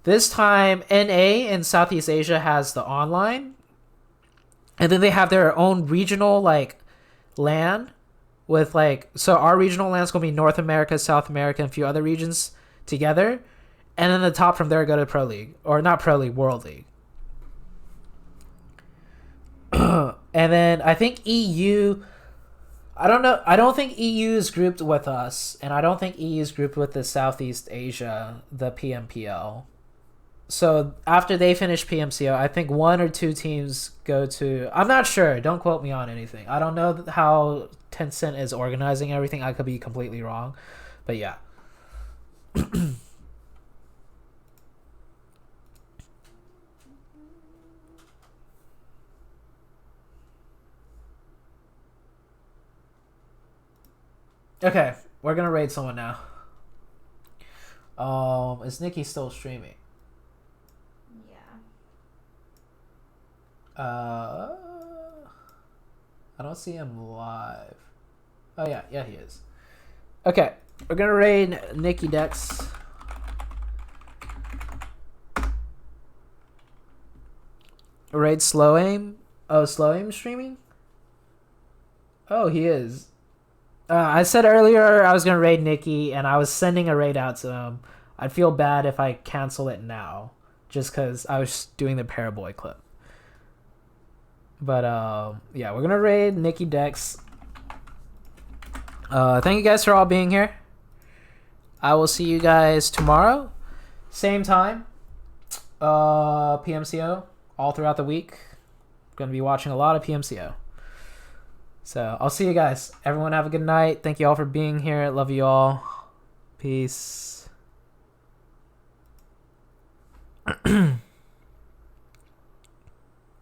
This time, NA in Southeast Asia has the online, and then they have their own regional like LAN with like, so our regional LAN is going to be North America, South America, and a few other regions together. And then the top from there go to Pro League. Or not Pro League, World League. And then I think EU... I don't know. I don't think EU is grouped with us. And I don't think EU is grouped with the Southeast Asia, the PMPL. So after they finish PMCO, I think 1 or 2 teams go to... I'm not sure. Don't quote me on anything. I don't know how Tencent is organizing everything. I could be completely wrong. But yeah. Okay, we're gonna raid someone now. Is Nikki still streaming? Yeah. I don't see him live. Oh yeah, he is. Okay, we're gonna raid Nikki Dex. Raid Slow Aim. Oh, Slow Aim streaming. Oh, he is. I said earlier I was gonna raid Nikki, and I was sending a raid out to him. I'd feel bad if I cancel it now, just because I was doing the Paraboy clip. But yeah, we're gonna raid Nikki Dex. Thank you guys for all being here. I will see you guys tomorrow, same time. PMCO all throughout the week. Gonna be watching a lot of PMCO. So I'll see you guys. Everyone have a good night. Thank you all for being here. Love you all. Peace.